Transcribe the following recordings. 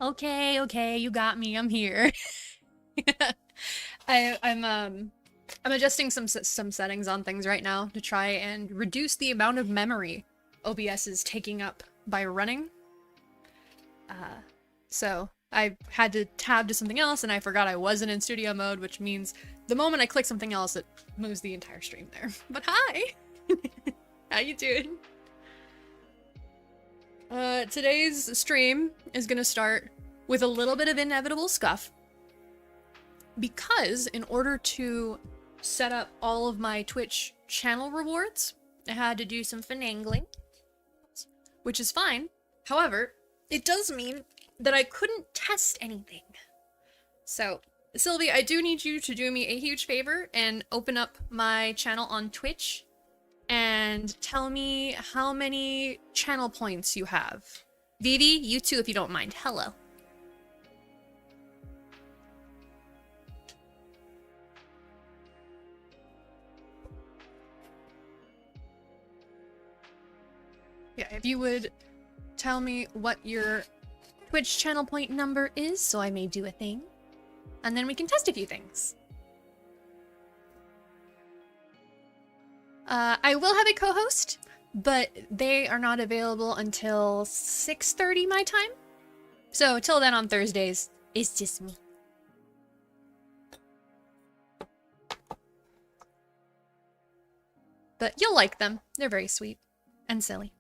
Okay, okay, you got me. I'm here. I'm adjusting some settings on things right now to try and reduce the amount of memory OBS is taking up by running. So I had to tab to something else and I forgot I wasn't in studio mode, which means the moment I click something else, it moves the entire stream there. But hi! How you doing? Today's stream is gonna start with a little bit of inevitable scuff, because in order to set up all of my Twitch channel rewards, I had to do some finagling, which is fine. However, it does mean that I couldn't test anything. So, Sylvie, I do need you to do me a huge favor and open up my channel on Twitch and tell me how many channel points you have. Vivi, you too if you don't mind. Hello. Yeah, if you would tell me what your Twitch channel point number is so I may do a thing. And then we can test a few things. I will have a co-host, but they are not available until 6:30 my time. So till then on Thursdays, it's just me. But you'll like them. They're very sweet and silly.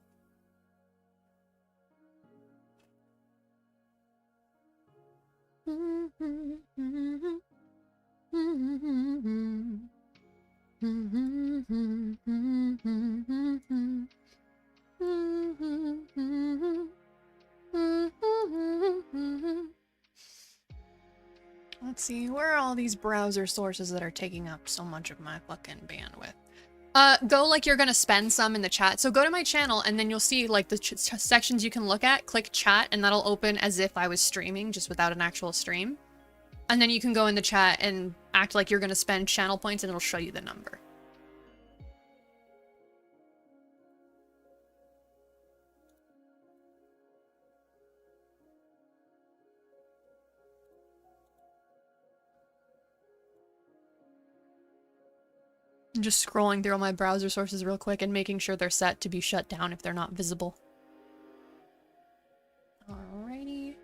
Let's see, where are all these browser sources that are taking up so much of my fucking bandwidth? Go like you're gonna spend some in the chat. So go to my channel and then you'll see like the sections you can look at, click chat, and that'll open as if I was streaming, just without an actual stream. And then you can go in the chat and act like you're gonna spend channel points and it'll show you the number. I'm just scrolling through all my browser sources real quick and making sure they're set to be shut down if they're not visible. Alrighty.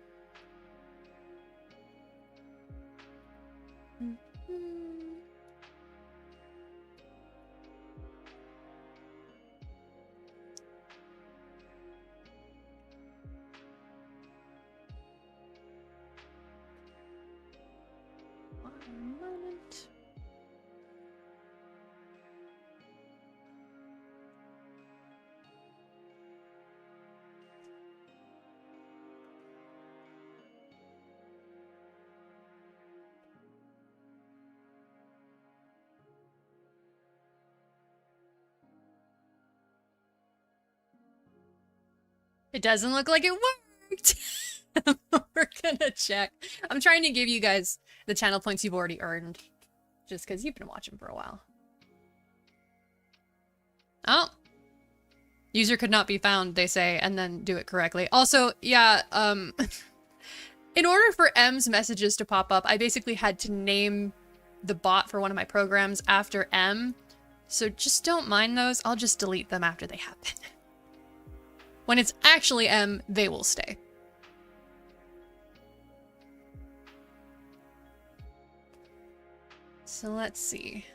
One moment. It doesn't look like it worked. We're gonna check. I'm trying to give you guys the channel points you've already earned, just because you've been watching for a while. Oh. User could not be found, they say, and then do it correctly. Also, yeah, in order for M's messages to pop up, I basically had to name the bot for one of my programs after M. So just don't mind those. I'll just delete them after they happen. When it's actually M, they will stay. So let's see.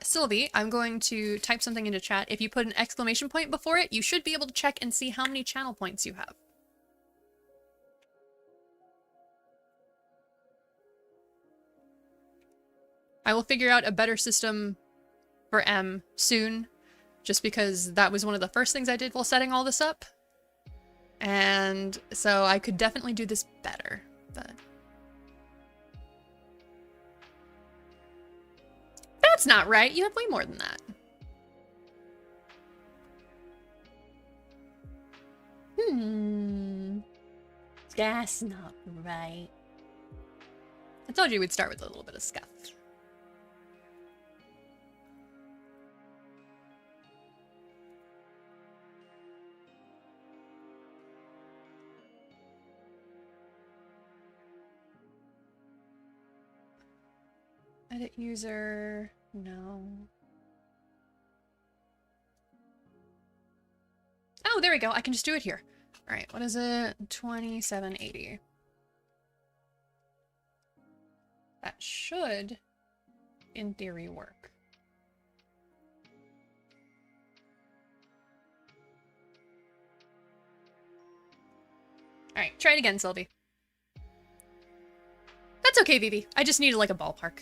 Sylvie, I'm going to type something into chat. If you put an exclamation point before it, you should be able to check and see how many channel points you have. I will figure out a better system for M soon, just because that was one of the first things I did while setting all this up. And so I could definitely do this better, but... That's not right. You have way more than that. That's not right. I told you we'd start with a little bit of scuff. Edit user. No. Oh, there we go. I can just do it here. All right, what is it? 2780. That should, in theory, work. All right, try it again, Sylvie. That's okay, Vivi. I just needed like a ballpark.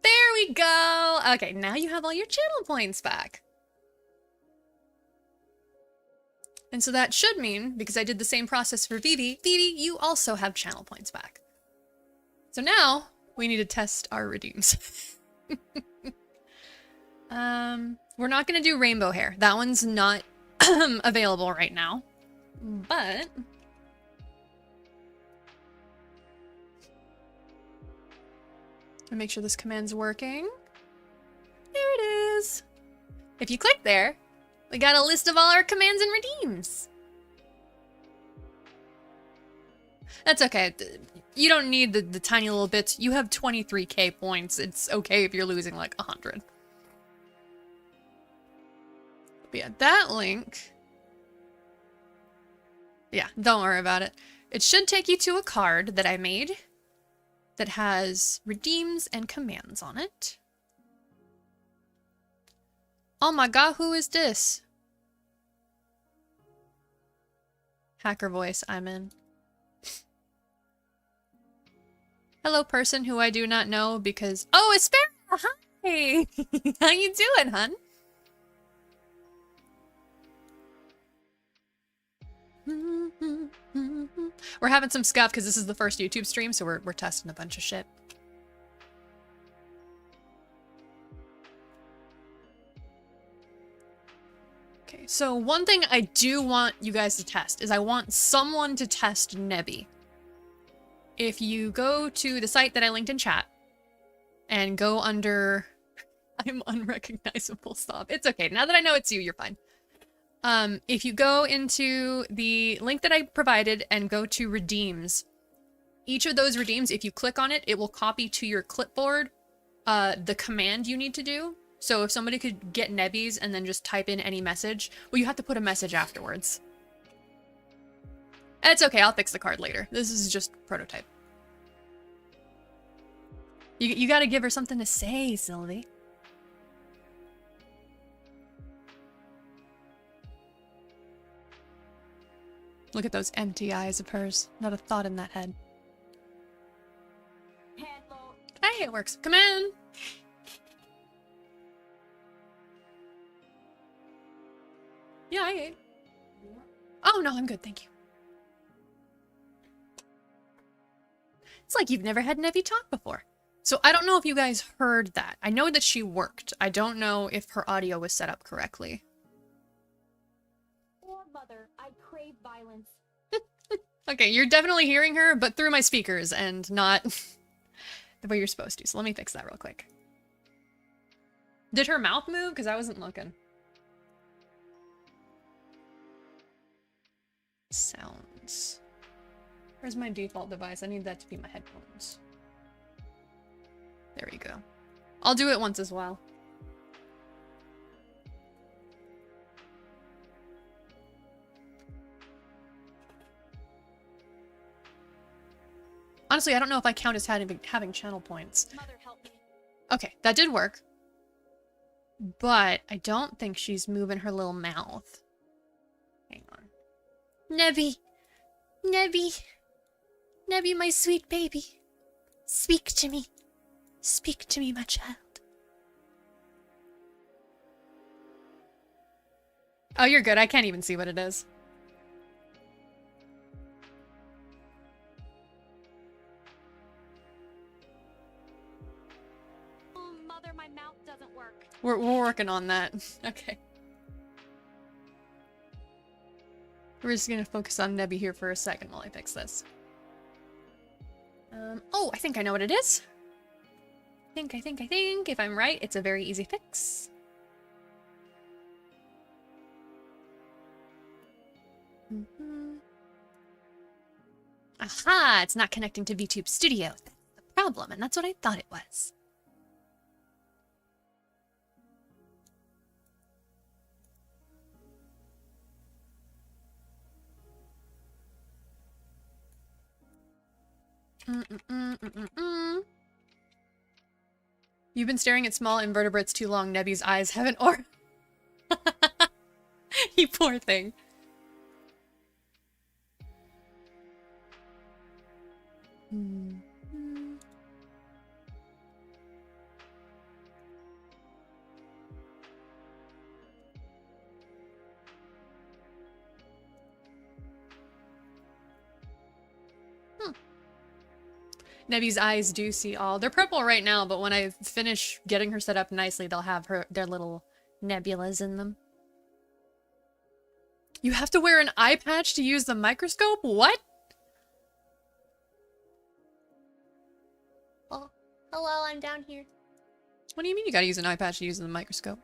There we go. Okay, now you have all your channel points back. And so that should mean, because I did the same process for Vivi, Vivi, you also have channel points back. So now we need to test our redeems. We're not going to do rainbow hair. That one's not available right now. But I'll make sure this command's working. There it is. If you click there, we got a list of all our commands and redeems. That's okay. You don't need the tiny little bits. You have 23k points. It's okay if you're losing like 100. But yeah, that link. Yeah, don't worry about it. It should take you to a card that I made that has redeems and commands on it. Oh my god, who is this? Hacker voice, I'm in. Hello, person who I do not know because... Oh, Aspera! Hi! How you doing, hun? We're having some scuff because this is the first YouTube stream, so we're testing a bunch of shit. Okay, so one thing I do want you guys to test is I want someone to test Nebby. If you go to the site that I linked in chat and go under... I'm unrecognizable, stop. It's okay. Now that I know it's you, you're fine. If you go into the link that I provided and go to redeems, each of those redeems, if you click on it, it will copy to your clipboard the command you need to do. So if somebody could get Nebbies and then just type in any message, well, you have to put a message afterwards. It's okay, I'll fix the card later. This is just prototype. You gotta give her something to say, Sylvie. Look at those empty eyes of hers. Not a thought in that head. Hey, it works. Come in. Yeah, I ate. Oh, no, I'm good, thank you. It's like you've never had Nebby talk before. So I don't know if you guys heard that. I know that she worked. I don't know if her audio was set up correctly. Poor mother, I crave violence. Okay, you're definitely hearing her, but through my speakers and not the way you're supposed to. So let me fix that real quick. Did her mouth move? Because I wasn't looking. Sounds. Where's my default device? I need that to be my headphones. There we go. I'll do it once as well. Honestly, I don't know if I count as having channel points. Mother, help me. Okay, that did work. But I don't think she's moving her little mouth. Hang on. Nebby! Nebby! Nebby, my sweet baby. Speak to me. Speak to me, my child. Oh, you're good. I can't even see what it is. Oh, mother, my mouth doesn't work. We're working on that. Okay. We're just gonna focus on Nebby here for a second while I fix this. Oh, I think I know what it is. I think, if I'm right, it's a very easy fix. Aha! It's not connecting to VTube Studio. That's the problem, and that's what I thought it was. You've been staring at small invertebrates too long. Nebby's eyes have an aura. You poor thing. Nebby's eyes do see all. They're purple right now, but when I finish getting her set up nicely, they'll have their little nebulas in them. You have to wear an eye patch to use the microscope? What? Oh, hello, I'm down here. What do you mean you gotta use an eye patch to use the microscope?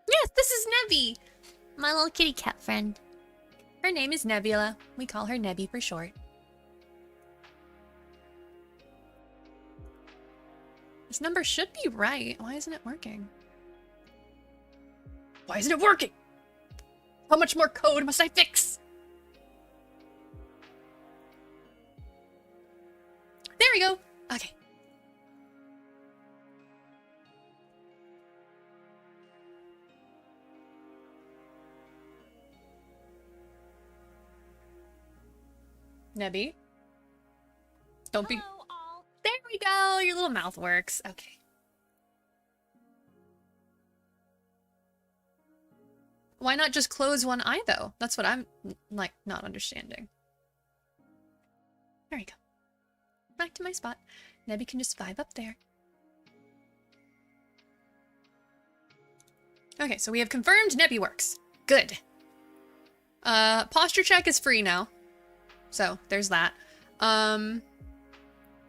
Yes, this is Nebby! My little kitty cat friend. Her name is Nebula. We call her Nebby for short. This number should be right. Why isn't it working? Why isn't it working? How much more code must I fix? There we go. Okay. Nebby? Don't be... Hello, all. There we go! Your little mouth works. Okay. Why not just close one eye, though? That's what I'm, like, not understanding. There we go. Back to my spot. Nebby can just vibe up there. Okay, so we have confirmed Nebby works. Good. Posture check is free now. So, there's that.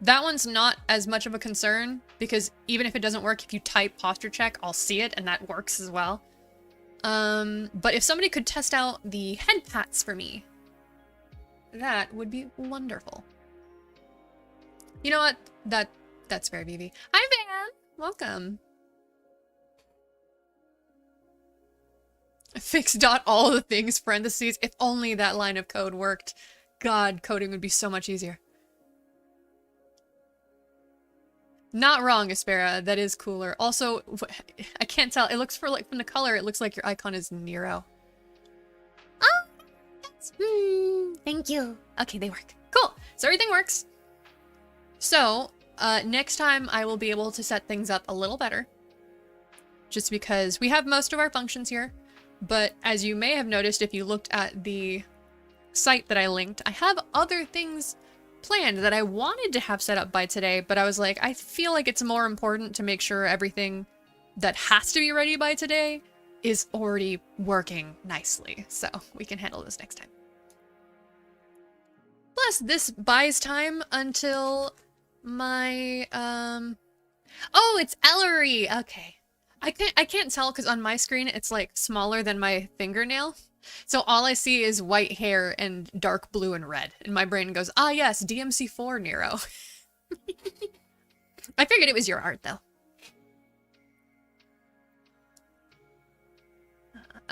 That one's not as much of a concern, because even if it doesn't work, if you type posture check, I'll see it, and that works as well. But if somebody could test out the head pats for me, that would be wonderful. You know what? That's fair, BB. Hi, Van! Welcome. Fix dot all the things, parentheses. If only that line of code worked. God, coding would be so much easier. Not wrong, Aspera. That is cooler. Also, I can't tell. It looks from the color, it looks like your icon is Nero. Oh, that's, thank you. Okay, they work. Cool. So everything works. So, next time I will be able to set things up a little better. Just because we have most of our functions here. But as you may have noticed if you looked at the site that I linked, I have other things planned that I wanted to have set up by today, but I was like, I feel like it's more important to make sure everything that has to be ready by today is already working nicely, so we can handle this next time. Plus, this buys time until my, oh, it's Ellery! Okay. I can't tell because on my screen it's like smaller than my fingernail. So all I see is white hair and dark blue and red. And my brain goes, ah yes, DMC4 Nero. I figured it was your art though.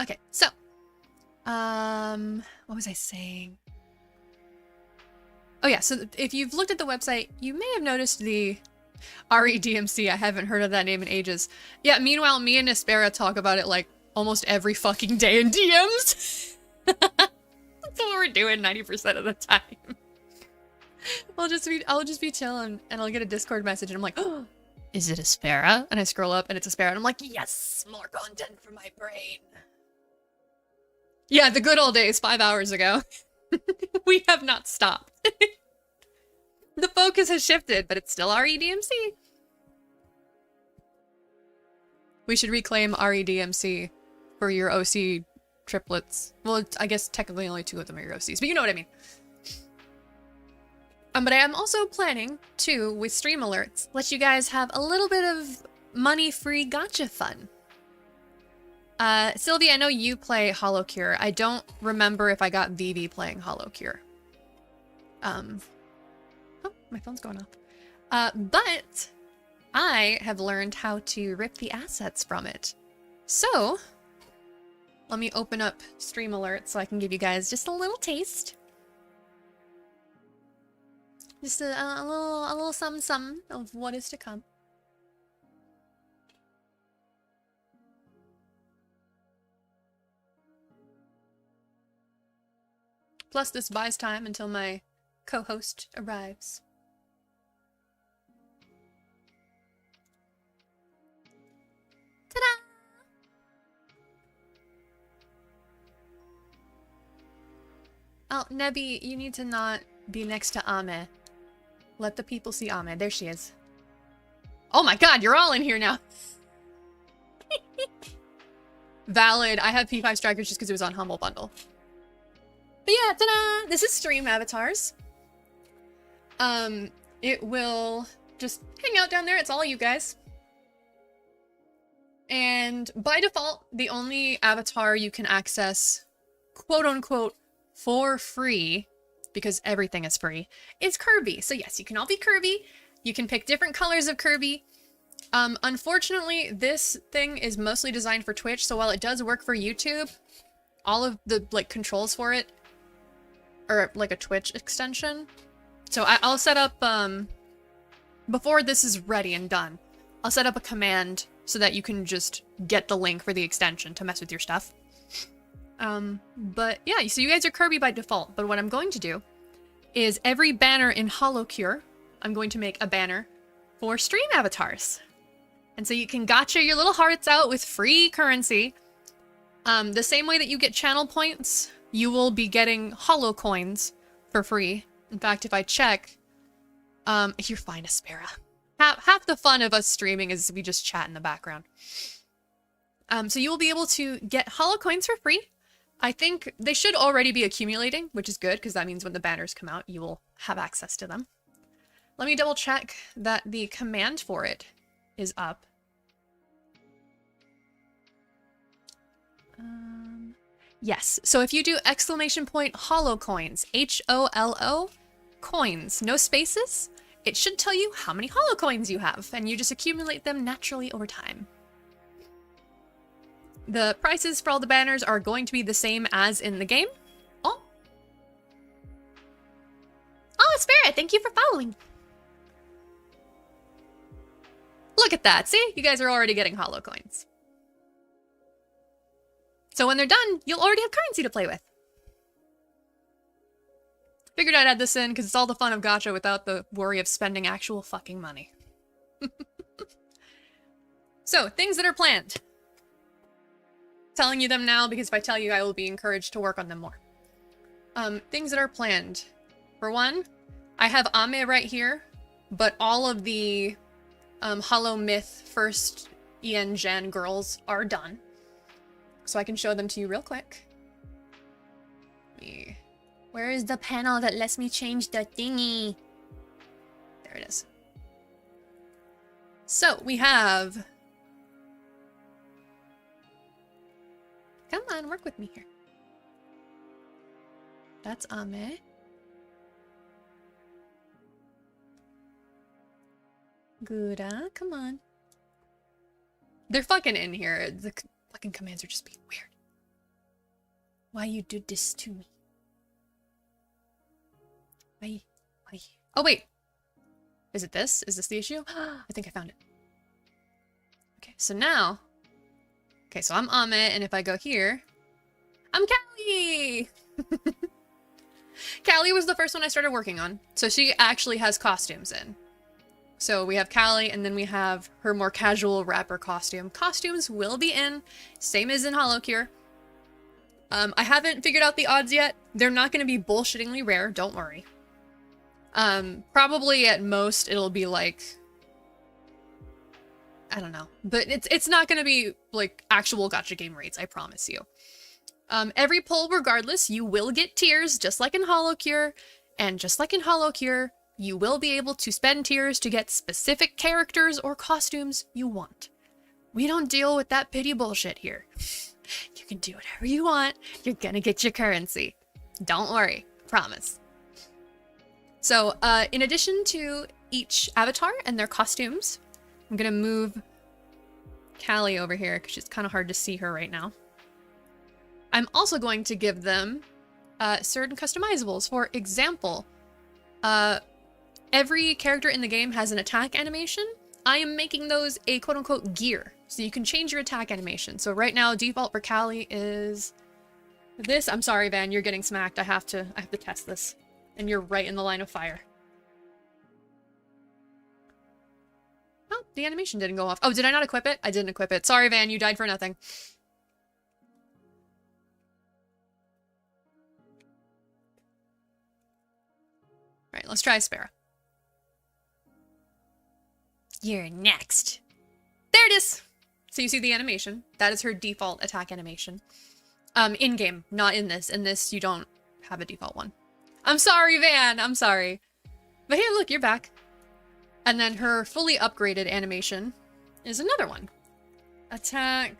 Okay, so. What was I saying? Oh yeah, so if you've looked at the website, you may have noticed the REDMC. I haven't heard of that name in ages. Yeah, meanwhile, me and Aspera talk about it like almost every fucking day in DMs. That's what we're doing 90% of the time. I'll just be chilling and I'll get a Discord message and I'm like, oh, is it Aspera? And I scroll up and it's Aspera and I'm like, yes, more content for my brain. Yeah, the good old days 5 hours ago. We have not stopped. The focus has shifted, but it's still REDMC. We should reclaim REDMC for your OC triplets. Well, I guess technically only 2 of them are your OCs, but you know what I mean. But I am also planning to, with stream alerts, let you guys have a little bit of money-free gacha fun. Sylvia, I know you play Hollow Cure. I don't remember if I got Vivi playing Hollow Cure. Oh, my phone's going off. But I have learned how to rip the assets from it. So, let me open up stream alerts so I can give you guys just a little taste. Just a little something of what is to come. Plus, this buys time until my co-host arrives. Ta-da! Oh, Nebi, you need to not be next to Ame. Let the people see Ame. There she is. Oh my god, you're all in here now. Valid. I have P5 Strikers just because it was on Humble Bundle. But yeah, ta-da! This is Stream Avatars. It will just hang out down there. It's all you guys. And by default, the only avatar you can access, quote-unquote, for free, because everything is free, is Kirby. So yes, you can all be Kirby. You can pick different colors of Kirby. Unfortunately, this thing is mostly designed for Twitch, so while it does work for YouTube, all of the, like, controls for it are, like, a Twitch extension. So I'll set up, before this is ready and done, I'll set up a command so that you can just get the link for the extension to mess with your stuff. But yeah, so you guys are Kirby by default, but what I'm going to do is every banner in Hollow Cure, I'm going to make a banner for stream avatars. And so you can gacha your little hearts out with free currency. The same way that you get channel points, you will be getting hollow coins for free. In fact, if I check, you're fine, Aspera. Half the fun of us streaming is we just chat in the background. So you will be able to get hollow coins for free. I think they should already be accumulating, which is good, because that means when the banners come out, you will have access to them. Let me double check that the command for it is up. Yes, so if you do exclamation point hollow coins, H-O-L-O, coins, no spaces, it should tell you how many hollow coins you have, and you just accumulate them naturally over time. The prices for all the banners are going to be the same as in the game. Oh, Spirit, thank you for following. Look at that, see? You guys are already getting hollow coins. So when they're done, you'll already have currency to play with. Figured I'd add this in because it's all the fun of gacha without the worry of spending actual fucking money. So, things that are planned. Telling you them now because if I tell you, I will be encouraged to work on them more. Things that are planned. For one, I have Ame right here, but all of the Hollow Myth first EN Gen girls are done. So I can show them to you real quick. Where is the panel that lets me change the thingy? There it is. So we have... Come on, work with me here. That's Ame. Gura, come on. They're fucking in here. The fucking commands are just being weird. Why you do this to me? Why? Oh, wait. Is it this? Is this the issue? I think I found it. Okay, so now... Okay, so I'm Ame, and if I go here... I'm Callie! Callie was the first one I started working on. So she actually has costumes in. So we have Callie, and then we have her more casual rapper costume. Costumes will be in, same as in Hollow Cure. I haven't figured out the odds yet. They're not going to be bullshittingly rare, don't worry. Probably at most it'll be like... I don't know. But it's not going to be like actual gacha game rates, I promise you. Every pull regardless, you will get tiers, just like in Hollow Cure. And just like in Hollow Cure, you will be able to spend tiers to get specific characters or costumes you want. We don't deal with that pity bullshit here. You can do whatever you want. You're gonna get your currency. Don't worry. Promise. So, in addition to each avatar and their costumes, I'm gonna move Callie over here because it's kind of hard to see her right now. I'm also going to give them certain customizables. For example, every character in the game has an attack animation. I am making those a quote-unquote gear, so you can change your attack animation. So right now, default for Callie is this. I'm sorry, Van, you're getting smacked. I have to test this, and you're right in the line of fire. Oh, the animation didn't go off. Oh, did I not equip it? I didn't equip it. Sorry, Van, you died for nothing. All right, let's try Sparrow. You're next. There it is. So you see the animation. That is her default attack animation. In-game, not in this. In this, you don't have a default one. I'm sorry, Van. I'm sorry. But hey, look, you're back. And then her fully upgraded animation is another one. Attack.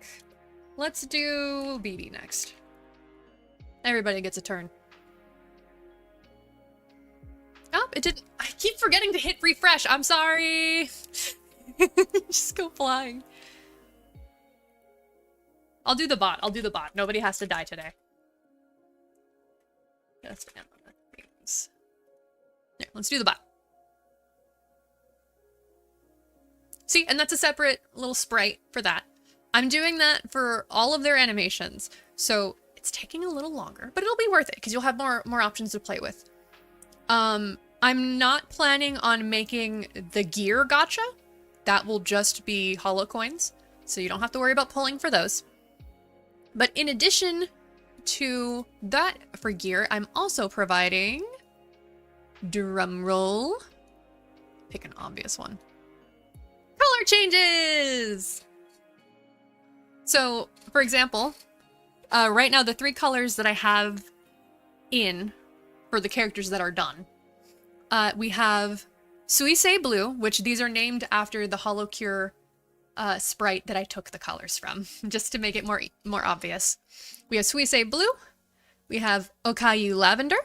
Let's do BB next. Everybody gets a turn. Oh, it didn't. I keep forgetting to hit refresh. I'm sorry. Just go flying. I'll do the bot. I'll do the bot. Nobody has to die today. That's there, let's do the bot. See, and that's a separate little sprite for that. I'm doing that for all of their animations. So it's taking a little longer, but it'll be worth it because you'll have more options to play with. I'm not planning on making the gear gacha. That will just be holo coins, so you don't have to worry about pulling for those. But in addition to that for gear, I'm also providing, drumroll, pick an obvious one, color changes! So, for example, right now the 3 colors that I have in for the characters that are done, we have Suisse Blue, which these are named after the Holocure sprite that I took the colors from, just to make it more obvious. We have Suisse Blue, we have Okayu Lavender,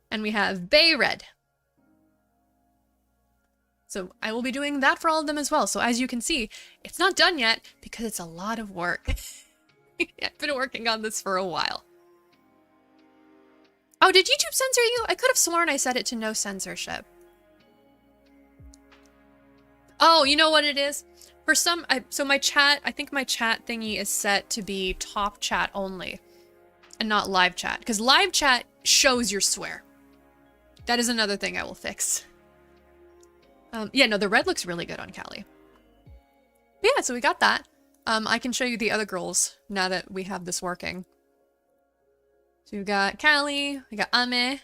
and we have Bay Red. So I will be doing that for all of them as well. So as you can see, it's not done yet because it's a lot of work. I've been working on this for a while. Oh, did YouTube censor you? I could have sworn I set it to no censorship. Oh, you know what it is? For some, so my chat, I think my chat thingy is set to be top chat only and not live chat, because live chat shows your swear. That is another thing I will fix. Yeah, no, the red looks really good on Callie. But yeah, so we got that. I can show you the other girls now that we have this working. So we've got Callie, we got Ame,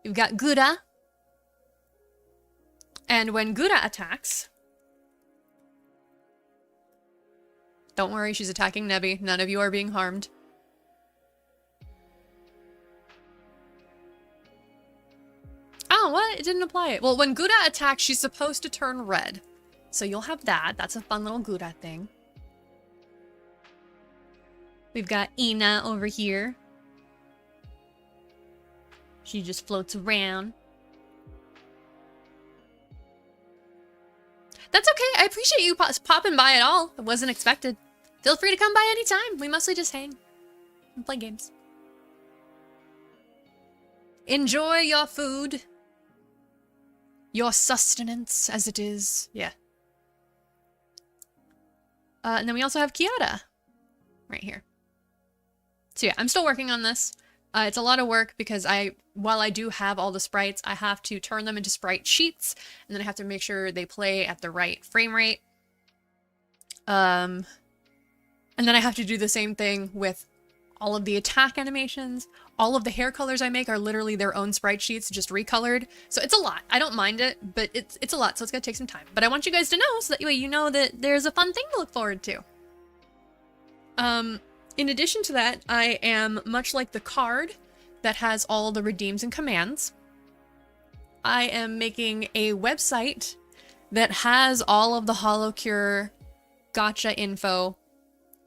we've got Gura. And when Gura attacks, don't worry, she's attacking Nebi. None of you are being harmed. Oh, what? It didn't apply it. Well, when Gura attacks, she's supposed to turn red. So you'll have that. That's a fun little Gura thing. We've got Ina over here. She just floats around. That's okay. I appreciate you popping by at all. It wasn't expected. Feel free to come by anytime. We mostly just hang and play games. Enjoy your food. Your sustenance, as it is. Yeah. And then we also have Kiara. Right here. So yeah, I'm still working on this. It's a lot of work because while I do have all the sprites, I have to turn them into sprite sheets, and then I have to make sure they play at the right frame rate. And then I have to do the same thing with all of the attack animations. All of the hair colors I make are literally their own sprite sheets, just recolored. So it's a lot. I don't mind it, but it's a lot, so it's gonna take some time. But I want you guys to know so that you know that there's a fun thing to look forward to. In addition to that, I am, much like the card, that has all the redeems and commands. I am making a website that has all of the HoloCure gotcha info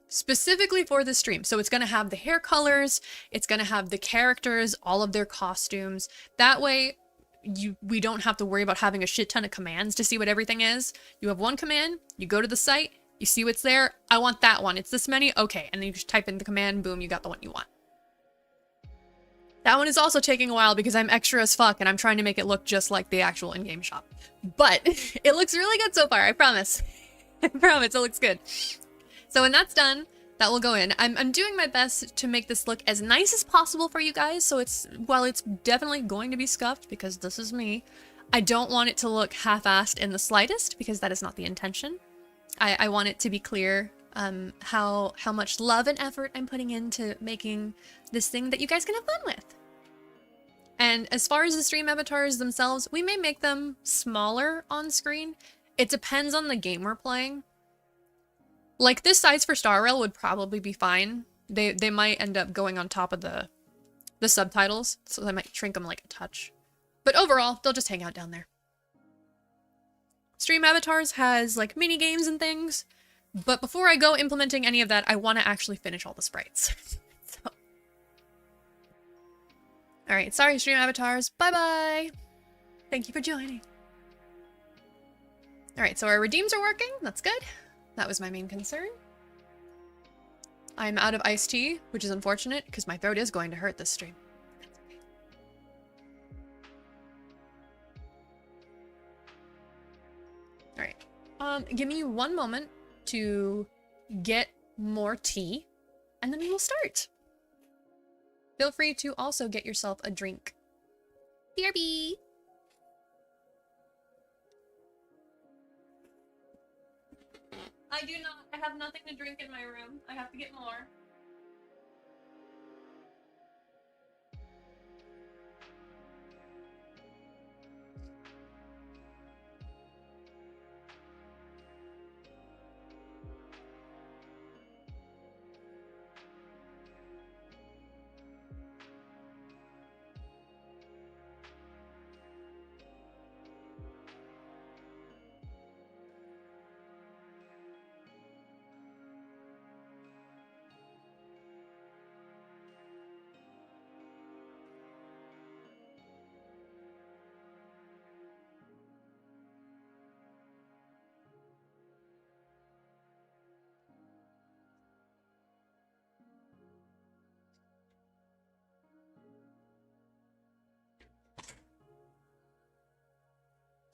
specifically for the stream. So it's going to have the hair colors, it's going to have the characters, all of their costumes. That way we don't have to worry about having a shit ton of commands to see what everything is. You have one command, you go to the site, you see what's there. I want that one. It's this many. Okay. And then you just type in the command, boom, you got the one you want. That one is also taking a while because I'm extra as fuck and I'm trying to make it look just like the actual in-game shop. But it looks really good so far, I promise. I promise it looks good. So when that's done, that will go in. I'm doing my best to make this look as nice as possible for you guys. So while it's definitely going to be scuffed because this is me, I don't want it to look half-assed in the slightest because that is not the intention. I want it to be clear how much love and effort I'm putting into making this thing that you guys can have fun with. And as far as the stream avatars themselves, we may make them smaller on screen. It depends on the game we're playing. Like this size for Star Rail would probably be fine. They might end up going on top of the subtitles, so they might shrink them like a touch. But overall, they'll just hang out down there. Stream avatars has like mini games and things, but before I go implementing any of that, I want to actually finish all the sprites. So. All right, sorry stream avatars, bye-bye. Thank you for joining. All right, so our redeems are working, that's good. That was my main concern. I'm out of iced tea, which is unfortunate because my throat is going to hurt this stream. All right, give me one moment to get more tea, and then we will start. Feel free to also get yourself a drink. BRB! I do not. I have nothing to drink in my room. I have to get more.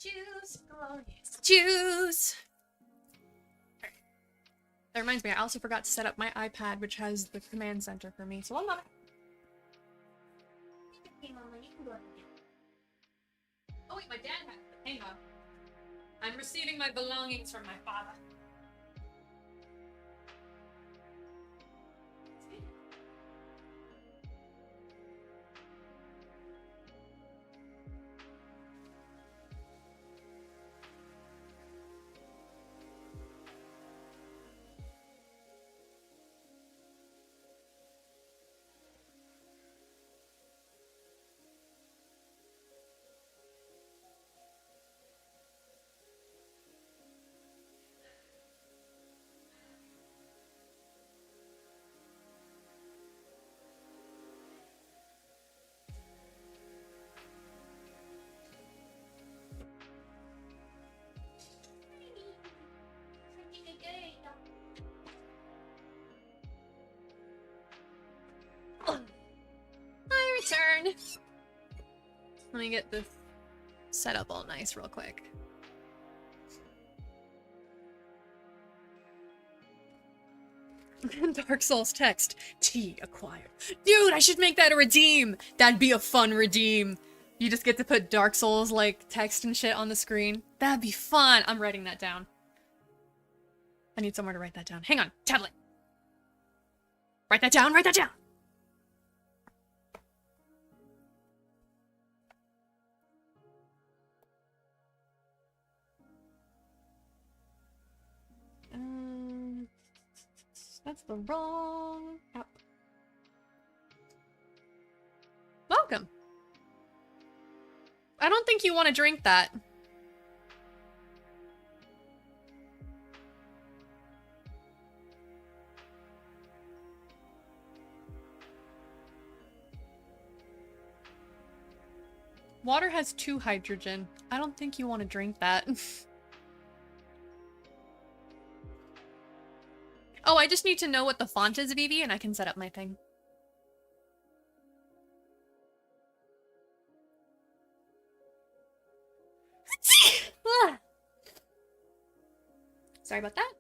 Juice, glorious juice. Right. That reminds me, I also forgot to set up my iPad, which has the command center for me. So one moment. Oh wait, my dad has it. Hang on. I'm receiving my belongings from my father. I return. Let me get this set up all nice real quick. Dark Souls text. Tea acquired. Dude, I should make that a redeem. That'd be a fun redeem. You just get to put Dark Souls like text and shit on the screen. That'd be fun. I'm writing that down. I need somewhere to write that down. Hang on, tablet. Write that down, write that down. That's the wrong app. I don't think you want to drink that. Water has 2 hydrogen. I don't think you want to drink that. Oh, I just need to know what the font is, Vivi, and I can set up my thing. Sorry about that.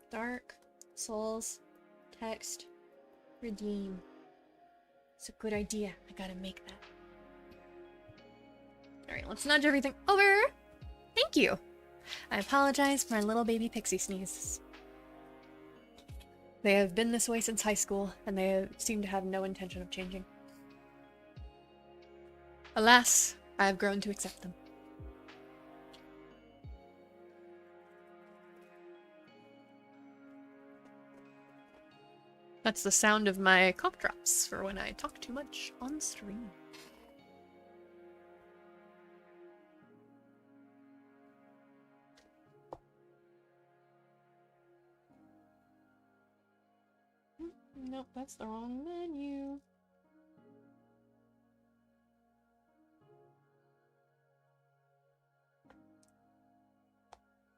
Dark Souls text redeem. It's a good idea. I gotta make that. Alright, let's nudge everything over. Thank you. I apologize for my little baby pixie sneezes. They have been this way since high school, and they seem to have no intention of changing. Alas, I have grown to accept them. That's the sound of my cough drops for when I talk too much on stream. Nope, that's the wrong menu.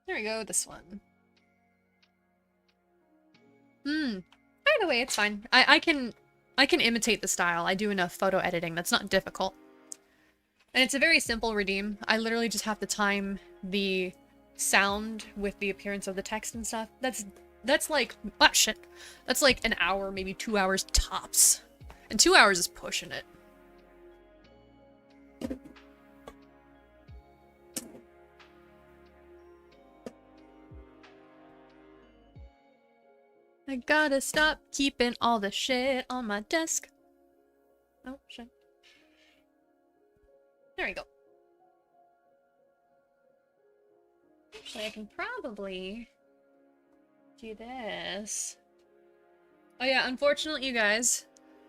There we go, this one. By the way, it's fine. I can imitate the style. I do enough photo editing. That's not difficult. And it's a very simple redeem. I literally just have to time the sound with the appearance of the text and stuff. That's like, ah, shit. That's like an hour, maybe 2 hours tops. And 2 hours is pushing it. I gotta stop keeping all the shit on my desk. Oh, shit. There we go. Actually, I can probably do this. Oh yeah, unfortunately, you guys,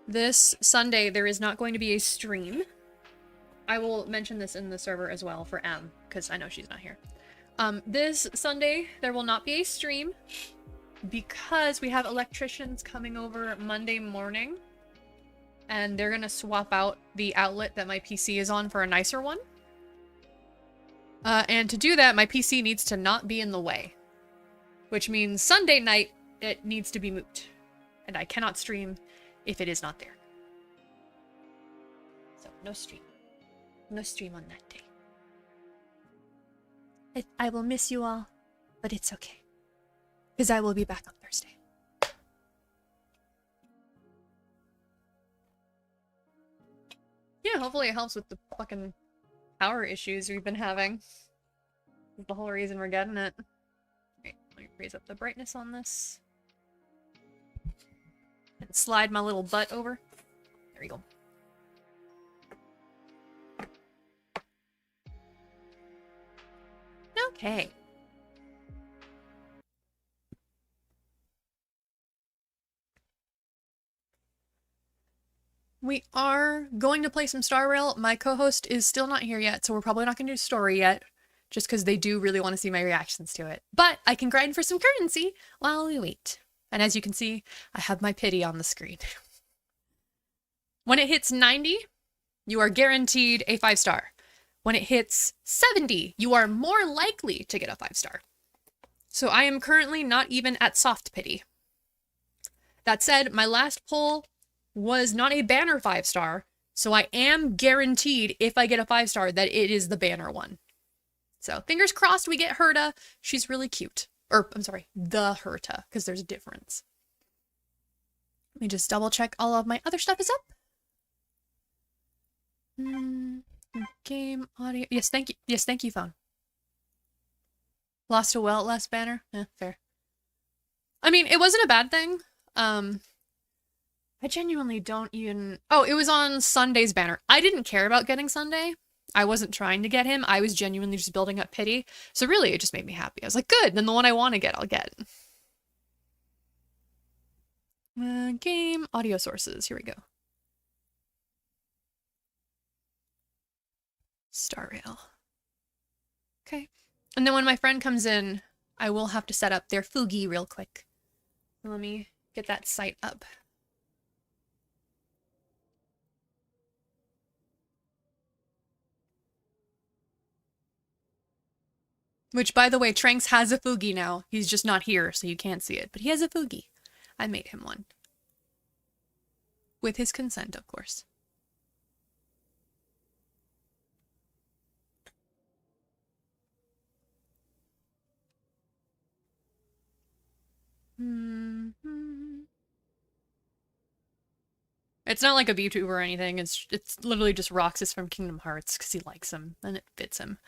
this Sunday there is not going to be a stream. I will mention this in the server as well for M, because I know she's not here. This Sunday there will not be a stream because we have electricians coming over Monday morning, and they're gonna swap out the outlet that my PC is on for a nicer one. And to do that, my PC needs to not be in the way. Which means Sunday night, it needs to be moved. And I cannot stream if it is not there. So, no stream. No stream on that day. I will miss you all, but it's okay. Because I will be back on Thursday. Yeah, hopefully it helps with the fucking power issues we've been having. That's the whole reason we're getting it. Right, let me raise up the brightness on this. And slide my little butt over. There we go. Okay. We are going to play some Star Rail. My co-host is still not here yet, so we're probably not going to do story yet, just because they do really want to see my reactions to it. But I can grind for some currency while we wait. And as you can see, I have my pity on the screen. When it hits 90, you are guaranteed a 5-star. When it hits 70, you are more likely to get a 5-star. So I am currently not even at soft pity. That said, my last pull was not a banner 5-star, so I am guaranteed if I get a 5-star that it is the banner one. So fingers crossed we get Herta. She's really cute. Or, I'm sorry, the Herta, because there's a difference. Let me just double check all of my other stuff is up. Game audio. Yes, thank you. Yes, thank you, phone. Lost a well last banner. Fair. I mean, it wasn't a bad thing. I genuinely don't even... Oh, it was on Sunday's banner. I didn't care about getting Sunday. I wasn't trying to get him. I was genuinely just building up pity. So really, it just made me happy. I was like, good, then the one I want to get, I'll get. Game audio sources. Here we go. Star rail. Okay. And then when my friend comes in, I will have to set up their Fugi real quick. Let me get that site up. Which, by the way, Tranks has a Fugi now. He's just not here, so you can't see it. But he has a Fugi. I made him one. With his consent, of course. It's not like a VTuber or anything. It's literally just Roxas from Kingdom Hearts because he likes him and it fits him.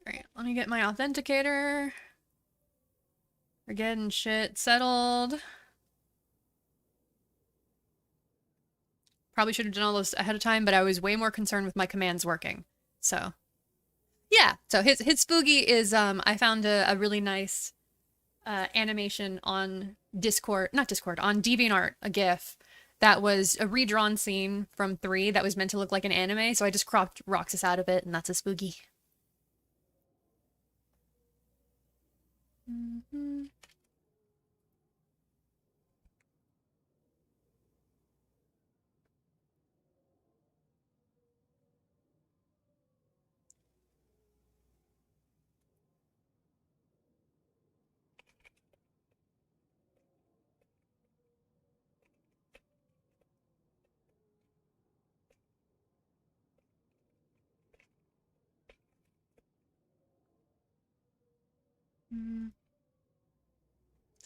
Alright, let me get my authenticator. We're getting shit settled. Probably should have done all this ahead of time, but I was way more concerned with my commands working. So, yeah. So his Spooky is, I found a really nice animation on Discord, not Discord, on DeviantArt, a GIF that was a redrawn scene from 3 that was meant to look like an anime, so I just cropped Roxas out of it, and that's a Spooky.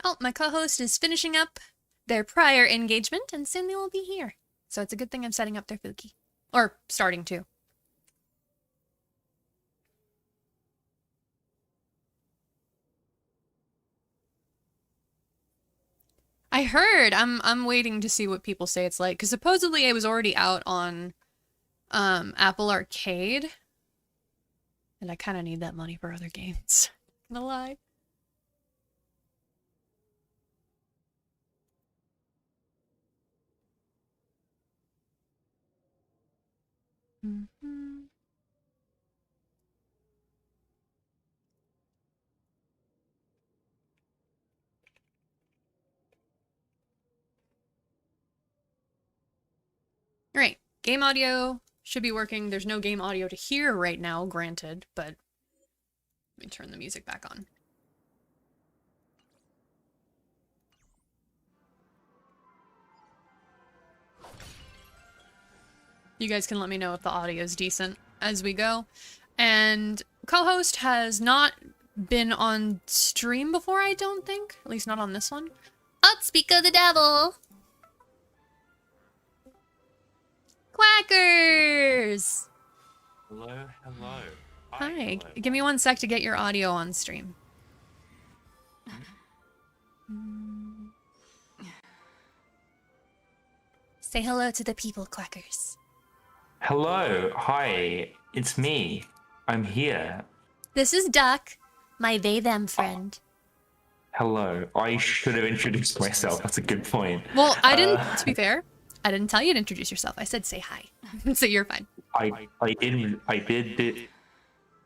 Oh, my co-host is finishing up their prior engagement, and soon they will be here. So it's a good thing I'm setting up their Fuki. Or starting to. I heard. I'm waiting to see what people say it's like, because supposedly it was already out on Apple Arcade. And I kind of need that money for other games. Not gonna lie. Alright, game audio should be working. There's no game audio to hear right now, granted, but let me turn the music back on. You guys can let me know if the audio is decent as we go. And co-host has not been on stream before, I don't think. At least not on this one. Oh, speak of the devil! Quackers! Hello, hello. Hi. Hello. Give me 1 sec to get your audio on stream. Say hello to the people, Quackers. Hello, hi, it's me. I'm here. This is Duck, my they-them friend. Hello. I should have introduced myself. That's a good point. Well, I didn't, to be fair, I didn't tell you to introduce yourself. I said say hi. So you're fine. I did.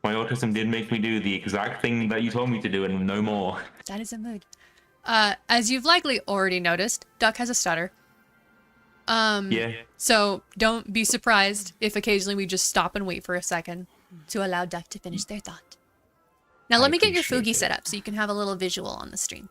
My autism did make me do the exact thing that you told me to do and no more. That is a mood. As you've likely already noticed, Duck has a stutter. Yeah. So don't be surprised if occasionally we just stop and wait for a second to allow Duck to finish their thought. Now let me get your Fugi set up so you can have a little visual on the stream.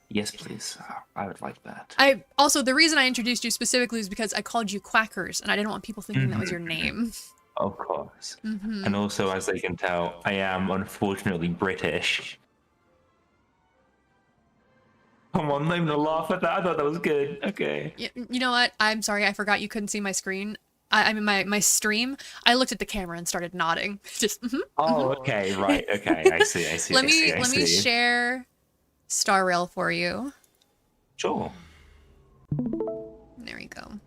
Yes, please. I would like that. Also, the reason I introduced you specifically is because I called you Quackers, and I didn't want people thinking that was your name. Of course. And also, as they can tell, I am unfortunately British. Come on, I'm gonna laugh at that. I thought that was good. Okay. You know what? I'm sorry, I forgot you couldn't see my screen. I mean, my stream. I looked at the camera and started nodding. Just, Oh, okay, right, okay. I see. Let me share Star Rail for you. Sure. There we go.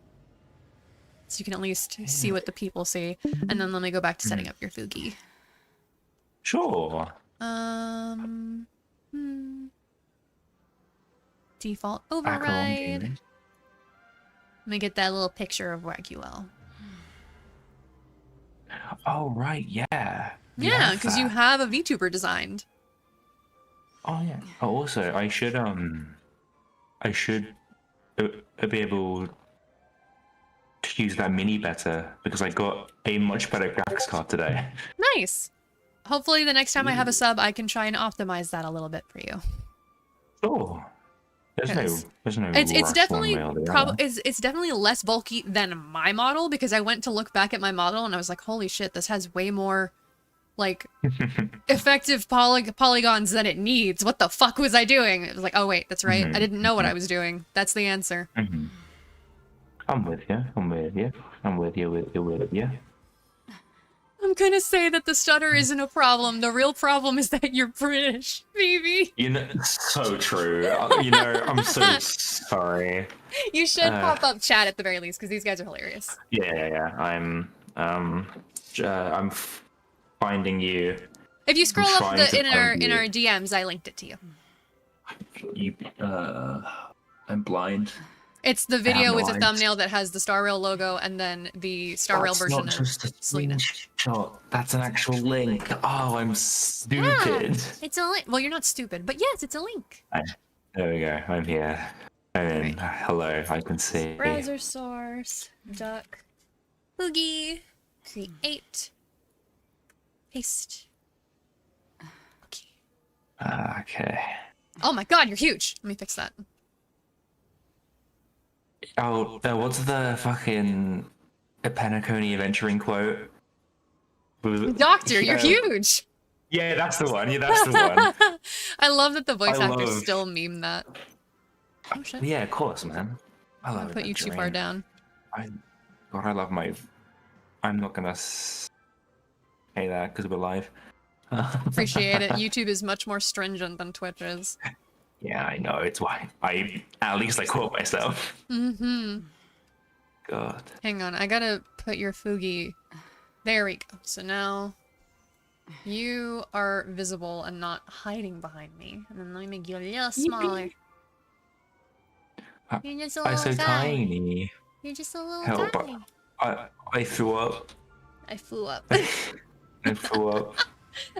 So you can at least see what the people see. And then let me go back to setting up your Fugi. Sure. Default override. Let me get that little picture of Waguel. Oh right, yeah. You Yeah, have because you that. have a VTuber designed. Oh yeah. Oh, also, I should be able to use that mini better because I got a much better graphics card today. Nice. Hopefully the next time I have a sub, I can try and optimize that a little bit for you. Sure. There's Yes. no It's rush one definitely way or the other. it's definitely less bulky than my model because I went to look back at my model and I was like, holy shit, this has way more like effective polygons than it needs. What the fuck was I doing? It was like, oh wait, that's right. I didn't know what I was doing. That's the answer. I'm with you. I'm with you. I'm with you. With you. I'm gonna say that the stutter isn't a problem. The real problem is that you're British, Phoebe. You know, so true. You know, I'm so sorry. You should pop up chat at the very least because these guys are hilarious. Yeah. I'm finding you. If you scroll up trying to in our find you. DMs, I linked it to you. I'm blind. It's the video no with a eyes. thumbnail that has the Star Rail logo and then the Star Rail That's version not of just a Selena. screenshot. That's an actual link. Oh, I'm stupid. It's a link. Well, you're not stupid, but yes, it's a link. There we go. I'm here. I'm in. Hello, I can see. Browser source, duck, boogie, create, paste. Okay. Okay. Oh my god, you're huge. Let me fix that. Oh, what's the fucking Penacony adventuring quote? Doctor, you're huge. Yeah, that's the one. Yeah, that's the one. I love that the voice I actors love- still meme that. Oh shit. Yeah, of course, man. I love Put you too far adventuring. down. God, I love my. I'm not gonna say that because we're live. Appreciate it. YouTube is much more stringent than Twitch is. Yeah, I know. It's why at least I quote myself. Mm-hmm. God. Hang on, I gotta put your Fugi. There we go. So now you are visible and not hiding behind me. And then let me make you a little smaller. You're just a I'm little so tiny. You're just a little Help! tiny. I threw up. I flew up. I threw up.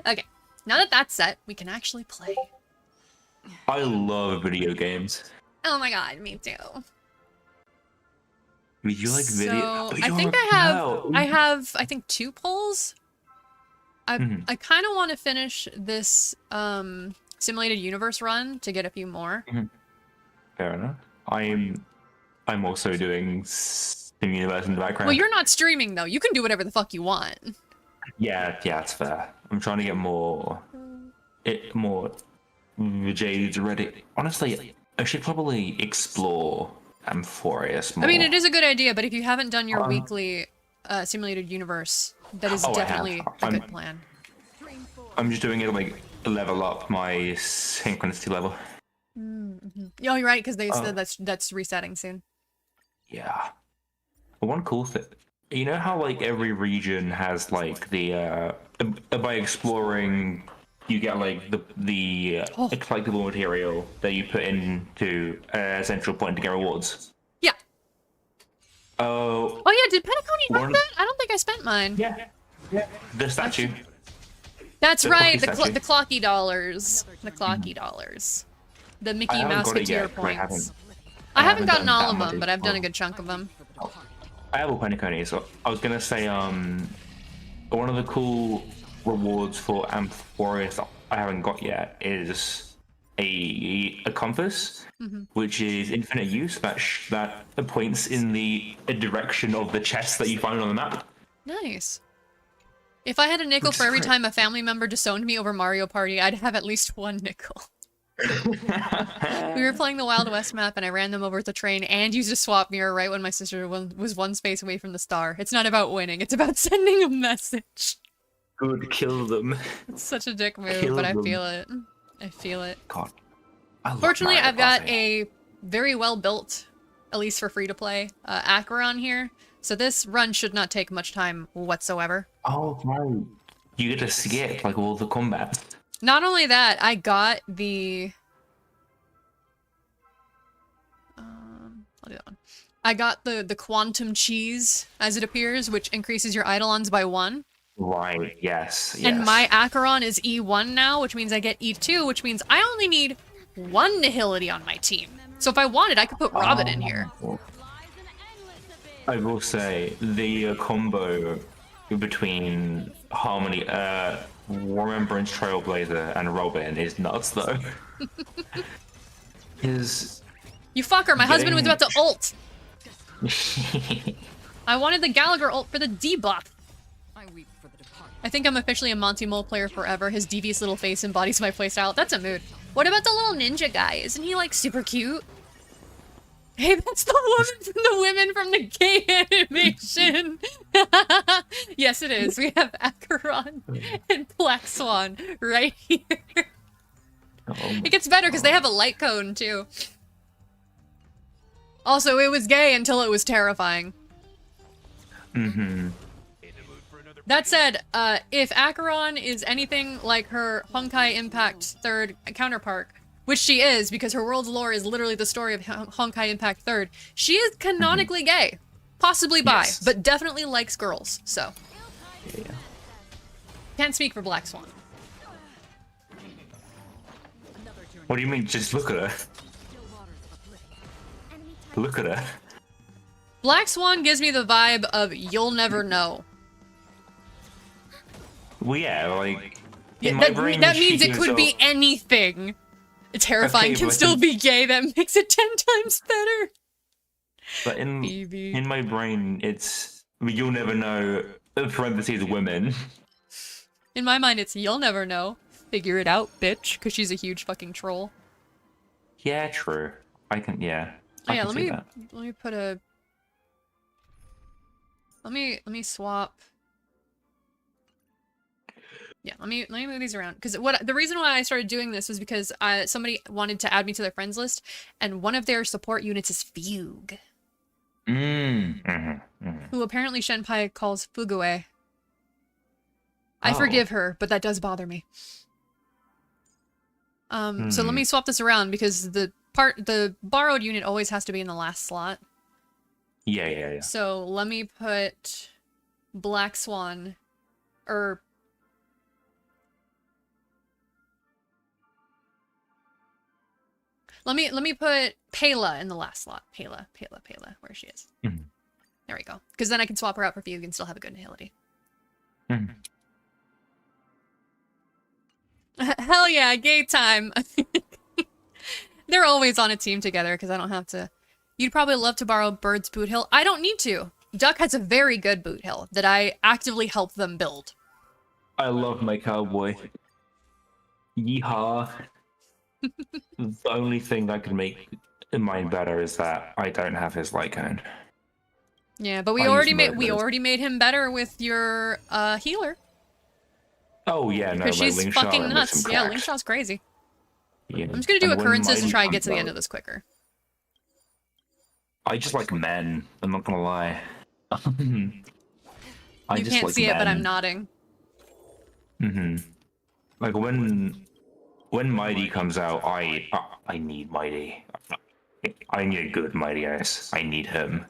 Okay, now that that's set, we can actually play. I love video games. Oh my god, me too. Do you like video? So, Oh, I think I have I think 2 polls. I kind of want to finish this simulated universe run to get a few more. Fair enough. I'm also doing Steam Universe in the background. Well, you're not streaming though. You can do whatever the fuck you want. Yeah, it's fair. I'm trying to get more Jades ready. Honestly, I should probably explore Amphoreus more. I mean, it is a good idea, but if you haven't done your weekly simulated universe, that is definitely a good plan. I'm just doing it to like level up my synchronicity level. Mm-hmm. Oh, you're right, because they said that's resetting soon. Yeah. One cool thing, you know how like every region has like the by exploring you get like the collectible material that you put into a central point to get rewards. Yeah. Oh. Oh yeah, did Penacony have that? I don't think I spent mine. Yeah. The statue. That's The right, clocky the clocky dollars. The clocky dollars. The Mickey Mouseketeer points. I haven't gotten all of them, but I've done a good chunk of them. I have all Penacony, so I was gonna say one of the cool rewards for Amphoreus I haven't got yet is a compass, which is infinite use that points in the direction of the chest that you find on the map. Nice. If I had a nickel for every time a family member disowned me over Mario Party, I'd have at least 1 nickel. We were playing the Wild West map and I ran them over with the train and used a swap mirror right when my sister was 1 space away from the star. It's not about winning, it's about sending a message. Good, kill them. It's such a dick move, but I feel it. I feel it. God. I love Fortunately, Mario I've got Party. a very well built, at least for free to play, Acheron here. So this run should not take much time whatsoever. Oh, right. You get to skip like all the combat. Not only that, I got the... I'll do that one. I got the quantum cheese, as it appears, which increases your Eidolons by 1. Right, yes, yes. And my Acheron is E1 now, which means I get E2, which means I only need 1 Nihility on my team. So if I wanted, I could put Robin in here. I will say, the combo between Harmony, Remembrance Trailblazer and Robin is nuts, though. You fucker, my husband was about to ult! I wanted the Gallagher ult for the debuff. I think I'm officially a Monty Mole player forever. His devious little face embodies my playstyle. That's a mood. What about the little ninja guy? Isn't he, like, super cute? Hey, that's the women from the gay animation! Yes, it is. We have Acheron and Black Swan right here. It gets better because they have a light cone, too. Also, it was gay until it was terrifying. Mm-hmm. That said, if Acheron is anything like her Honkai Impact 3rd counterpart, which she is because her world's lore is literally the story of Honkai Impact 3rd, she is canonically gay. Possibly bi, but definitely likes girls, so. Yeah. Can't speak for Black Swan. What do you mean? Just look at her. Look at her. Black Swan gives me the vibe of you'll never know. Well, yeah, like... Yeah, that means it could be anything. Terrifying can still be gay. That makes it 10 times better. But in my brain, it's you'll never know. Parentheses women. In my mind, it's you'll never know. Figure it out, bitch, because she's a huge fucking troll. Yeah, true. I can. Yeah. Oh, yeah. Let me put a. Let me swap. Yeah, let me move these around because the reason why I started doing this was because somebody wanted to add me to their friends list, and one of their support units is Fugue, who apparently Shenpai calls Fugue. I forgive her, but that does bother me. So let me swap this around because the borrowed unit always has to be in the last slot. Yeah. So let me put Black Swan, or let me put Pela in the last slot. Pela, where she is. There we go. Because then I can swap her out for Fugue and still have a good nihility. Hell yeah, gay time. They're always on a team together because I don't have to. You'd probably love to borrow Bird's boot hill. I don't need to. Duck has a very good boot hill that I actively help them build. I love my cowboy. Yeehaw. The only thing I can make mine better is that I don't have his light cone. Yeah, but we already made him better with your healer. Oh yeah, no, because she's Lingshot fucking nuts. Yeah, Lingshot's crazy. Yeah. I'm just gonna do occurrences to try and get to the end of this quicker. I just like men. I'm not gonna lie. You can't see it, but I'm nodding. Like when Mighty comes out, I need Mighty. I need a good Mighty Ice. I need him.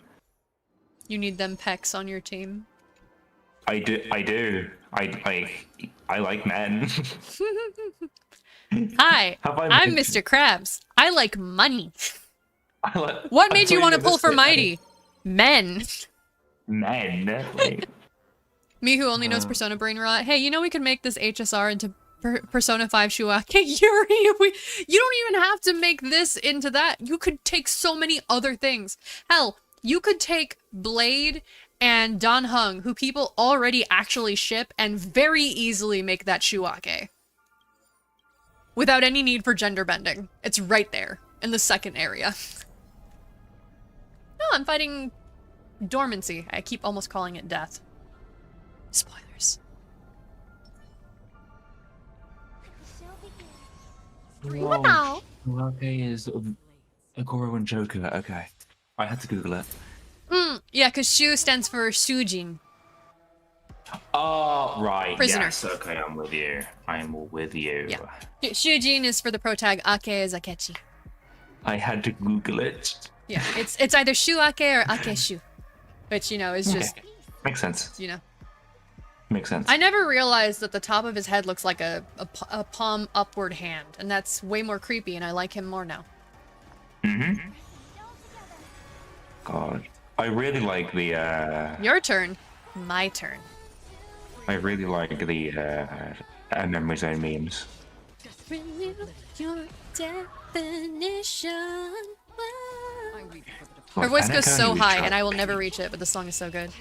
You need them pecs on your team. I do. I like men. Hi, I'm Mr. Krabs. I like money. What made you want to pull for Mighty? Men. Men. Me who only knows Persona Brain Rot. Hey, you know we could make this HSR into Persona 5 Shuake Yuri. You don't even have to make this into that. You could take so many other things. Hell, you could take Blade and Dan Heng, who people already actually ship, and very easily make that Shuake. Without any need for gender bending. It's right there, in the second area. No, I'm fighting Dormancy. I keep almost calling it death. Spoilers. Wow. Shuake is Agoro and Joker. Okay. I had to Google it. Yeah, because Shu stands for Shujin. Oh, right. Prisoner. Yes, okay, I'm with you. I'm with you. Yeah. Shujin is for the pro tag, Ake is Akechi. I had to Google it. Yeah, it's either shuake or akeshu, which, you know, is just, Okay. Makes sense. you know. Makes sense. I never realized that the top of his head looks like a palm upward hand, and that's way more creepy, and I like him more now. Mm-hmm. God. I really like the, Your turn. My turn. I really like the, Memory Zone memes. Renew your definition. Her God, voice and goes Echo so was high, drunk. and I will never reach it, but the song is so good.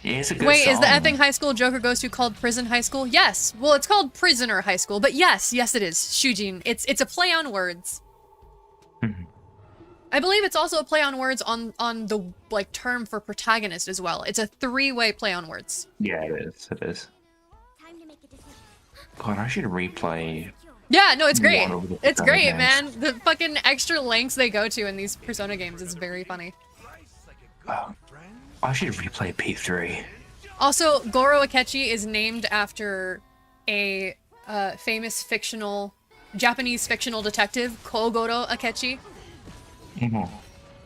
Yeah, it's a good Wait, song. is the effing high school Joker goes to called Prison High School? Yes. Well, it's called Prisoner High School, but yes, it is. Shujin. It's a play on words. Mhm. I believe it's also a play on words on the like term for protagonist as well. It's a three-way play on words. Yeah, it is. It is. Time to make a decision. God, I should replay. Yeah, no, it's great. One of the It's great, Persona man. games. The fucking extra lengths they go to in these Persona games is very funny. Oh, I should replay P3. Also, Goro Akechi is named after a famous Japanese fictional detective, Kogoro Akechi. Mhm.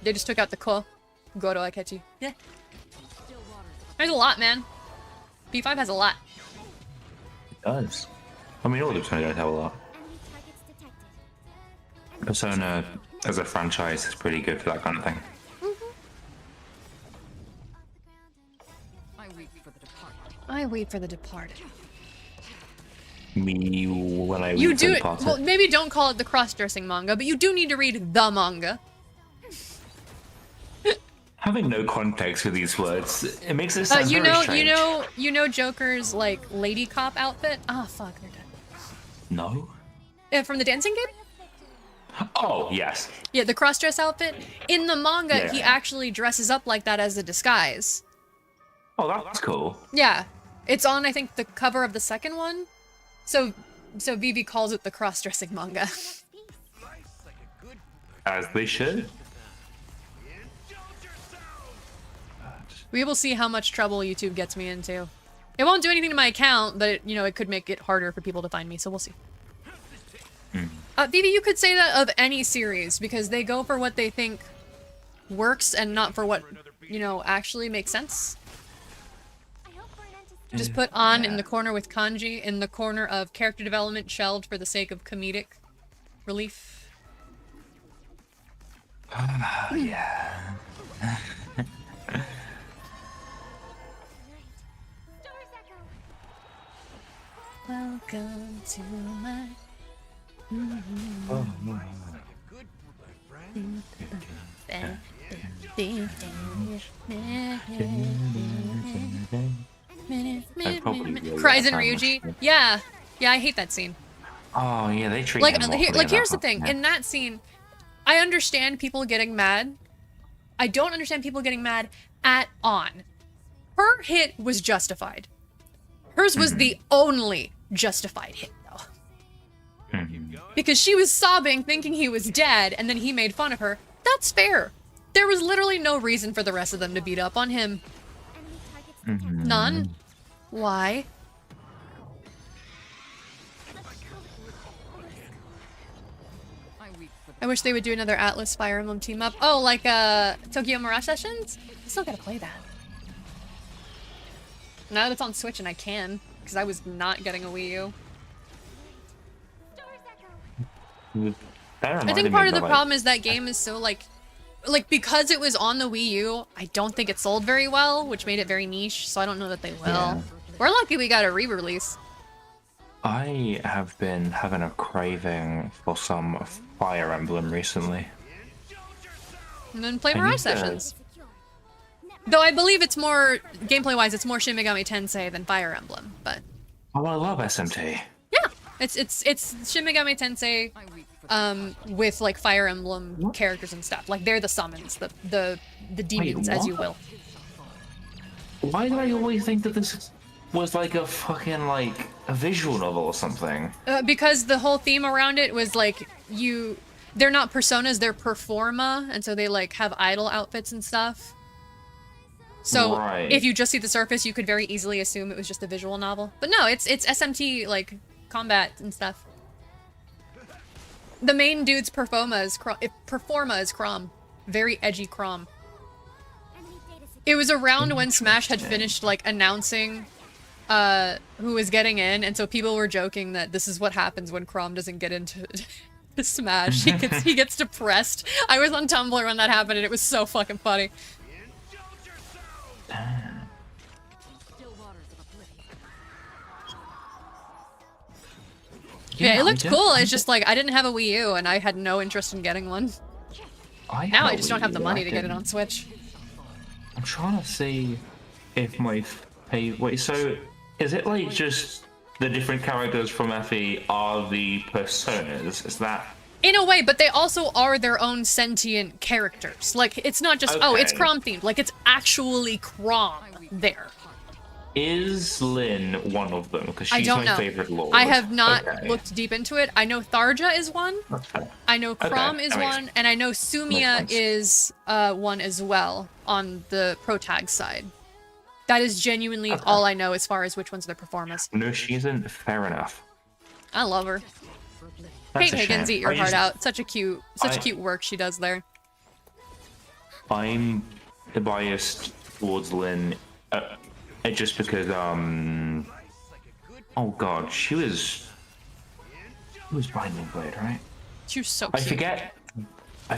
They just took out the ko. Goro Akechi. Yeah. There's a lot, man. P5 has a lot. It does. I mean, all the Persona games have a lot. Enemy targets detected. Persona as a franchise is pretty good for that kind of thing. I wait for the departed. Me when I You wait for do the party. well, maybe don't call it the cross-dressing manga, but you do need to read the manga. Having no context for these words, it makes it sound very strange. you know Joker's like lady cop outfit. Ah, fuck, they're dead. No. From the dancing game. Oh yes. Yeah, the cross-dress outfit. In the manga, Yeah. he actually dresses up like that as a disguise. Oh, that's cool. Yeah. It's on, I think, the cover of the second one. So Vivi calls it the cross-dressing manga. As they should. We will see how much trouble YouTube gets me into. It won't do anything to my account, but, it could make it harder for people to find me, so we'll see. Vivi, you could say that of any series, because they go for what they think works and not for what, actually makes sense. I hope for an end to Just put on in the corner with kanji, in the corner of character development shelved for the sake of comedic relief. Yeah. Stars echo. Welcome to my... Oh, no. Cries in Ryuji. Yeah, I hate that scene. Oh yeah, they treat Like, him awfully in here's that the thing. one. In that scene, I understand people getting mad. I don't understand people getting mad at On. Her hit was justified. Hers was the only justified hit, though. Mhm. Because she was sobbing, thinking he was dead, and then he made fun of her. That's fair. There was literally no reason for the rest of them to beat up on him. Enemy targets detected. None. Why? I wish they would do another Atlas Fire Emblem team up. Oh, like Tokyo Mirage Sessions? I still gotta play that. Now that it's on Switch and I can, because I was not getting a Wii U. Stars echo. That I reminded think me part of the like- problem is that game is so like because it was on the Wii U, I don't think it sold very well, which made it very niche, so I don't know that they will. Yeah. We're lucky we got a re-release. I have been having a craving for some Fire Emblem recently. And then play I Mirage need to- Sessions. Though I believe it's more, gameplay-wise, it's more Shin Megami Tensei than Fire Emblem, but... Oh, I love SMT. Yeah! It's Shin Megami Tensei, with, like, Fire Emblem characters and stuff. Like, they're the summons, the demons, as you what? will. Why did I always think that this was like a fucking, like, a visual novel or something? Because the whole theme around it was, like, they're not personas, they're performa, and so they, like, have idol outfits and stuff. So, Right. if you just see the surface, you could very easily assume it was just a visual novel. But no, it's SMT, like, combat and stuff. The main dude's performa is Crom. very edgy Chrom. Enemy data secure. It was around when Smash had finished like announcing who was getting in, and so people were joking that this is what happens when Chrom doesn't get into Smash. He gets depressed. I was on Tumblr when that happened, and it was so fucking funny. Yeah, it looked cool. It's just like I didn't have a Wii U, and I had no interest in getting one. Now I just don't have the money to get it on Switch. I'm trying to see if my wait. So is it like just the different characters from FE are the personas? Is that? In a way, but they also are their own sentient characters. Like, it's not just, oh, it's Okay. Chrom themed. Like, it's actually Chrom there. Is Lynn one of them? Because I she's don't my know. favorite lord. I have not Okay. looked deep into it. I know Tharja is one. That's fair. I know Chrom Okay, is that makes one. And I know Sumia sense. is one as well on the pro tag side. That is genuinely all I know as far as which ones they're performers. No, she isn't. Fair enough. I love her. That's Kate a Higgins, shame. eat your I heart just- out. Such cute work she does there. I'm biased towards Lynn, just because oh god, she was Binding Blade, right? She was so I cute.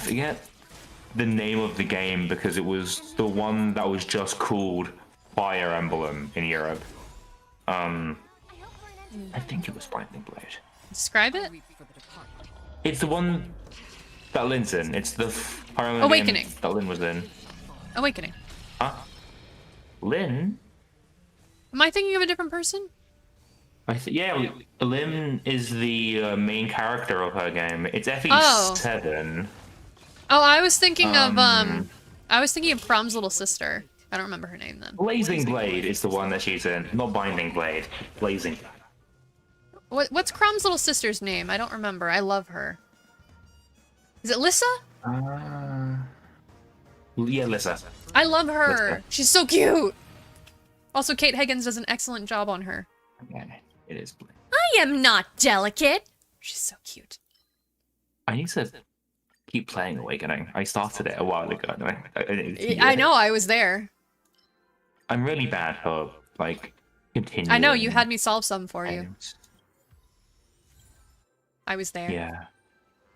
forget the name of the game because it was the one that was just called Fire Emblem in Europe. I think it was Binding Blade. Describe it? It's the one that Lynn's in. It's the Fire Emblem Awakening. game that Lynn was in. Awakening. Huh? Lynn? Am I thinking of a different person? Yeah, Lynn is the main character of her game. It's FE7. Oh, I was thinking of Chrom's little sister. I don't remember her name then. Blazing Blade is the one that she's in, not Binding Blade. Blazing. What's Chrom's little sister's name? I don't remember. I love her. Is it Lissa? Yeah, Lissa. I love her. Lissa. She's so cute. Also, Kate Higgins does an excellent job on her. Yeah, it is. I am not delicate. She's so cute. I need to keep playing Awakening. I started it a while ago. I know, I was there. I'm really bad for like continuing. I know, you had me solve some for you. games. I was there. Yeah.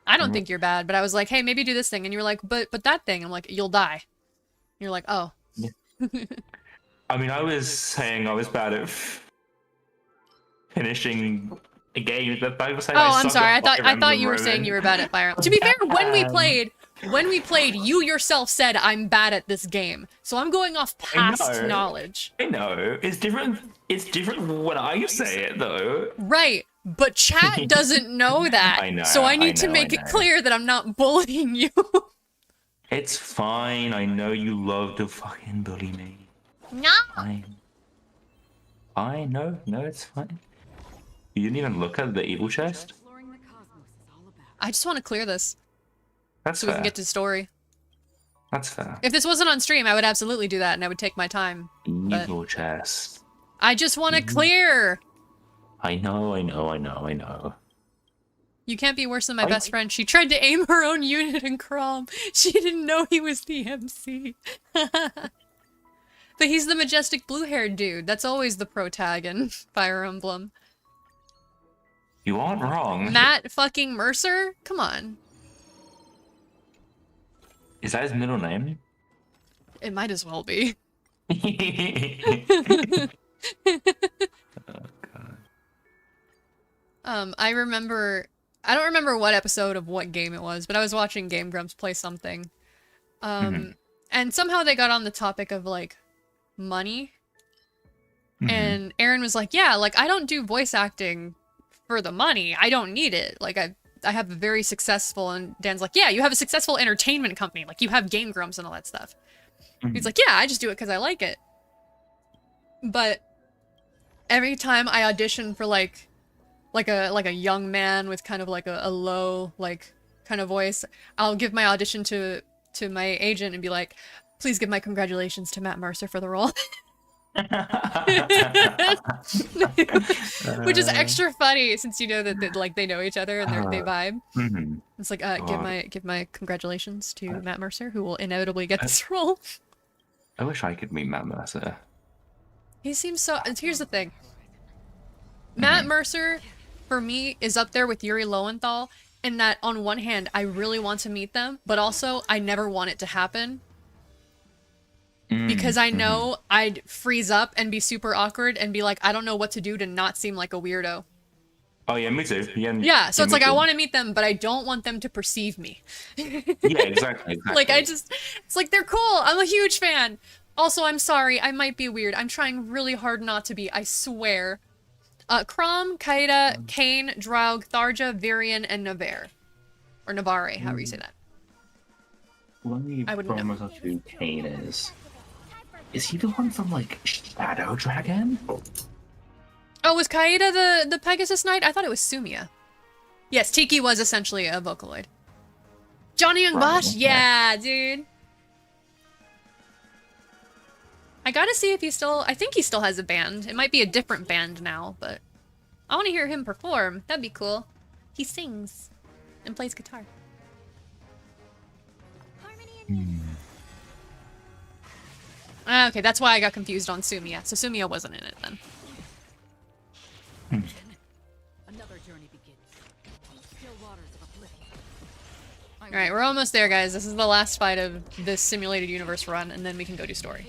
I don't think you're bad, but I was like, hey, maybe do this thing. And you were like, but that thing. I'm like, you'll die. And you're like, oh. I mean, I was saying I was bad at finishing a game. That I was saying Oh, I I'm suck sorry. at I Fire thought you were Emblem saying Roman. you were bad at Fire Emblem. To be fair, when we played, you yourself said I'm bad at this game. So I'm going off past know. knowledge. I know. It's different. It's different when I say it, though. Right. But chat doesn't know that. I know, so I I need to know, make I it know. clear that I'm not bullying you. It's fine. I know you love to fucking bully me. No. Fine. Fine. No, it's fine. You didn't even look at the evil chest? I just want to clear this That's so fair. we can get to story. That's fair. If this wasn't on stream, I would absolutely do that and I would take my time. But Evil chest. I just want to clear. I know. You can't be worse than my best friend. She tried to aim her own unit in Chrom. She didn't know he was the MC. But he's the majestic blue-haired dude. That's always the pro tag in Fire Emblem. You aren't wrong. Matt fucking Mercer? Come on. Is that his middle name? It might as well be. I don't remember what episode of what game it was, but I was watching Game Grumps play something. And somehow they got on the topic of, like, money. And Aaron was like, yeah, like, I don't do voice acting for the money. I don't need it. Like, I have a very successful, and Dan's like, yeah, you have a successful entertainment company. Like, you have Game Grumps and all that stuff. He's like, yeah, I just do it because I like it. But every time I audition for, like a young man with kind of like a low, like, kind of voice, I'll give my audition to my agent and be like, please give my congratulations to Matt Mercer for the role. Which is extra funny since you know that like they know each other and they vibe. Mhm. It's like give my congratulations to Matt Mercer, who will inevitably get this role. I wish I could meet Matt Mercer. He seems so. And here's the thing. Matt Mercer, for me, is up there with Yuri Lowenthal, in that on one hand, I really want to meet them, but also I never want it to happen. Because I know I'd freeze up and be super awkward and be like, I don't know what to do to not seem like a weirdo. Oh yeah, me too. Yeah, so it's me like I too. want to meet them, but I don't want them to perceive me. Yeah, exactly. Like it's like they're cool. I'm a huge fan. Also, I'm sorry, I might be weird. I'm trying really hard not to be, I swear. Crom, Kaida, Kane, Draug, Tharja, Virion, and Navarre. Or Navarre, however you say that. Let me I wouldn't know. promise who Kane is. Is he the one from like Shadow Dragon? Oh, was Kaida the Pegasus Knight? I thought it was Sumia. Yes, Tiki was essentially a Vocaloid. Johnny Young Bosch? okay. Yeah, dude. I gotta see if he still... I think he still has a band. It might be a different band now, but... I want to hear him perform. That'd be cool. He sings and plays guitar. Okay, that's why I got confused on Sumia. So Sumia wasn't in it then. Another journey begins. Still waters of oblivion. Alright, we're almost there, guys. This is the last fight of this simulated universe run, and then we can go do story.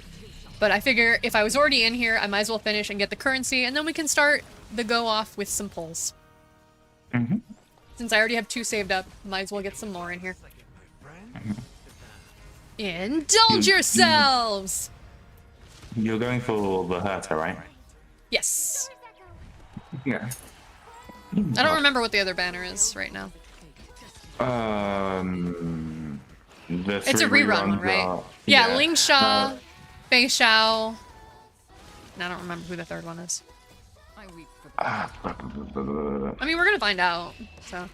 But I figure if I was already in here, I might as well finish and get the currency, and then we can start the go-off with some pulls. Since I already have 2 saved up, might as well get some more in here. Indulge yourselves! You're going for the Herta, right? Yes. Yeah. I don't remember what the other banner is right now. It's a rerun, right? Yeah, Ling Sha, Fei Xiao. And I don't remember who the third one is. I weep for I mean, we're gonna find out, so.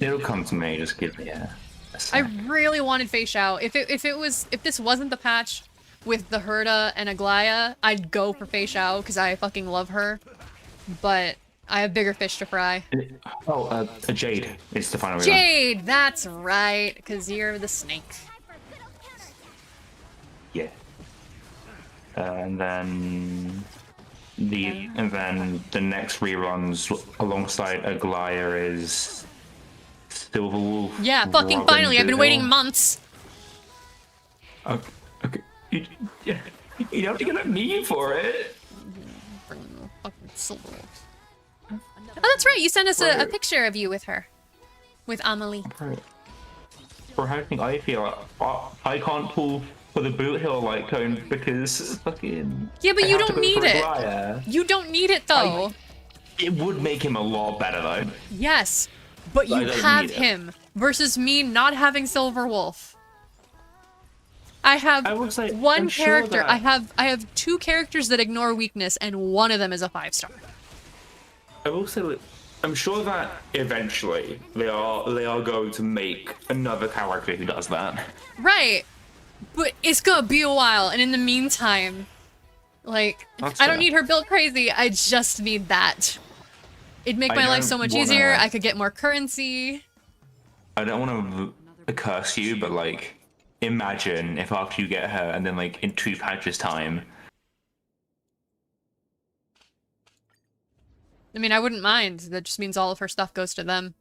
It'll come to me. Just give me a I sec. really wanted Fei Xiao. If this wasn't the patch with the Herta and Aglaya, I'd go for Fei Xiao because I fucking love her. But I have bigger fish to fry. Oh, a Jade is the final rerun. Jade, that's right, because you're the snake. Yeah. And then the next reruns alongside Aglaya is Silverwolf. Yeah, fucking Robin finally! I've been waiting Hood. months. Okay. You don't have to get at me for it. Fucking Silverwolf. Oh, that's right. You sent us a picture of you with her, with Amelie. For how I feel, I can't pull for the boot hill like cone because fucking. Yeah, but I you have to don't go need for it. Aglaya. You don't need it though. It would make him a lot better though. Yes, but I you don't have need it. him versus me not having Silverwolf. I have I will say, one I'm sure character. that- I have 2 characters that ignore weakness, and one of them is a 5-star. I will say that I'm sure that eventually they are going to make another character who does that. Right, but it's gonna be a while, and in the meantime, like, That's I don't fair. need her built crazy. I just need that. It'd make I my life don't so much wanna- easier. I could get more currency. I don't want to curse you, but like, imagine if after you get her and then like in 2 patches time, I mean, I wouldn't mind. That just means all of her stuff goes to them.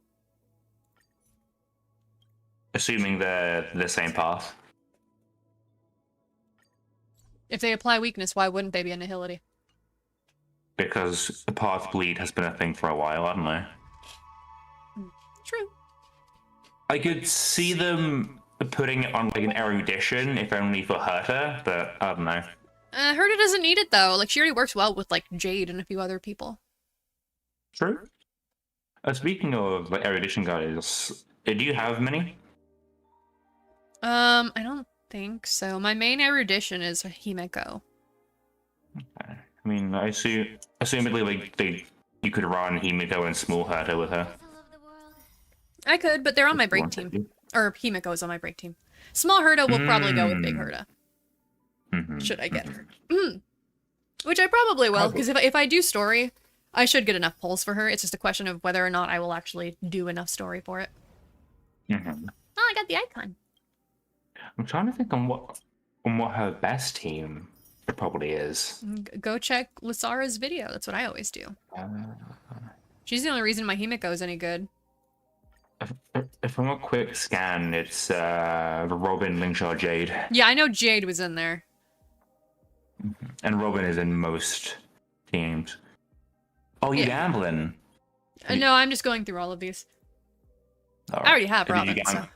assuming they're the same path. If they apply weakness, why wouldn't they be a nihility? Because the path bleed has been a thing for a while, I don't know. True. I could see them putting it on like an erudition, if only for Herta, but I don't know. Herta doesn't need it though. Like, she already works well with like Jade and a few other people. True. Speaking of like erudition guys, do you have many? I don't think so. My main erudition is Himeko. I mean, assumedly like you could run Himiko and small Herta with her. I could, but they're on my break One team. second. Or Himeko is on my break team. Small Herta will probably go with big Herta. Mhm, Should I get mhm. her. Which I probably will, Probably. because if I do story, I should get enough polls for her. It's just a question of whether or not I will actually do enough story for it. Mhm. Oh, I got the icon. I'm trying to think on what her best team probably is. Go check Lysara's video. That's what I always do. She's the only reason my Himiko is any good. If I'm a quick scan, it's Robin, Lingshaw, Jade, Yeah, I know Jade was in there. and Robin is in most teams. Oh, you Yeah. gambling? No, I'm just going through all of these. All I already have Did you Robin, gam- so.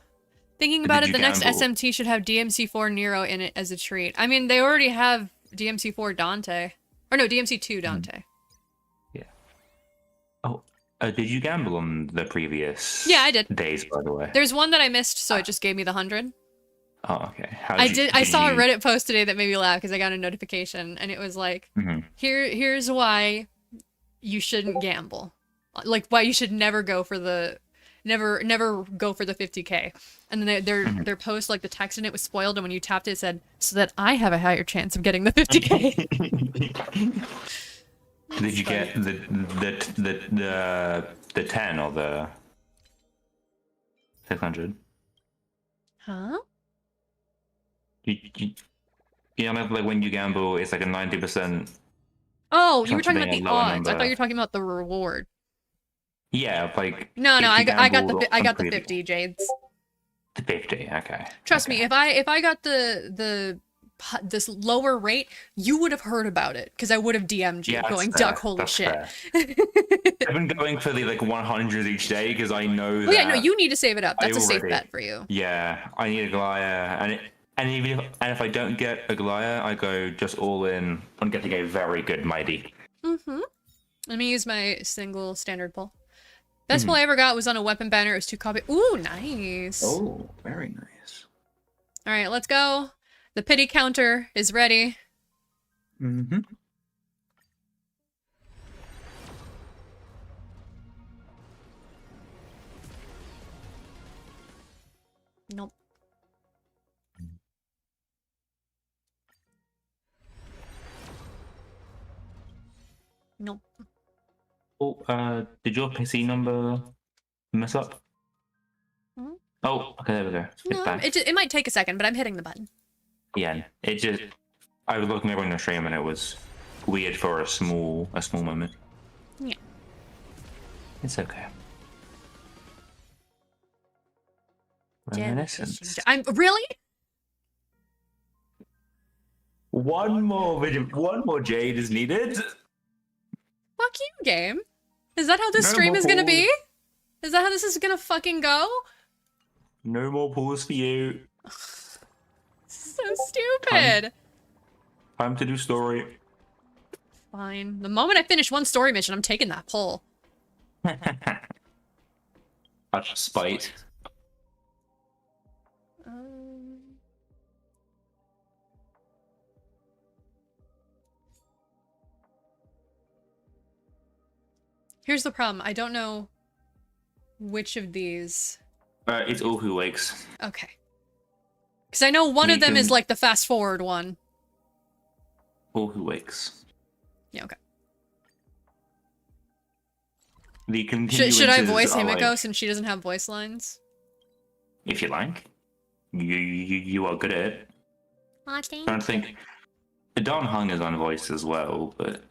Thinking Did about it, you the next gamble? SMT should have DMC4 Nero in it as a treat. I mean, they already have DMC4 Dante. Or no, DMC2 Dante. Yeah. Oh, did you gamble on the previous? Yeah, I did. Days, by the way. There's one that I missed, so it just gave me the 100. Oh, okay. I saw a Reddit post today that made me laugh because I got a notification and it was like, Mhm. here's why you shouldn't gamble. Like why you should never go for the never go for the 50k. And then their post, like the text in it was spoiled, and when you tapped it, it said, so that I have a higher chance of getting the 50k. Did you get the 10 or the 600? Huh? You know, like when you gamble, it's like a 90%. Oh, you were Chance of talking about being the a lower odds. I number. thought you were talking about the reward. Yeah, like. No, if you I got gambled the I got on the 50 Jades. The 50, okay. Trust okay. me, if I got this lower rate, you would have heard about it because I would have DM'd you Yeah, that's going, fair, Duck, holy that's shit. fair. I've been going for the like 100s each day because I know that. Oh yeah, no, you need to save it up. That's a safe already- bet for you. Yeah, I need a Glaya, and even if I don't get a Glaya, I go just all in on getting a very good Mighty. Mm-hmm. Let me use my single standard pull. Best pull I ever got was on a weapon banner. It was 2 copy. Ooh, nice. Oh, very nice. All right, let's go. The pity counter is ready. Mm-hmm. Nope. Nope. Oh, did your PC number mess up? Hmm? Oh, okay, there we go. It's No, back. it might take a second, but I'm hitting the button. Yeah, it just. I was looking over on the stream and it was weird for a small moment. Yeah. It's okay. Reminiscence. I'm really? One more Jade is needed. Fuck you, game. Is that how this No stream more is gonna be? pause. Is that how this is gonna fucking go? No more pause for you. So stupid. Time to do story. Fine. The moment I finish one story mission, I'm taking that pull. Such spite. Here's the problem. I don't know which of these. It's all who wakes. Okay. Because I know one You of them is can- like the fast forward one. All who wakes. Yeah, okay. The Should I continuances voice are Himiko like, since she doesn't have voice lines? if you like. You are good at it. Aw, thank I don't think Don Hung is on voice as well, but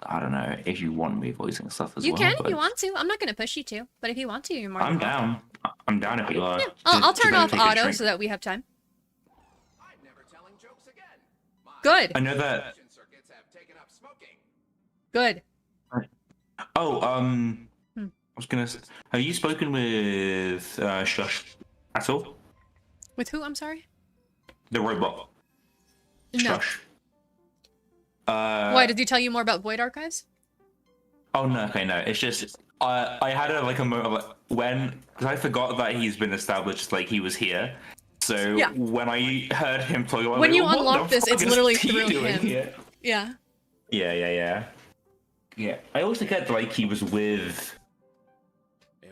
I don't know if you want me voicing stuff as You well. can if but you want to. I'm not going to push you to, but if you want to, you're more I'm than welcome. down. I'm down if you are. Yeah, I'll Just turn gotta off take a auto drink. so that we have time. I'm never telling jokes again. My Good. I know that. television circuits have taken up smoking. Good. Oh, I was gonna. Have you spoken with Shush at all? With who? I'm sorry? The robot. No. Shush. Why, did he tell you more about Void Archives? Oh no, okay, no. It's just I had a moment of like, when, because I forgot that he's been established, like he was here. So Yeah. when I heard him talk, I was When like, you "What unlock the this, fuck it's is literally he through doing him." here?" Yeah. Yeah. I always forget like he was with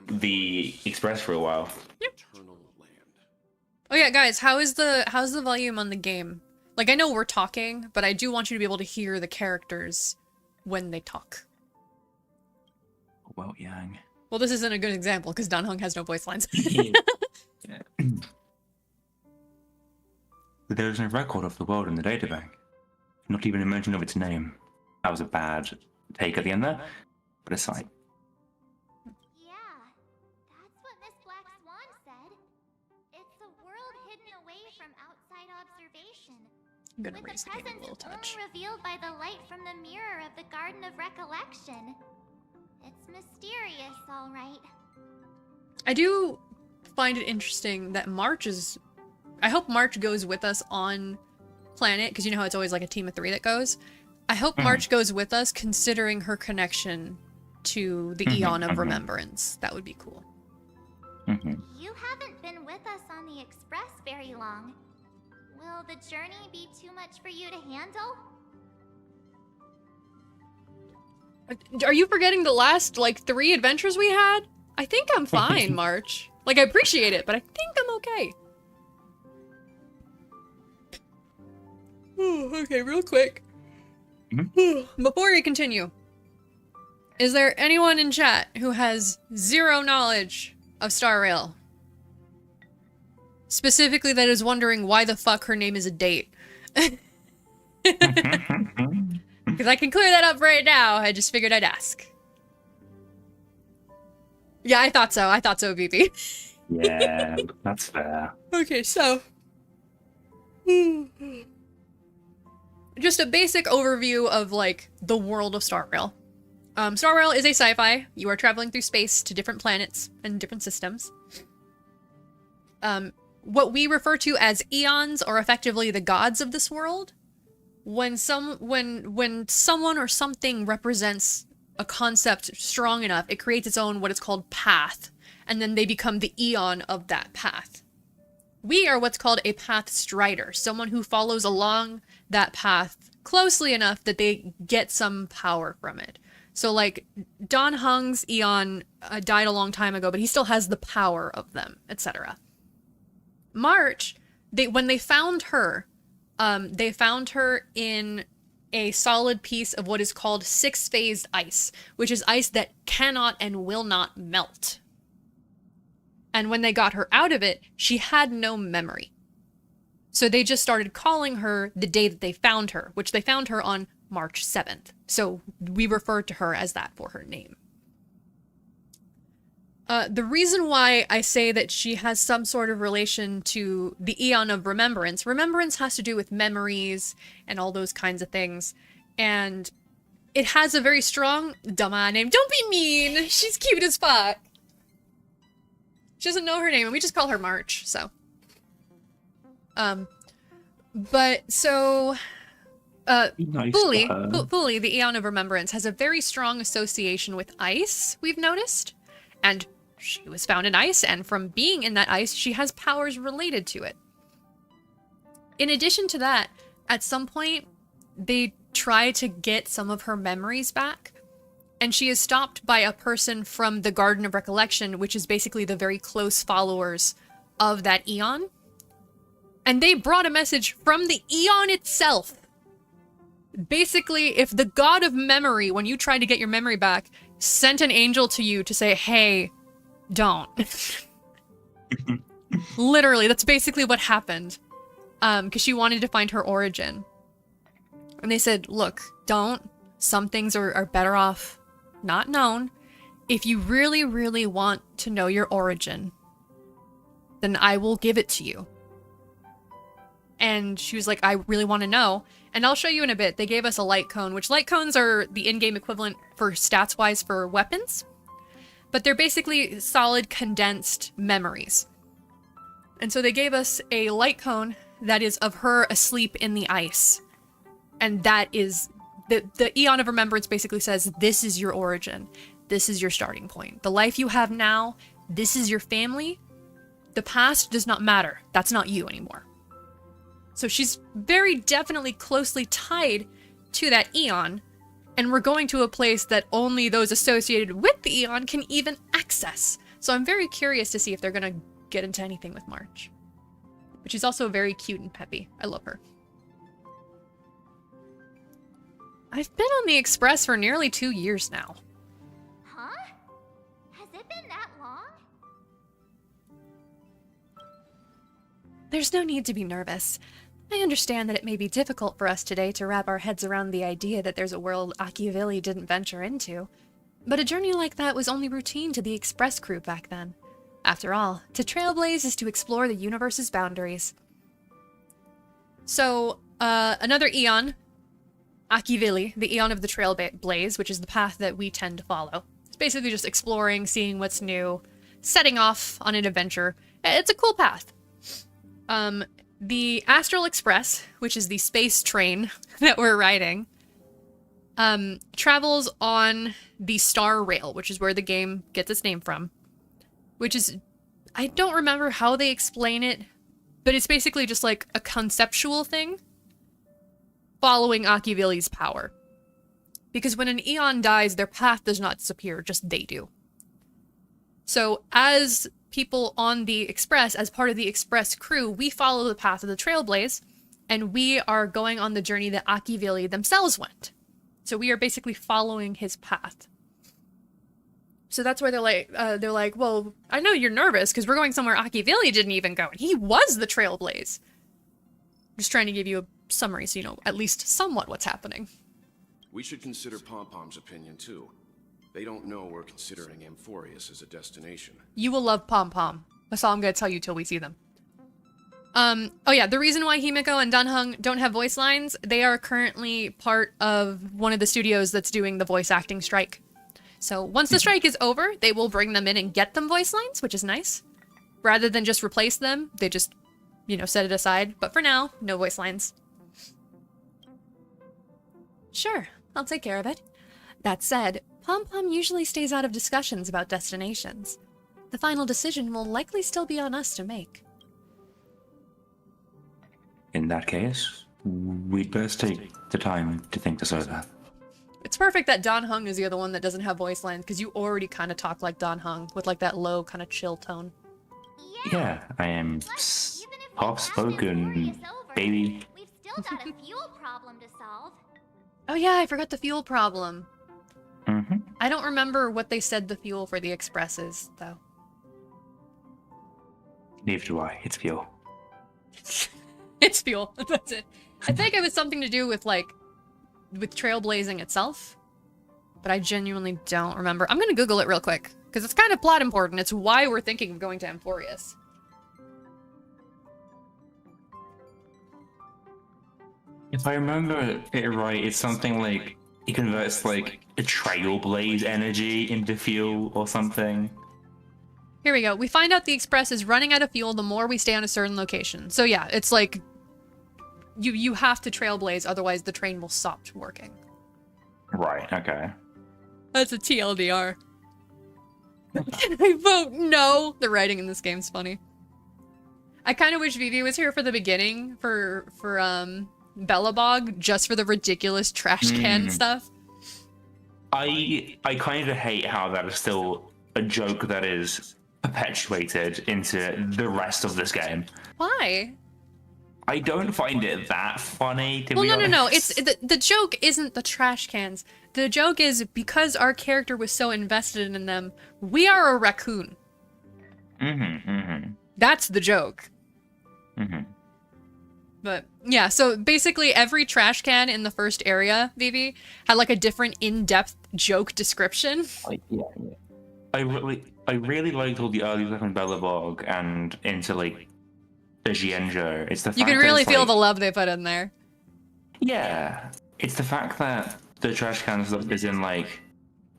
the Express for a while. Eternal land. Oh yeah, guys, how's the volume on the game? Like, I know we're talking, but I do want you to be able to hear the characters when they talk. Well, Yang. Well, this isn't a good example, because Dan Heng has no voice lines. There is no record of the world in the databank. Not even a mention of its name. That was a bad take at the end there, but it's fine. Yeah, that's what Miss Black Swan said. It's a world hidden away from outside observation. I'm gonna With raise the the game a presence little touch. only revealed by the light from the mirror of the Garden of Recollection. It's mysterious, all right. I do find it interesting that March is... I hope March goes with us on planet, because you know how it's always like a team of 3 that goes. I hope March goes with us, considering her connection to the Eon of Remembrance. That would be cool. You haven't been with us on the Express very long. Will the journey be too much for you to handle? Are you forgetting the last, like, 3 adventures we had? I think I'm fine, March. Like, I appreciate it, but I think I'm okay. Okay, real quick. Before we continue, is there anyone in chat who has 0 knowledge of Star Rail? Specifically that is wondering why the fuck her name is a date. Because I can clear that up right now. I just figured I'd ask. Yeah, I thought so. I thought so, VP. Yeah, that's fair. Okay, so... just a basic overview of, like, the world of Star Rail. Star Rail is a sci-fi. You are traveling through space to different planets and different systems. What we refer to as eons are effectively the gods of this world. When someone or something represents a concept strong enough, it creates its own what is called path, and then they become the eon of that path. We are what's called a path strider, someone who follows along that path closely enough that they get some power from it. So, like, Don Hung's eon died a long time ago, but he still has the power of them, etc. March, when they found her in a solid piece of what is called 6-phased ice, which is ice that cannot and will not melt. And when they got her out of it, she had no memory. So they just started calling her the day that they found her, which they found her on March 7th. So we refer to her as that for her name. The reason why I say that she has some sort of relation to the Eon of Remembrance, remembrance has to do with memories and all those kinds of things. And it has a very strong dumbass name. Don't be mean! She's cute as fuck! She doesn't know her name, and we just call her March, so. Nice Fully, the Eon of Remembrance, has a very strong association with ice, we've noticed. And she was found in ice, and from being in that ice, she has powers related to it. In addition to that, at some point, they try to get some of her memories back, and she is stopped by a person from the Garden of Recollection, which is basically the very close followers of that Eon. And they brought a message from the Eon itself. Basically, if the God of Memory, when you tried to get your memory back, sent an angel to you to say, hey, don't. Literally, that's basically what happened. Because she wanted to find her origin. And they said, look, don't. Some things are better off not known. If you really, really want to know your origin, then I will give it to you. And she was like, I really want to know. And I'll show you in a bit. They gave us a light cone, which light cones are the in-game equivalent for stats-wise for weapons. But they're basically solid condensed memories. And so they gave us a light cone that is of her asleep in the ice. And that is... The Eon of Remembrance basically says, this is your origin. This is your starting point. The life you have now, this is your family. The past does not matter. That's not you anymore. So she's very definitely closely tied to that Eon, and we're going to a place that only those associated with the Eon can even access. So I'm very curious to see if they're going to get into anything with March. But she's also very cute and peppy. I love her. I've been on the Express for nearly 2 years now. Huh? Has it been that long? There's no need to be nervous. I understand that it may be difficult for us today to wrap our heads around the idea that there's a world Akivilli didn't venture into. But a journey like that was only routine to the Express crew back then. After all, to trailblaze is to explore the universe's boundaries. So, another Eon, Akivilli, the Eon of the Trailblaze, which is the path that we tend to follow. It's basically just exploring, seeing what's new, setting off on an adventure. It's a cool path. The Astral Express, which is the space train that we're riding, travels on the Star Rail, which is where the game gets its name from. Which is, I don't remember how they explain it, but it's basically just like a conceptual thing following Akivilli's power. Because when an Eon dies, their path does not disappear, just they do. So as people on the Express, as part of the Express crew, we follow the path of the Trailblaze, and we are going on the journey that Akivilli themselves went. So we are basically following his path. So that's why they're like, well, I know you're nervous because we're going somewhere Akivilli didn't even go, and he was the Trailblaze. Just trying to give you a summary so you know at least somewhat what's happening. We should consider Pom-Pom's opinion too. They don't know we're considering Amphoreus as a destination. You will love Pom-Pom. That's all I'm going to tell you till we see them. Oh yeah, the reason why Himiko and Dunhung don't have voice lines, they are currently part of one of the studios that's doing the voice acting strike. So once the strike is over, they will bring them in and get them voice lines, which is nice. Rather than just replace them, they just, you know, set it aside. But for now, no voice lines. Sure, I'll take care of it. That said, Pom-Pom usually stays out of discussions about destinations. The final decision will likely still be on us to make. In that case, we'd best take the time to think this over. It's perfect that Don Hung is the other one that doesn't have voice lines, because you already kind of talk like Don Hung, with like that low, kind of chill tone. Yeah, I am Plus, even if we soft-spoken, passed Amphoreus over, baby. we've still got a fuel problem to solve. Oh yeah, I forgot the fuel problem. Mm-hmm. I don't remember what they said the fuel for the Express is, though. Neither do I. It's fuel. It's fuel. That's it. I think it was something to do with, like, with trailblazing itself. But I genuinely don't remember. I'm gonna Google it real quick, because it's kind of plot important. It's why we're thinking of going to Amphoreus. If I remember it right, it's something like it converts like a trailblaze energy into fuel or something. Here we go. We find out the Express is running out of fuel the more we stay on a certain location. So yeah, it's like you have to trailblaze, otherwise the train will stop working. Right, okay. That's a TLDR. Can I vote no? The writing in this game's funny. I kind of wish Vivi was here for the beginning for Bellabog, just for the ridiculous trash can stuff. I kind of hate how that is still a joke that is perpetuated into the rest of this game. Why? I don't find it that funny, to Well, be honest. no. It's the joke isn't the trash cans. The joke is because our character was so invested in them, we are a raccoon. That's the joke. But yeah, so basically every trash can in the first area, Vivi, had like a different in-depth joke description. Yeah. I really liked all the early stuff in Bellabog and into like the Jianzhou. It's the fact You can that really it's, feel like, the love they put in there. Yeah, it's the fact that the trash can stuff is in like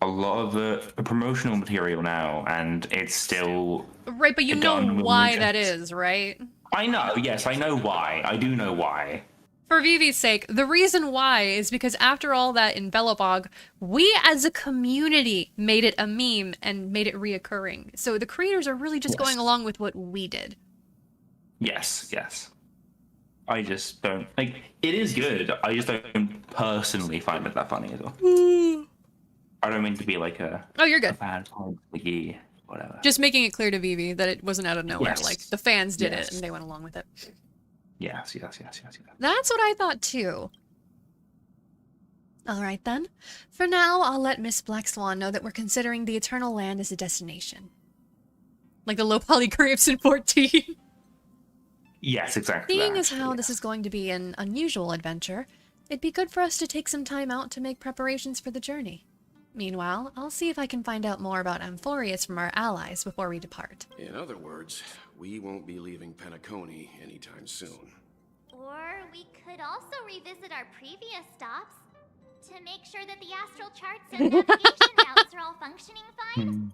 a lot of the promotional material now, and it's still Right, but you know done with why widgets. that is, right? I know, yes, I know why. I do know why. For Vivi's sake, the reason why is because after all that in Bellabog, we as a community made it a meme and made it reoccurring. So the creators are really just going along with what we did. Yes. I just don't like it is good. I just don't personally find it that funny at all. I don't mean to be like a Oh, you're good. bad like whatever. Just making it clear to Vivi that it wasn't out of nowhere. Yes. Like, the fans did Yes. it and they went along with it. Yes. That's what I thought too. Alright then. For now, I'll let Miss Black Swan know that we're considering the Eternal Land as a destination. Like the low poly grapes in 14. Yes, exactly. Seeing that, as how this is going to be an unusual adventure, it'd be good for us to take some time out to make preparations for the journey. Meanwhile, I'll see if I can find out more about Amphoreus from our allies before we depart. In other words, we won't be leaving Penacony anytime soon. Or we could also revisit our previous stops to make sure that the astral charts and navigation routes are all functioning fine.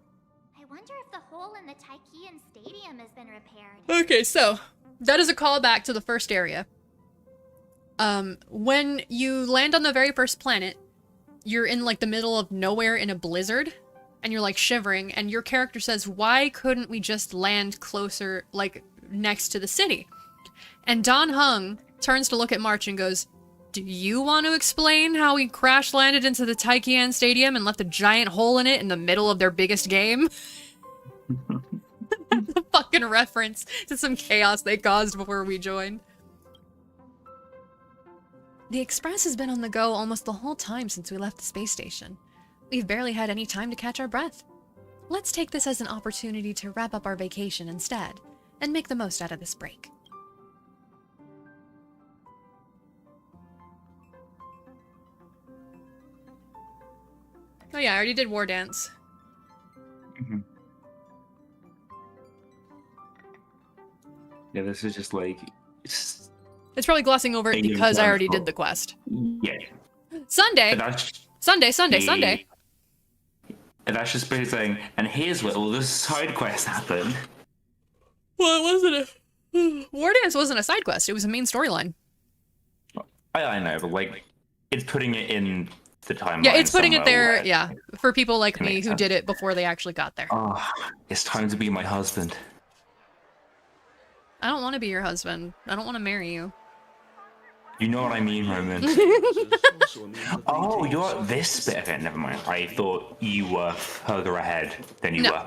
I wonder if the hole in the Tychean Stadium has been repaired. Okay, so that is a callback to the first area. When you land on the very first planet, you're in like the middle of nowhere in a blizzard, and you're like shivering, and your character says, why couldn't we just land closer, like next to the city? And Don Hung turns to look at March and goes, do you want to explain how we crash landed into the Tychean Stadium and left a giant hole in it in the middle of their biggest game? The fucking reference to some chaos they caused before we joined. The Express has been on the go almost the whole time since we left the space station. We've barely had any time to catch our breath. Let's take this as an opportunity to wrap up our vacation instead, and make the most out of this break. Oh yeah, I already did War Dance. Yeah, this is just like... It's probably glossing over it because I already did the quest. Yeah. Sunday! Sunday! And that's just basically saying, and here's where all this side quest happened. Well, it wasn't War Dance wasn't a side quest, it was a main storyline. I know, but like, it's putting it in the timeline. Yeah, it's putting it there, where yeah, for people like me makes who sense. did it before they actually got there. Oh, it's time to be my husband. I don't want to be your husband. I don't want to marry you. You know what I mean, Roman. Oh, you're this bit. Okay, never mind. I thought you were further ahead than you were.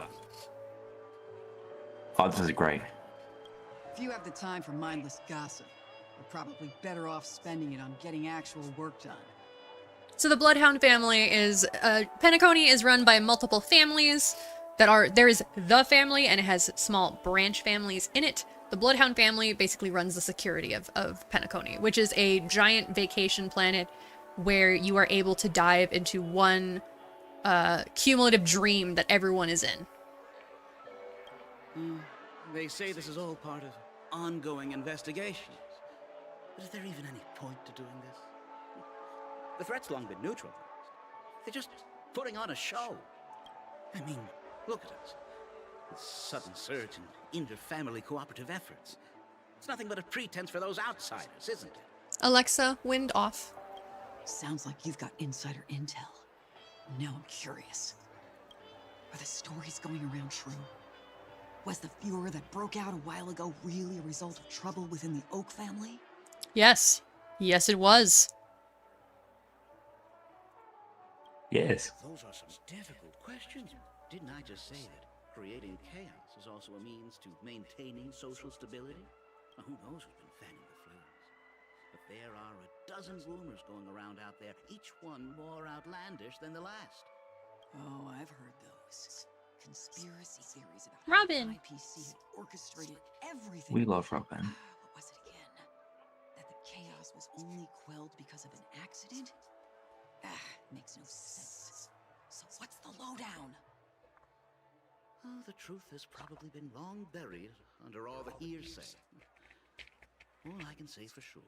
Oh, this is great. If you have the time for mindless gossip, you're probably better off spending it on getting actual work done. So the Bloodhound family is, Penacony is run by multiple families that are, there is the family and it has small branch families in it. The Bloodhound family basically runs the security of Penacony, which is a giant vacation planet where you are able to dive into one cumulative dream that everyone is in. They say this is all part of ongoing investigations. But is there even any point to doing this? The threat's long been neutralized. They're just putting on a show. I mean, look at us. This sudden surge in inter-family cooperative efforts. It's nothing but a pretense for those outsiders, isn't it? Alexa, wind off. Sounds like you've got insider intel. Now I'm curious. Are the stories going around true? Was the furor that broke out a while ago really a result of trouble within the Oak family? Yes. Yes, it was. Yes. Those are some difficult questions. Didn't I just say that creating chaos is also a means to maintaining social stability? Well, who knows who's been fanning the flames? But there are a dozen rumors going around out there, each one more outlandish than the last. Oh, I've heard those. Conspiracy theories about Robin. how the IPC had orchestrated everything. We love Robin. What was it again? That the chaos was only quelled because of an accident? Makes no sense. So what's the lowdown? Oh, the truth has probably been long buried under all the hearsay. All I can say for sure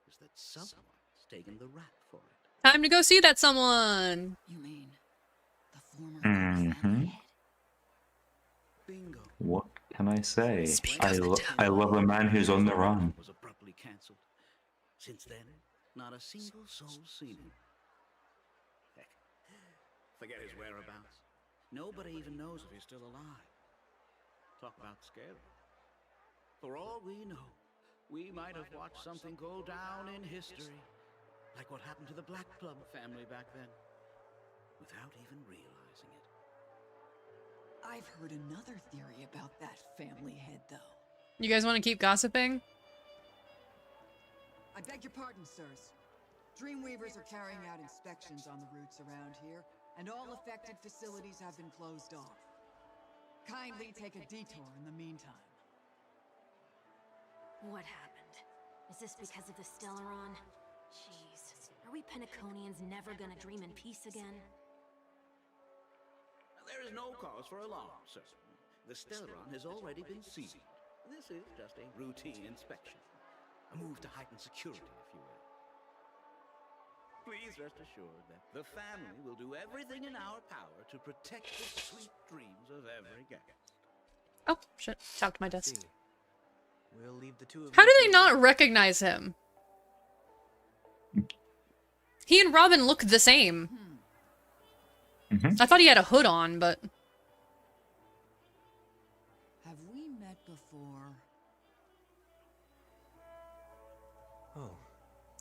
is that someone's taken the rap for it. Time to go see that someone. You mean the former family head? Bingo. What can I say? Speak I, of the I love a man who's on the run. Was abruptly cancelled. Since then, not a single soul's seen him. Heck, forget his whereabouts. Nobody even knows if he's still alive. Talk about scary. For all we know, we might have watched something go down in history, like what happened to the Black Plum family back then, without even realizing it. I've heard another theory about that family head, though. You guys want to keep gossiping? I beg your pardon, sirs. Dreamweavers are carrying out inspections on the routes around here, and all affected facilities have been closed off. Kindly take a detour in the meantime. What happened? Is this because of the Stellaron? Jeez, are we Penaconians never gonna dream in peace again? There is no cause for alarm, sir. The Stellaron has already been seized. This is just a routine inspection. A move to heighten security, if you will. Please rest assured that the family will do everything in our power to protect the sweet dreams of every guest. Oh, shit. Tapped my desk. We'll leave the two of How you do they to- not recognize him? He and Robin look the same. I thought he had a hood on, but... Have we met before? Oh,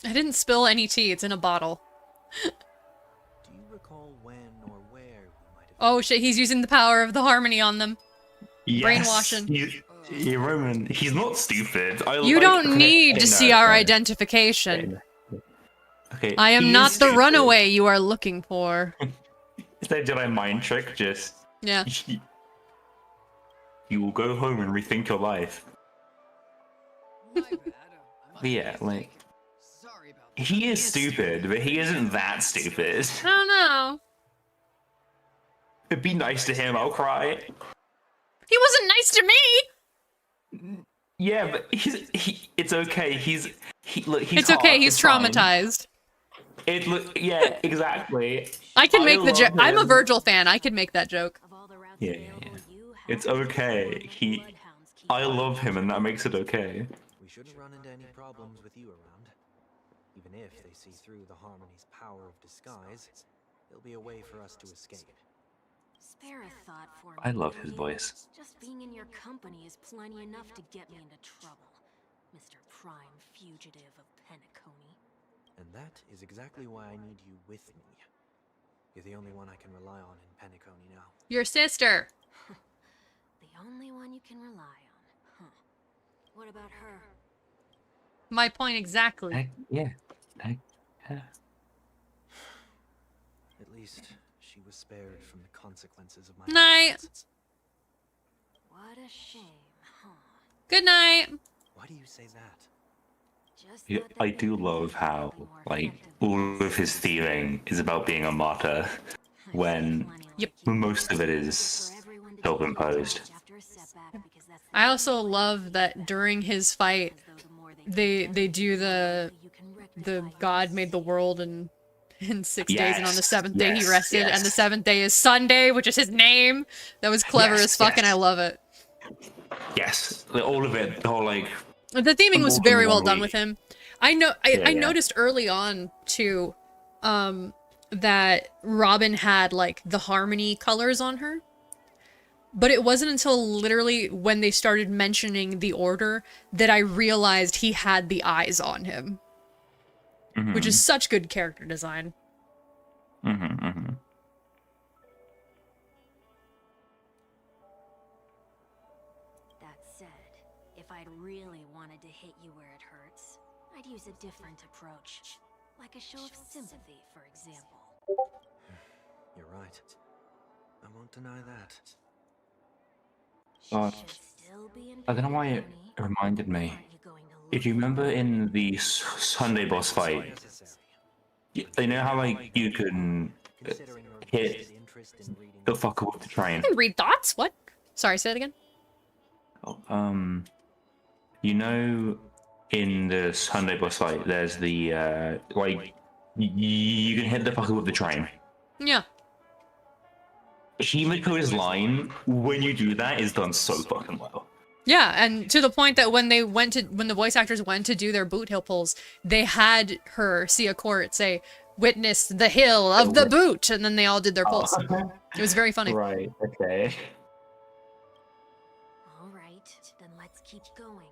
I didn't spill any tea. It's in a bottle. do you recall when or where we might have... Oh shit, he's using the power of the harmony on them. Yes, Brainwashing. Roman, he's not stupid. You don't need to see our identification. Okay, I am he not is the stupid. runaway you are looking for. It's that Jedi mind trick, just... Yeah. You will go home and rethink your life. My bad. But yeah, like... Sorry about that. He is stupid, but he isn't that stupid. I don't know. Be nice to him, I'll cry. He wasn't nice to me! Yeah, but it's okay. He's It's okay, he's traumatized. Yeah, exactly. I can make the joke. love I'm a him. Virgil fan. I can make that joke. Of all the routes Yeah, available, yeah. you It's have okay. the bloodhounds keep I love him, and that makes it okay. We shouldn't run into any problems with you around. Even if they see through the Harmony's power of disguise, there'll be a way for us to escape. Spare a thought for me. I love will his you? voice. Just being in your company is plenty enough to get me into trouble, Mr. Prime Fugitive of Penacony. And that is exactly why I need you with me. You're the only one I can rely on in Penacony now. Your sister. The only one you can rely on, huh? What about her? My point exactly. Yeah. At least she was spared from the consequences of my Night. actions. What a shame, huh? Good night. Why do you say that? Just Yeah, thought I that do maybe love you could how, be more like, effective all with of his theming is about being a martyr, I've seen when plenty Yep. like you. most of it Looking is for everyone to self-imposed. take charge after a setback because that's the I only also way love that during his fight, as though the more they they do the you can the rectify God your made the world in 6 days, and on the Yes, 7th day he yes, rested, and the yes. 7th day is Sunday, which is his name. That was clever Yes, as fuck, and I yes. love it. Yes, all of it, the whole, like... The theming was Walking very well one done week. with him. I know. I Yeah, yeah. noticed early on too, that Robin had like the harmony colors on her, but it wasn't until literally when they started mentioning the order that I realized he had the eyes on him, which is such good character design. That said, if I'd really wanted to hit you where it hurts, I'd use a different approach. Like a show of sympathy, for example. You're right. I won't deny that. God. Should still be in I don't know why it Penacony. reminded me. Aren't you going to Did you look remember in the Sunday boss fight, Necessary. you know how, like, you can Considering your hit invested interest in reading the fucker with the train? I can read thoughts. What? Sorry, say it again. You know, in the Sunday boss fight, there's the, like, you can hit the fucker with the train. Yeah. Himiko's line, when you do that, is done so fucking well. Yeah, and to the point that when the voice actors went to do their boot hill pulls, they had her see a court say, "Witness the hill of the boot," and then they all did their pulls. It was very funny. Right, okay. All right, then let's keep going.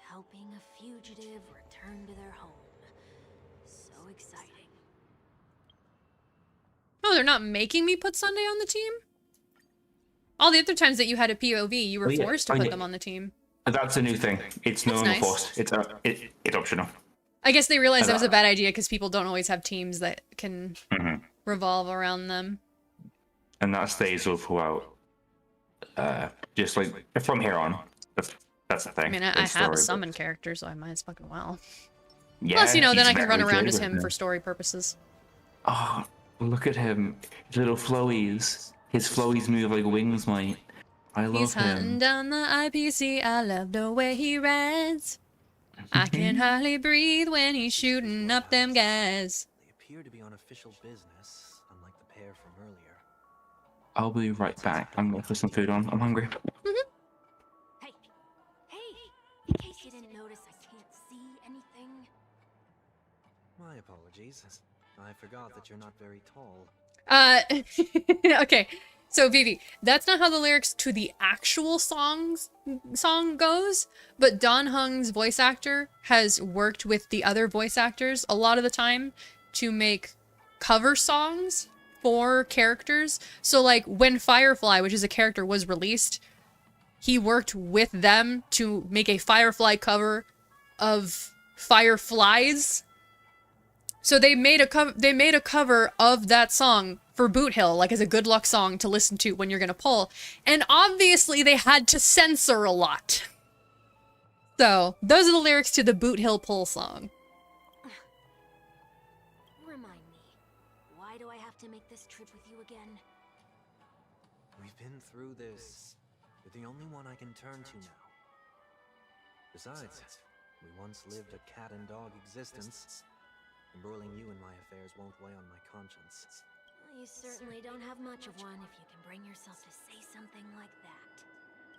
Helping a fugitive return to their home. So exciting. Oh, they're not making me put Sunday on the team? All the other times that you had a POV, you were forced to put them on the team. That's a new thing. It's no That's longer nice. forced. It's optional. I guess they realized that was a bad idea because people don't always have teams that can revolve around them. And that stays all throughout. Just like from here on. That's the thing. I mean, I have a summon character, so I might as fucking well. Yeah, Plus, you know, then he's I can run very around good as with him for story purposes. Oh, look at him. His little flowies. His flowies move like wings, mate. I love He's hunting him. down the IPC. I love the way he rides. I can hardly breathe when he's shooting up them guys. They appear to be on official business, unlike the pair from earlier. I'll be right back. I'm gonna put some food on. I'm hungry. Hey, in case you didn't notice, I can't see anything. My apologies. I forgot that you're not very tall. Okay. So Vivi, that's not how the lyrics to the actual song goes, but Don Hung's voice actor has worked with the other voice actors a lot of the time to make cover songs for characters. So like when Firefly, which is a character, was released, he worked with them to make a Firefly cover of Fireflies. So they made a cover of that song for Boot Hill, like as a good luck song to listen to when you're gonna pull. And obviously they had to censor a lot. So those are the lyrics to the Boot Hill pull song. Remind me, why do I have to make this trip with you again? We've been through this. You're the only one I can turn to now. Besides, we once lived a cat and dog existence. Embroiling you in my affairs won't weigh on my conscience. Well, you certainly don't have much of one if you can bring yourself to say something like that.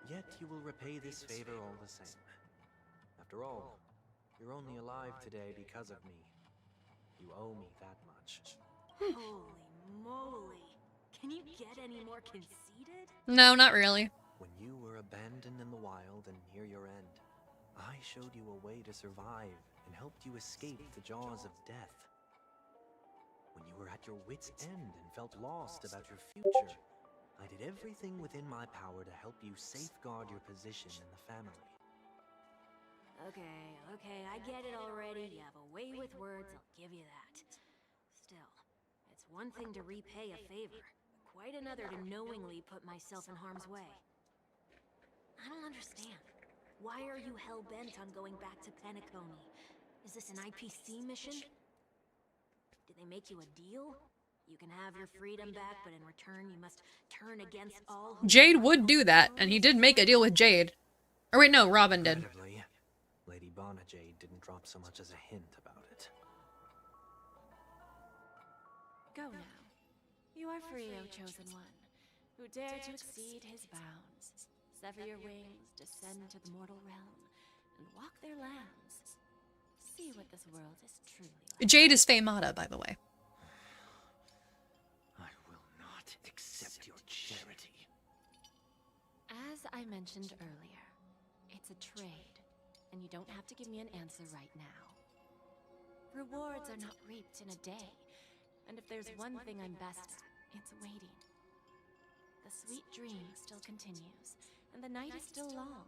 Yet you will repay this favor all the same. After all, you're only alive today because of me. You owe me that much. Holy moly! Can you get any more conceited? No, not really. When you were abandoned in the wild and near your end, I showed you a way to survive and helped you escape the jaws of death. When you were at your wit's end and felt lost about your future, I did everything within my power to help you safeguard your position in the family. Okay, I get it already. You have a way with words, I'll give you that. Still, it's one thing to repay a favor, quite another to knowingly put myself in harm's way. I don't understand. Why are you hell-bent on going back to Penacony? Is this an IPC mission? Did they make you a deal? You can have your freedom back, but in return you must turn against all who... Jade would do that, and he did make a deal with Jade. Or wait, no, Robin did. Incredibly, Lady Jade didn't drop so much as a hint about it. Go now. You are free, O Chosen One, who dare to exceed his bounds. Sever your wings, descend to the mortal realm, and walk their lands. See what this world is truly like. Jade is Faemata, by the way. I will not accept your charity. As I mentioned earlier, it's a trade, and you don't have to give me an answer right now. Rewards are not reaped in a day, and if there's one thing I'm best at, it's waiting. The sweet dream still continues, and the night is still long.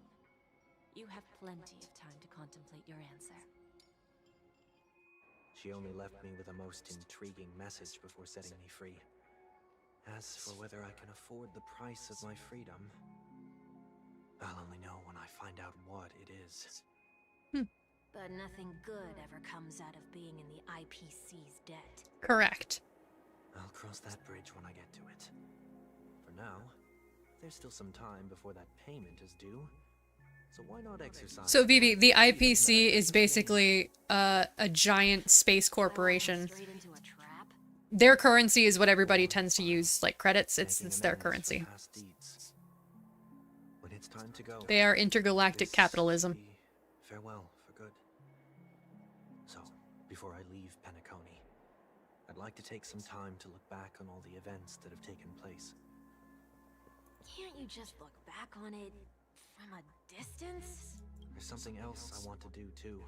You have plenty of time to contemplate your answer. She only left me with a most intriguing message before setting me free. As for whether I can afford the price of my freedom, I'll only know when I find out what it is. But nothing good ever comes out of being in the IPC's debt. Correct. I'll cross that bridge when I get to it. For now, there's still some time before that payment is due. So why not exercise? So Vivi, the IPC is basically a giant space corporation. Straight into a trap? Their currency is what everybody tends to use, like credits. It's their currency. When it's time to go, They are intergalactic capitalism. farewell for good. So, before I leave Penacony, I'd like to take some time to look back on all the events that have taken place. Can't you just look back on it from a distance? There's something else I want to do too.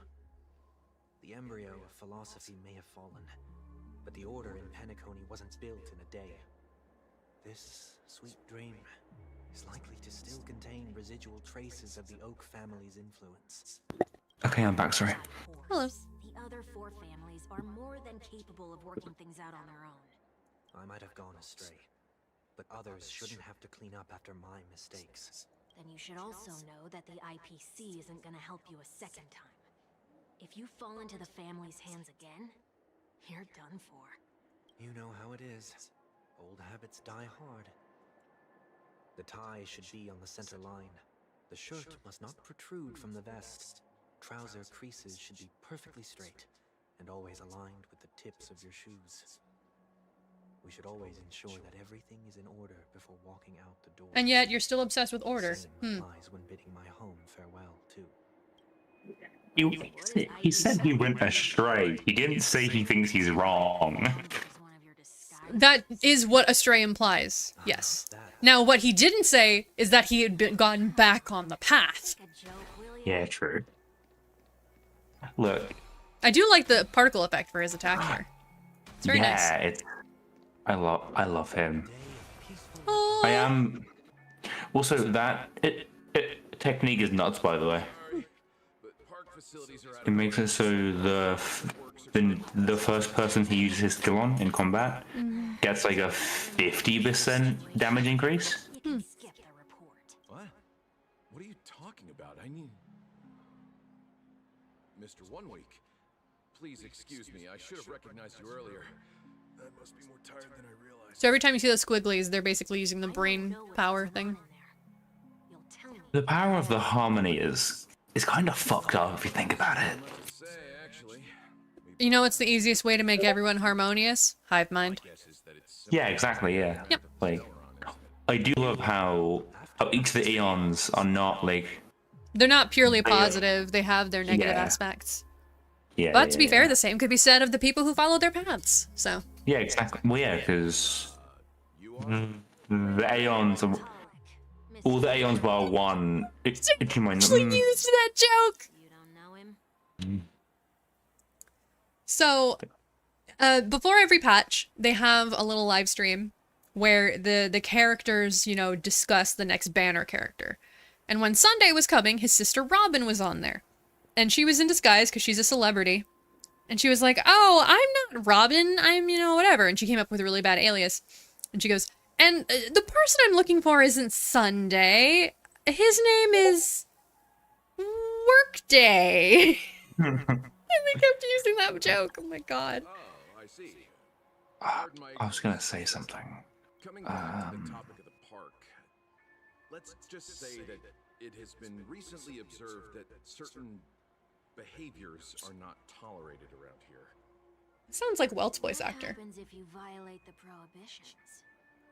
The embryo of philosophy may have fallen, but the order in Penacony wasn't built in a day. This sweet dream is likely to still contain residual traces of the Oak family's influence. Okay, I'm back, sorry. Hello. The other 4 families are more than capable of working things out on their own. I might have gone astray, but others shouldn't have to clean up after my mistakes. Then you should also know that the IPC isn't gonna help you a second time. If you fall into the family's hands again, you're done for. You know how it is. Old habits die hard. The tie should be on the center line. The shirt must not protrude from the vest. Trouser creases should be perfectly straight and always aligned with the tips of your shoes. We should always ensure that everything is in order before walking out the door. And yet, you're still obsessed with order. Same applies when bidding my home farewell, too. He said he went astray. He didn't say he thinks he's wrong. That is what astray implies, yes. Now, what he didn't say is that he had gone back on the path. Yeah, true. Look. I do like the particle effect for his attack here. It's very nice. Yeah, I love him. Oh. I am. Also, that technique is nuts, by the way. It makes it so the first person he uses his skill on in combat gets like a 50% damage increase. What? What are you talking about? I mean, Mr. 1 Week, please excuse me. I should have recognized you earlier. I must be more tired than I realized. So every time you see those squigglies, they're basically using the brain power thing. The power of the harmony is kind of fucked up if you think about it. You know what's the easiest way to make everyone harmonious? Hive mind. Yeah, exactly, yeah. Yep. Like, I do love how each of the Aeons are not, like... They're not purely positive, they have their negative aspects. Yeah, but to be fair, the same could be said of the people who follow their paths, so... Yeah, exactly. Well, yeah, because... The Aeons... All the Aeons bar one... actually used that joke! You don't know him? So, before every patch, they have a little live stream where the characters, you know, discuss the next banner character. And when Sunday was coming, his sister Robin was on there. And she was in disguise because she's a celebrity. And she was like, oh, I'm not Robin, I'm, you know, whatever. And she came up with a really bad alias. And she goes, and the person I'm looking for isn't Sunday. His name is... Workday. And they kept using that joke. Oh my god. Oh, I see. I was gonna say something. Coming back to the topic of the park, let's just say that it has been recently observed that certain behaviors are not tolerated around here. Sounds like Welt's voice What actor. happens if you violate the prohibitions?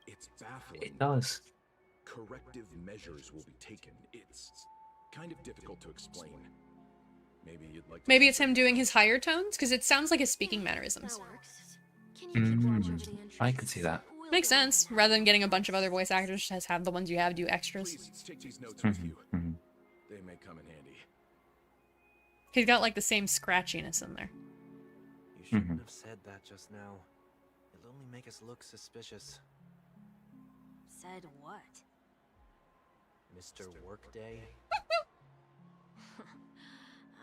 It's baffling. It does. Corrective measures will be taken. It's kind of difficult to explain. Maybe you'd like to... Maybe it's him doing his higher tones, because it sounds like his speaking mannerisms. That works. Can you keep watch over the entrance? I could see that. We'll Makes be right sense. there. Rather than getting a bunch of other voice actors, just have the ones you have do extras. Please take these notes with you. They may come in handy. He's got like the same scratchiness in there. You shouldn't have said that just now. It'll only make us look suspicious. Said what? Mr. Workday?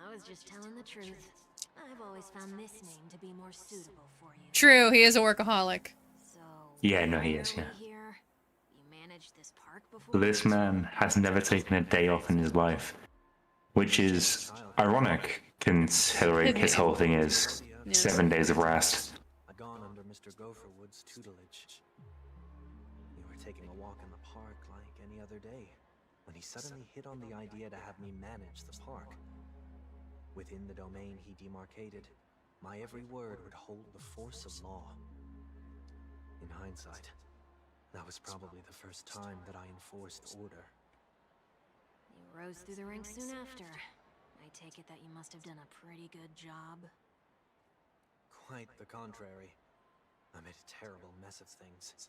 I was just telling the truth. I've always found this name to be more suitable for you. True, he is a workaholic. So, Yeah, no, he why is, are we yeah. here? You managed this park before? This man has never taken a day off in his life. Which is ironic, considering his whole thing is 7 days of rest. I'd gone under Mr. Gopherwood's tutelage. We were taking a walk in the park like any other day, when he suddenly hit on the idea to have me manage the park. Within the domain he demarcated, my every word would hold the force of law. In hindsight, that was probably the first time that I enforced order. You rose through the ranks soon after. I take it that you must have done a pretty good job. Quite the contrary. I made a terrible mess of things.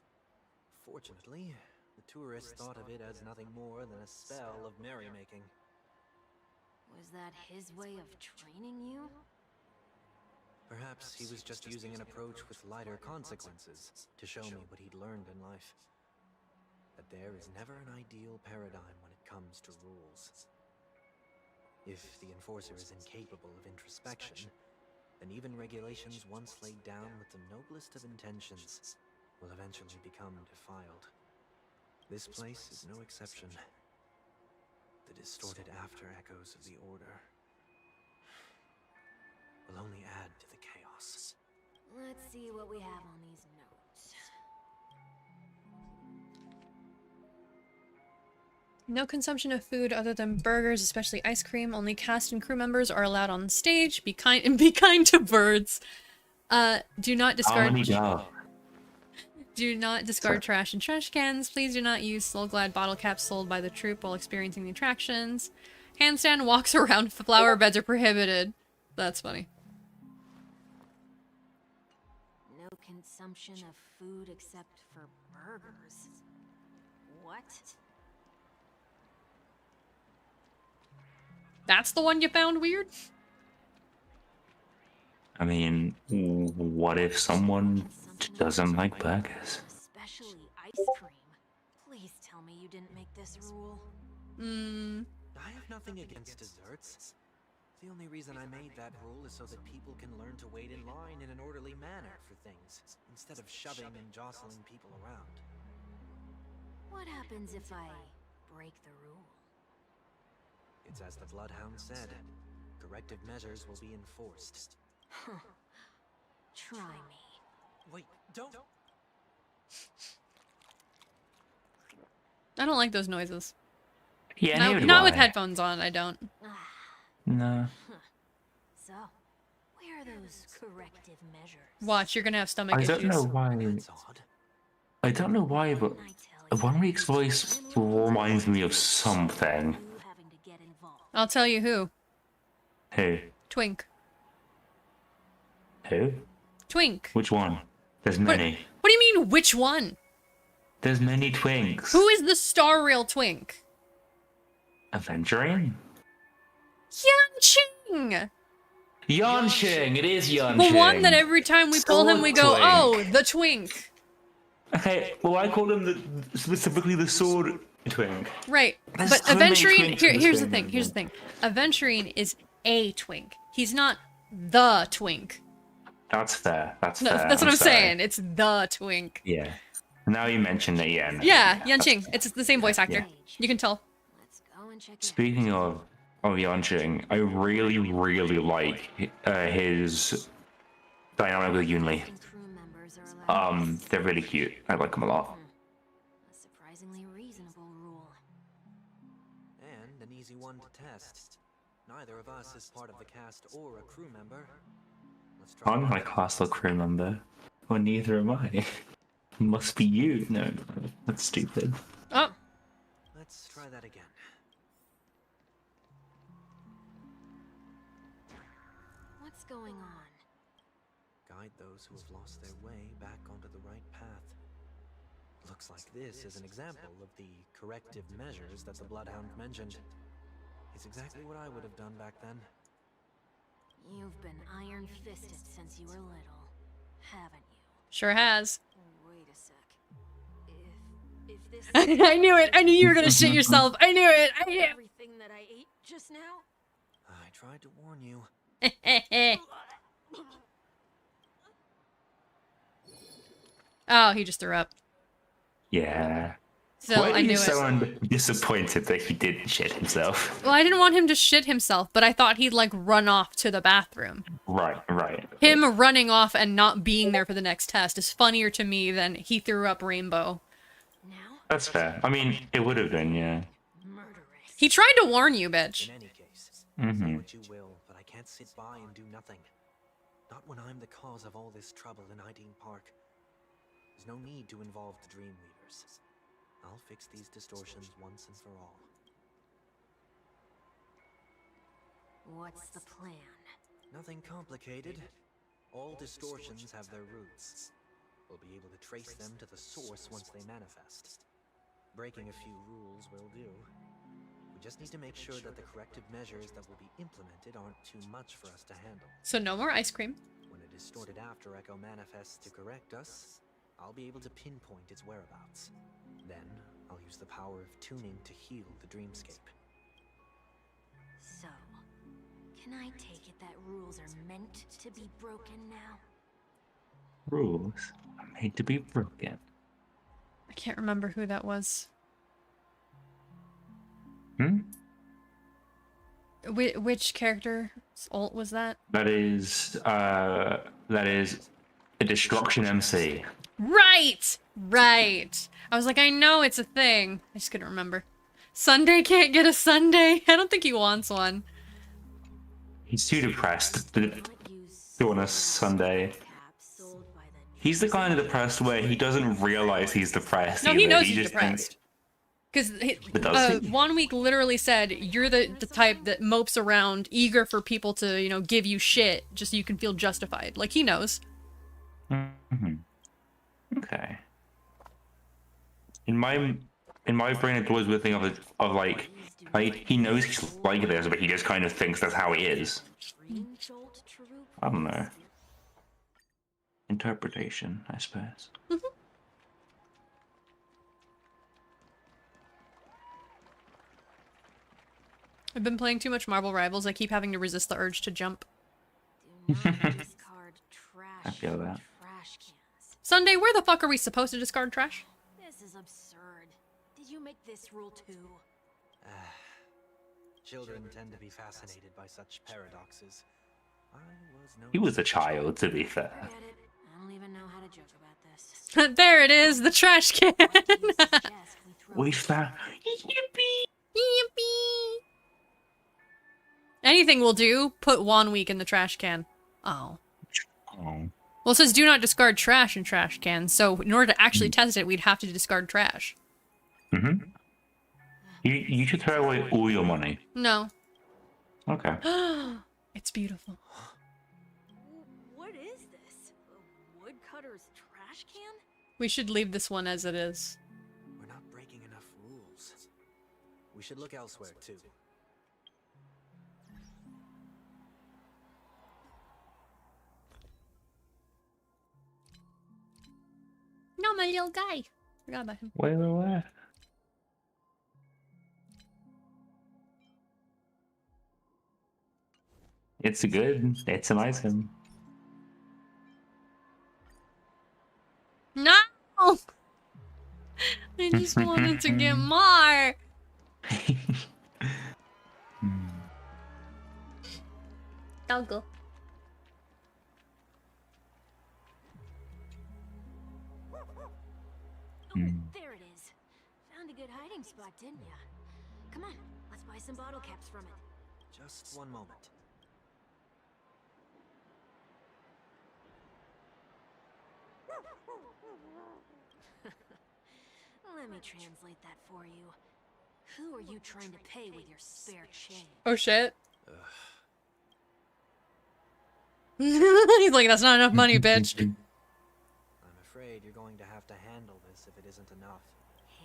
Fortunately, the tourists thought of it as nothing more than a spell of merrymaking. Was that his way of training you? Perhaps he was just using an approach with lighter consequences to show me what he'd learned in life. That there is never an ideal paradigm when it comes to rules. If the enforcer is incapable of introspection, and even regulations once laid down with the noblest of intentions will eventually become defiled. This place is no exception. The distorted after echoes of the Order will only add to the chaos. Let's see what we have on these notes. No consumption of food other than burgers, especially ice cream. Only cast and crew members are allowed on stage. Be kind and be kind to birds. Do not discard. Do not discard trash in trash cans. Please do not use Soul Glad bottle caps sold by the troupe while experiencing the attractions. Handstand walks around flower beds are prohibited. That's funny. No consumption of food except for burgers. What? That's the one you found weird? I mean, what if someone doesn't like burgers? Especially ice cream. Please tell me you didn't make this rule. I have nothing against desserts. The only reason I made that rule is so that people can learn to wait in line in an orderly manner for things, instead of shoving and jostling people around. What happens if I break the rule? It's as the Bloodhound said. Corrective measures will be enforced. Try me. Wait, don't! I don't like those noises. Yeah, No, neither do not with I. headphones on, I don't. No. So, where are those corrective measures? Watch, you're gonna have stomach I issues. don't know why. I don't know why, but One Week's voice reminds me of something. I'll tell you who. Who? Twink. Who? Twink. Which one? There's many. What do you mean, which one? There's many Twinks. Who is the Star Rail Twink? Aventurine? Yanqing! Yanqing! It is Yanqing! The one that every time we pull him, we go, Sword oh, Twink. the Twink. Okay, well, I called him specifically the Sword Twink. Right, There's but so many Aventurine, Twinks in this here's the game, thing, here's the thing. Aventurine is a Twink. He's not the Twink. That's fair. That's No, fair. that's what I'm sorry. saying. It's the Twink. Yeah. Now you mentioned it, yeah. no, Yeah, that's- Yanqing. It's the same voice actor. You can tell. Speaking of Yanqing, I really, really like his dynamic with Yunli. They're really cute. I like them a lot. A surprisingly reasonable rule. And an easy one to test. Neither of us is part of the cast or a crew member. Let's try I'm not a cast or crew member. Well, neither am I. Must be you. No, that's stupid. Oh. Let's try that again. What's going on? Guide those who have lost their way back onto the right path. Looks like this is an example of the corrective measures that the Bloodhound mentioned. It's exactly what I would have done back then. You've been iron-fisted since you were little, haven't you? Sure has. Wait a sec. If this I knew it. I knew you were gonna shit yourself. I knew it. I knew. everything that I ate just now? I tried to warn you. Oh, he just threw up. Yeah. Still, Why I are knew you it. so disappointed that he did shit himself? Well, I didn't want him to shit himself, but I thought he'd like run off to the bathroom. Right, right. Him running off and not being there for the next test is funnier to me than he threw up Rainbow. That's fair. I mean, it would have been, yeah. He tried to warn you, bitch. In any case, Mhm. say what you will, but I can't sit by and do nothing. Not when I'm the cause of all this trouble in Ideen Park. There's no need to involve the Dream Weavers. I'll fix these distortions once and for all. What's the plan? Nothing complicated. All distortions have their roots. We'll be able to trace them to the source once they manifest. Breaking a few rules will do. We just need to make sure that the corrective measures that will be implemented aren't too much for us to handle. So no more ice cream. When a distorted after echo manifests to correct us, I'll be able to pinpoint its whereabouts. Then, I'll use the power of tuning to heal the dreamscape. So, Can I take it that rules are meant to be broken now? Rules are made to be broken. I can't remember who that was. Hmm? Which character ult was that? That is a destruction MC. Right! Right. I was like, I know it's a thing. I just couldn't remember. Sunday can't get a Sunday. I don't think he wants one. He's too depressed to do on a Sunday. He's the kind of depressed where he doesn't realize he's depressed. No, either. he knows he he's just depressed. Because does he? 1 week literally said, you're the type that mopes around, eager for people to, you know, give you shit, just so you can feel justified. Like, he knows. Mm-hmm. Okay. In my brain, it's always the thing of like he knows he's like this, but he just kind of thinks that's how he is. I don't know. Interpretation, I suppose. I've been playing too much Marble Rivals. I keep having to resist the urge to jump. I feel that. Sunday, where the fuck are we supposed to discard trash? This is absurd. Did you make this rule too? Children tend to be fascinated by such paradoxes. He was a child, to be fair. Forget it. I don't even know how to joke about this. There it is, the trash can. We found. Yippee! Yippee! Anything will do. Put 1 week in the trash can. Oh. Oh. Well, it says do not discard trash in trash cans, so in order to actually test it, we'd have to discard trash. Mm-hmm. You should throw away all your money. No. Okay. It's beautiful. What is this? A woodcutter's trash can? We should leave this one as it is. We're not breaking enough rules. We should look elsewhere too. No, my little guy. Forgot about him. Where? It's good. It's an item. No! I just wanted to get more! I'll go. There it is. Found a good hiding spot, didn't ya? Come on, let's buy some bottle caps from it. Just one moment. Let me translate that for you. Who are you trying to pay with your spare change? Oh shit. He's like, that's not enough money, bitch. I'm afraid you're going to have to handle this if it isn't enough.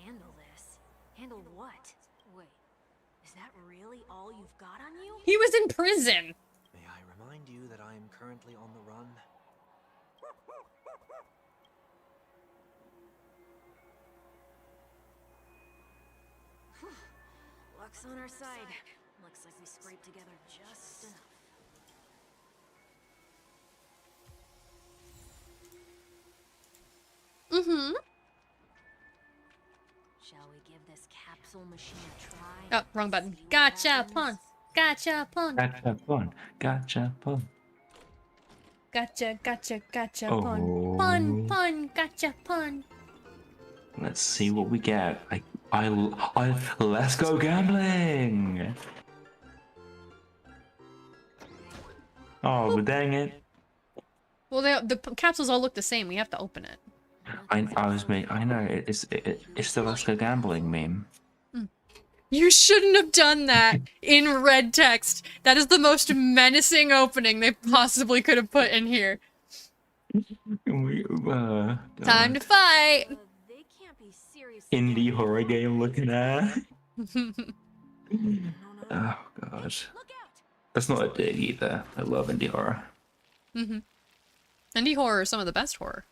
Handle this? Handle what? Wait, is that really all you've got on you? He was in prison. May I remind you that I am currently on the run? Luck's on our side. Looks like we scraped together just enough. Mm-hmm. Shall we give this capsule machine a try? Oh, wrong button. Gotcha, pun. Gotcha, pun. Gotcha pun. Gotcha pun. Gotcha, gotcha, gotcha, Oh. pun. Pun, pun, gotcha, pun. Let's see what we get. Let's go gambling. Oh, dang it. Well, the capsules all look the same. We have to open it. I know. It's the let's go gambling meme. You shouldn't have done that in red text. That is the most menacing opening they possibly could have put in here. Time to fight! They can't be serious. Indie horror game looking at. Oh god. That's not a dig either. I love indie horror. Mm-hmm. Indie horror is some of the best horror.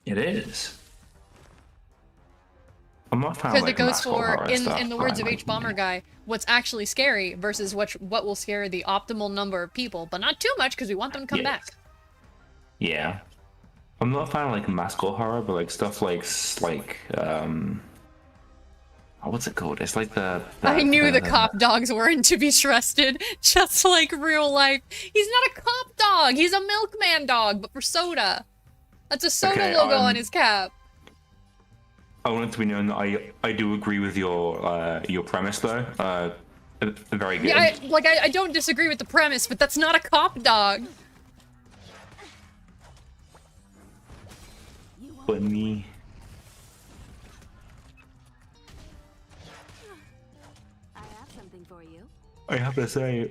It is. I'm not fan Because of like it goes mascot for, horror stuff, in the but words of like, H Bomber Guy, what's actually scary versus what will scare the optimal number of people, but not too much because we want them to come yes. back. Yeah. I'm not a fan of like mascot horror, but like stuff like what's it called? It's like I knew the cop dogs weren't to be trusted, just like real life. He's not a cop dog, he's a milkman dog, but for soda. That's a soda logo on his cap. I want it to be known that I do agree with your premise though. Very good. Yeah, I don't disagree with the premise, but that's not a cop dog. Funny. I have something for you. I have to say,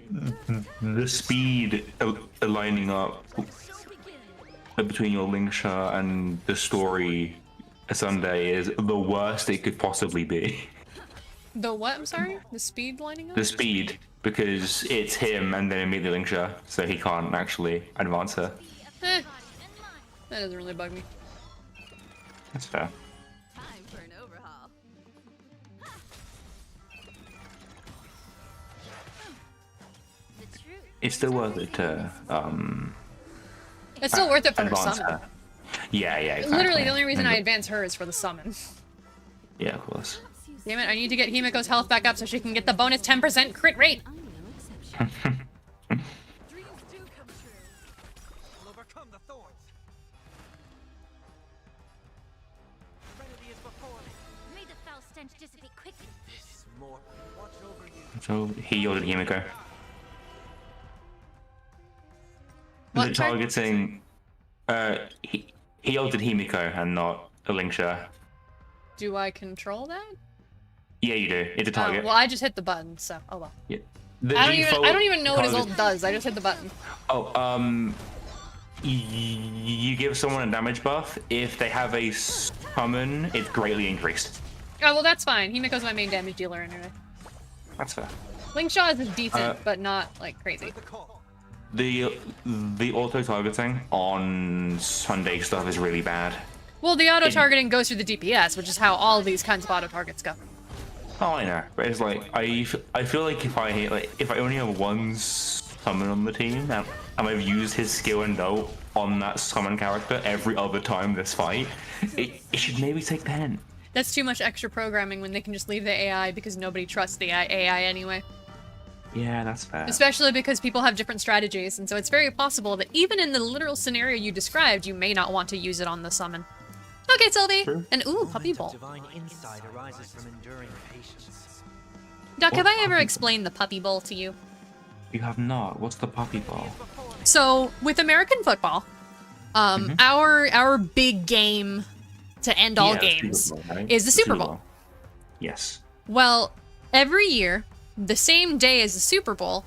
the speed lining up between your Linkshire and the story Sunday is the worst it could possibly be. The what? I'm sorry? The speed lining up? The speed, because it's him and then immediately Linkshire, so he can't actually advance her. Eh, that doesn't really bug me. That's fair. Time for an overhaul. It's still worth it to It's still worth it for her advance summon. her. Yeah, exactly. Literally, the only reason I advance her is for the summon. Yeah, of course. Damn it, I need to get Himiko's health back up so she can get the bonus 10% crit rate! Dreams do come true. We'll overcome the thorns. Serenity is before me. May the foul stench dissipate quickly. This is more. Watch over you. So he yielded Himiko. What, Is it sorry? targeting? He yielded Himiko and not a Linkshire. Do I control that? Yeah, you do. It's a Oh, target. well, I just hit the button, so oh well. Yeah. The I default don't even know what his target- ult does. I just hit the button. Oh, you give someone a damage buff if they have a summon. It's greatly increased. Oh well, that's fine. Himiko's my main damage dealer anyway. That's fair. Linkshaw's is decent, but not like crazy. The auto targeting on Sunday stuff is really bad. Well, the auto targeting goes through the DPS, which is how all these kinds of auto targets go. Oh, I know, but it's like I feel like if I only have one summon on the team and I've used his skill and ult on that summon character every other time this fight, it should maybe take 10. That's too much extra programming when they can just leave the AI because nobody trusts the AI anyway. Yeah, that's fair. Especially because people have different strategies, and so it's very possible that even in the literal scenario you described, you may not want to use it on the summon. Okay, Sylvie! True. And ooh, puppy ball. Divine insight arises from enduring patience. Duck, have What I ever puppy- explained the puppy bowl to you? You have not. What's the puppy ball? So, with American football, our big game to end all Yeah, games Super Bowl, right? is the Super Bowl. Yes. Well, every year, the same day as the Super Bowl,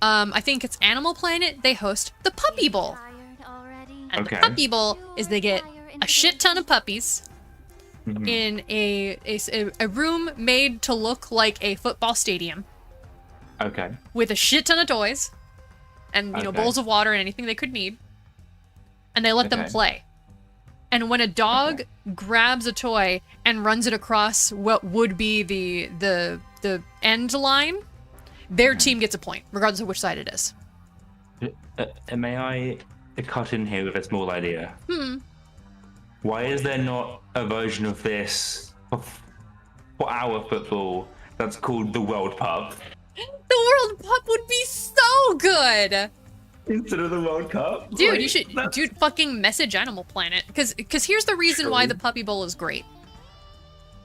I think it's Animal Planet, they host the Puppy Bowl. Tired already? And Okay. the Puppy Bowl is they get a shit ton of puppies Mhm. in a room made to look like a football stadium Okay. with a shit ton of toys and, you know, Okay. bowls of water and anything they could need. And they let them Okay. play. And when a dog grabs a toy and runs it across what would be the end line, their team gets a point, regardless of which side it is. May I cut in here with a small idea? Why is there not a version of this for our football that's called the World Cup The World Cup would be so good! instead of the World Cup? Dude, Like, you should, that's- dude, fucking message Animal Planet. Because here's the reason why True. the Puppy Bowl is great.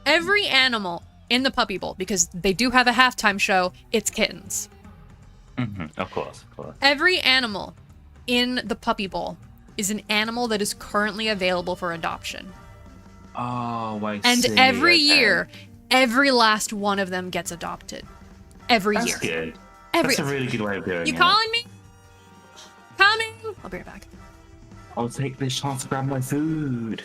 Every animal in the Puppy Bowl, because they do have a halftime show, it's kittens. Of course, of course. Every animal in the Puppy Bowl is an animal that is currently available for adoption. Oh, I And see. every Okay. year, every last one of them gets adopted. Every That's year. good. Every That's a really good way of doing You it. calling me? Coming? I'll be right back. I'll take this chance to grab my food.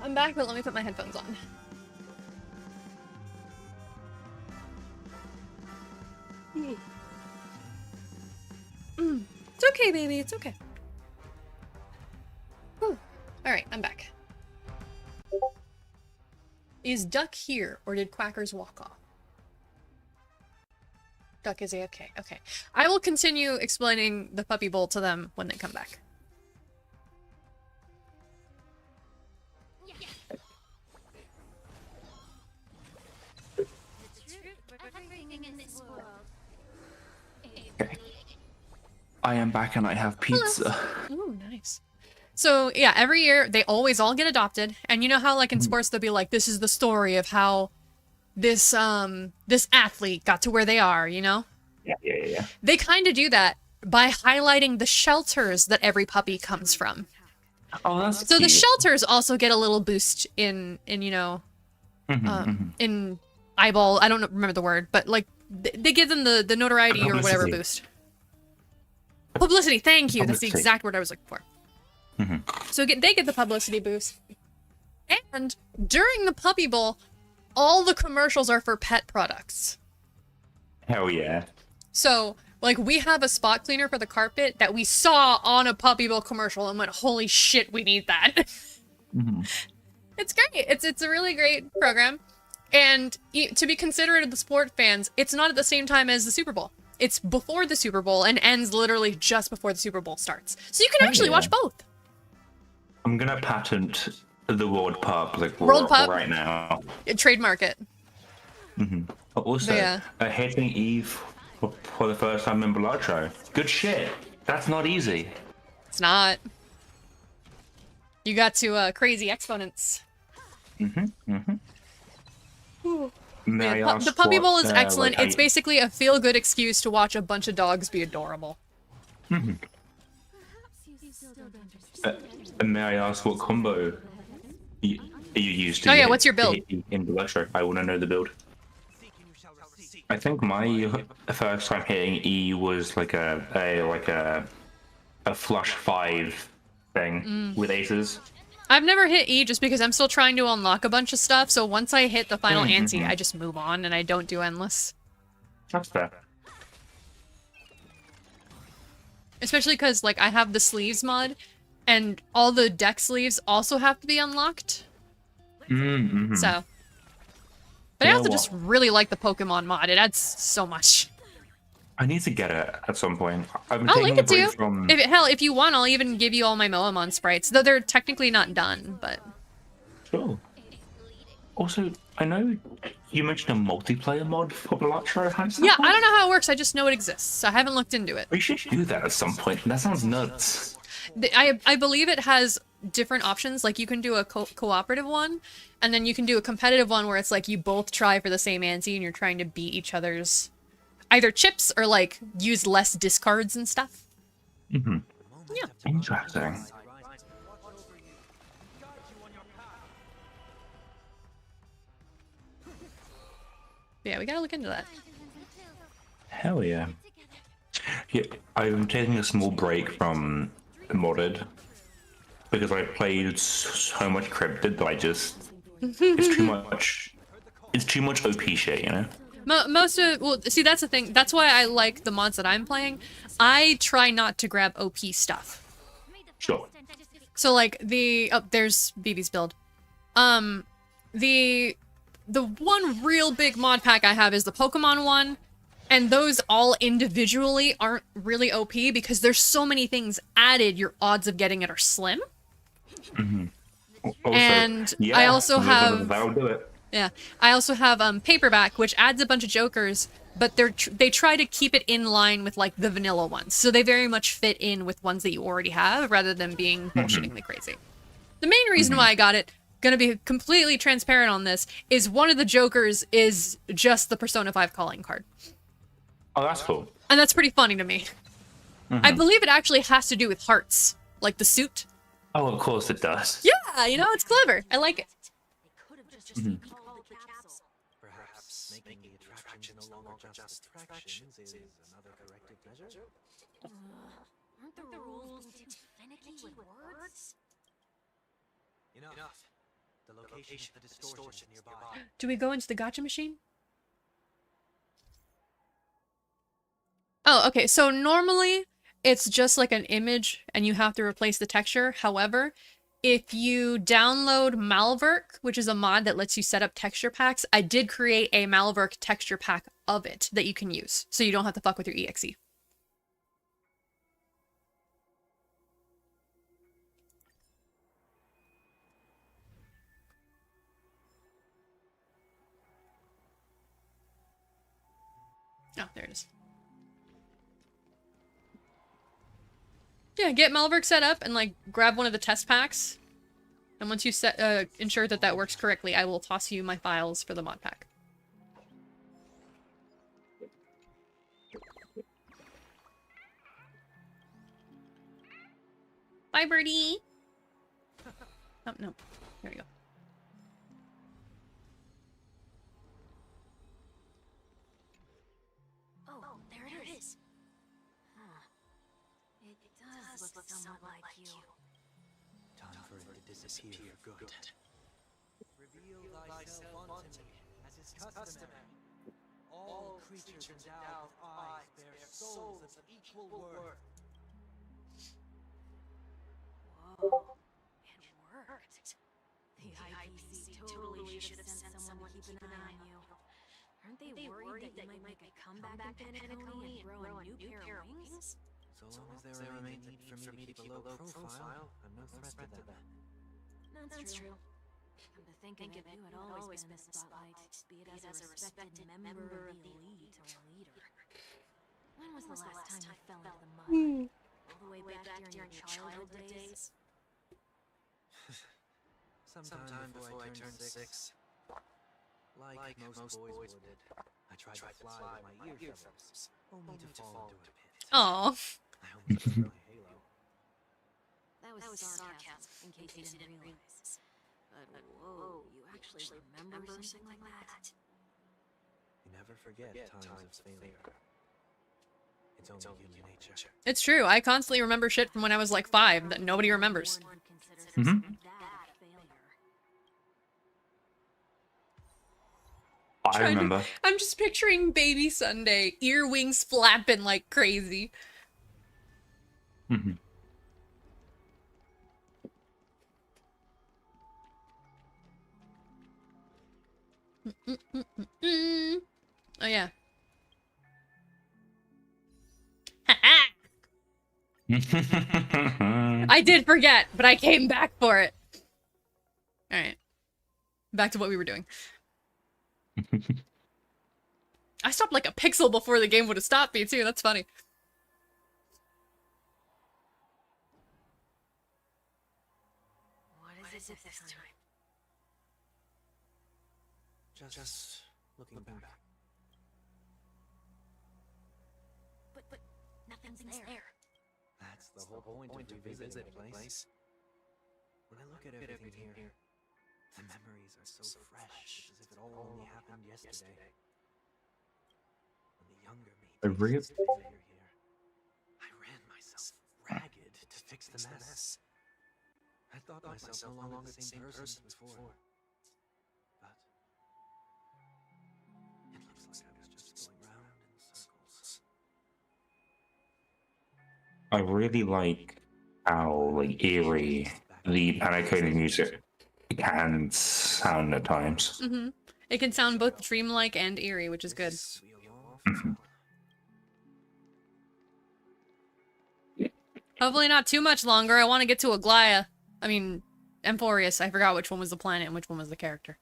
I'm back, but let me put my headphones on. It's okay, baby. It's okay. Whew. All right, I'm back. Is Duck here, or did Quackers walk off? Duck is AFK. Okay. I will continue explaining the Puppy Bowl to them when they come back. Okay. I am back and I have pizza. Ooh, nice. So yeah, every year they always all get adopted, and you know how like in sports they'll be like, this is the story of how this this athlete got to where they are, you know? Yeah. They kind of do that by highlighting the shelters that every puppy comes from. Oh, that's so cute. the shelters also get a little boost in you know, in eyeball. I don't remember the word, but like they give them the notoriety or whatever boost. Publicity. Thank you. That's the exact word I was looking for. So they get the publicity boost, and during the Puppy Bowl, all the commercials are for pet products. Hell yeah. So, like, we have a spot cleaner for the carpet that we saw on a Puppy Bowl commercial and went, holy shit, we need that. It's great. It's a really great program. And to be considerate of the sport fans, it's not at the same time as the Super Bowl. It's before the Super Bowl and ends literally just before the Super Bowl starts. So you can actually watch both. I'm gonna patent the World Pub, like, World Pub? right now. Trademark it. But also, hitting Eve for the first time in Bellatrix. Good shit. That's not easy. It's not. You got to crazy exponents. May I Yeah, ask the Puppy what, Bowl is excellent. like, It's basically a feel-good excuse to watch a bunch of dogs be adorable. May I ask what combo you used to Oh yeah, hit- what's your build? hit in Bellatrix? I want to know the build. I think my first time hitting E was like a flush 5 thing with aces. I've never hit E just because I'm still trying to unlock a bunch of stuff, so once I hit the final ante, I just move on and I don't do endless. That's fair. Especially because, like, I have the sleeves mod, and all the deck sleeves also have to be unlocked. So. But I also just really like the Pokemon mod. It adds so much. I need to get it at some point. I've been I'll taking link a it to break you. from... Hell, if you want, I'll even give you all my Moamon sprites. Though they're technically not done, but... Sure. Also, I know you mentioned a multiplayer mod for Bellatrix. Yeah, I don't know how it works. I just know it exists. I haven't looked into it. We should do that at some point. That sounds nuts. I believe it has different options. Like, you can do a cooperative one, and then you can do a competitive one where it's like you both try for the same ante and you're trying to beat each other's either chips or, like, use less discards and stuff. Yeah. Interesting. Yeah, we gotta look into that. Hell yeah. Yeah, I'm taking a small break from modded because I played so much cryptid that I just it's too much OP shit, you know. Most of well, see that's the thing. That's why I like the mods that I'm playing. I try not to grab OP stuff. Sure. So like there's BB's build. The one real big mod pack I have is the Pokemon one. And those all individually aren't really OP because there's so many things added, your odds of getting it are slim. Also, and yeah, I also have that'll do it. Yeah, I also have Paperback, which adds a bunch of jokers, but they try to keep it in line with like the vanilla ones, so they very much fit in with ones that you already have, rather than being bullshittingly crazy. The main reason why I got it, gonna be completely transparent on this, is one of the jokers is just the Persona 5 calling card. Oh, that's cool. And that's pretty funny to me. I believe it actually has to do with hearts, like the suit. Oh, of course it does. Yeah, you know, it's clever. I like it. Perhaps making the attraction no longer just attractions is another corrective measure. Aren't the rules too finicky with words? Enough. The location of the distortion nearby. Do we go into the gotcha machine? Oh, okay. So normally it's just like an image and you have to replace the texture. However, if you download Malverk, which is a mod that lets you set up texture packs, I did create a Malverk texture pack of it that you can use. So you don't have to fuck with your EXE. Oh, there it is. Yeah, get Malverk set up and like grab one of the test packs. And once you set ensure that that works correctly, I will toss you my files for the mod pack. Bye, birdie. Oh no, there we go. Oh, there it is. Huh. It does look somewhat like you. Time for it to disappear for good. Reveal thyself unto me, as is customary. All creatures endowed with eyes bear souls of equal worth. Whoa, it worked. The IPC totally should have sent someone to keep an eye on you. Aren't they worried that you might make a comeback in Penacony and grow a new pair of wings? So long as there remains a need for me to keep a low profile, I'm no threat to them. That's true. Come to think of it, you had always been in the spotlight, be it as a respected member of the elite or a leader. When was the last time you fell into the mud? All the way back during your childhood days? Sometime before I turned 6. Like most boys did, I tried to fly with my ear feathers, only to fall into a pit. Aww. I almost broke my halo. That was sarcasm, in case you didn't realize. But whoa, you actually remember something like that? You never forget times of failure. It's only human nature. It's true. I constantly remember shit from when I was like 5 that nobody remembers. I remember. I'm just picturing baby Sunday, ear wings flapping like crazy. Mm-hmm. Oh yeah. I did forget, but I came back for it. Alright. Back to what we were doing. I stopped like a pixel before the game would have stopped me too, that's funny. What is it this time? Just looking back. But nothing's there. That's the whole point to revisit a place. When I look at everything here, the memories are so fresh, as if it all only happened yesterday. When the younger me faced failure here, I ran myself ragged to fix the mess. I thought myself no longer the same person as before. But it looks like I was just going round in circles. I really like how like eerie the Penacony music can sound at times. Mm-hmm. It can sound both dreamlike and eerie, which is good. Mm-hmm. Hopefully not too much longer. I want to get to Aglaya. I mean, Amphoreus. I forgot which one was the planet and which one was the character.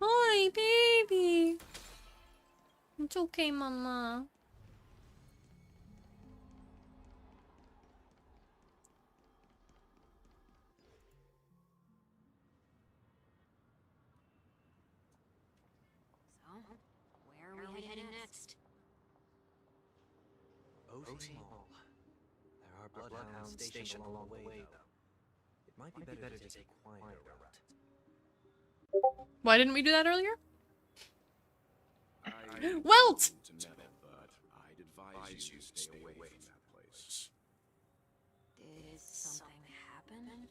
Hi, baby. It's okay, mama. Where are we heading next? Ocean Mall. There are bloodhounds stationed along the way, though. It might be better to take a quieter route. Why didn't we do that earlier? But Welt! I'd advise you stay away from that place. Did something happen?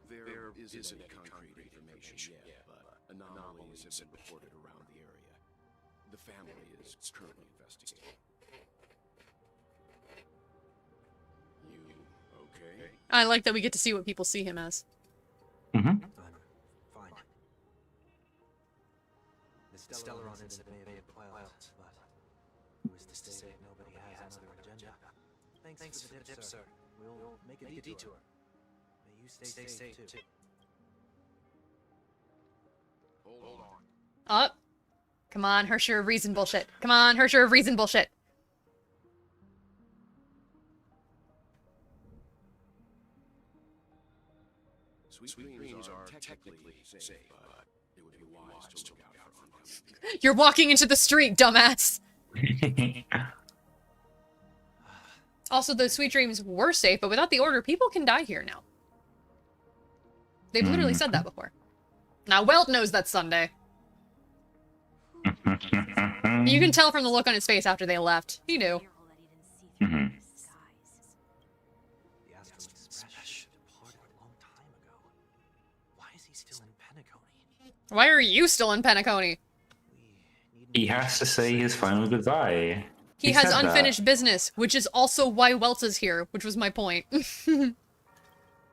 There isn't any concrete information yet, but anomalies have been reported around the area. The family is currently investigating. You okay? I like that we get to see what people see him as. Mm-hmm. I'm fine. The Stellaron incident may have been quelled, but who is to say nobody has another agenda? Thanks for the tip, sir. We'll make a detour. May you stay safe, too. Hold on. Up. Come on, Hersher of Reason bullshit. Come on, Hersher of Reason bullshit. Sweet dreams are technically safe, but it would be wise to look out for unwanted. You're walking into the street, dumbass. Also, the Sweet Dreams were safe, but without the order, people can die here now. They've literally said that before. Now, Welt knows that's Sunday. You can tell from the look on his face after they left. He knew. Mm-hmm. The Astral Express departed a long time ago. Why is he still in Penacony? Why are you still in Penacony? He has to say his final goodbye. He has said unfinished business, which is also why Welt is here, which was my point.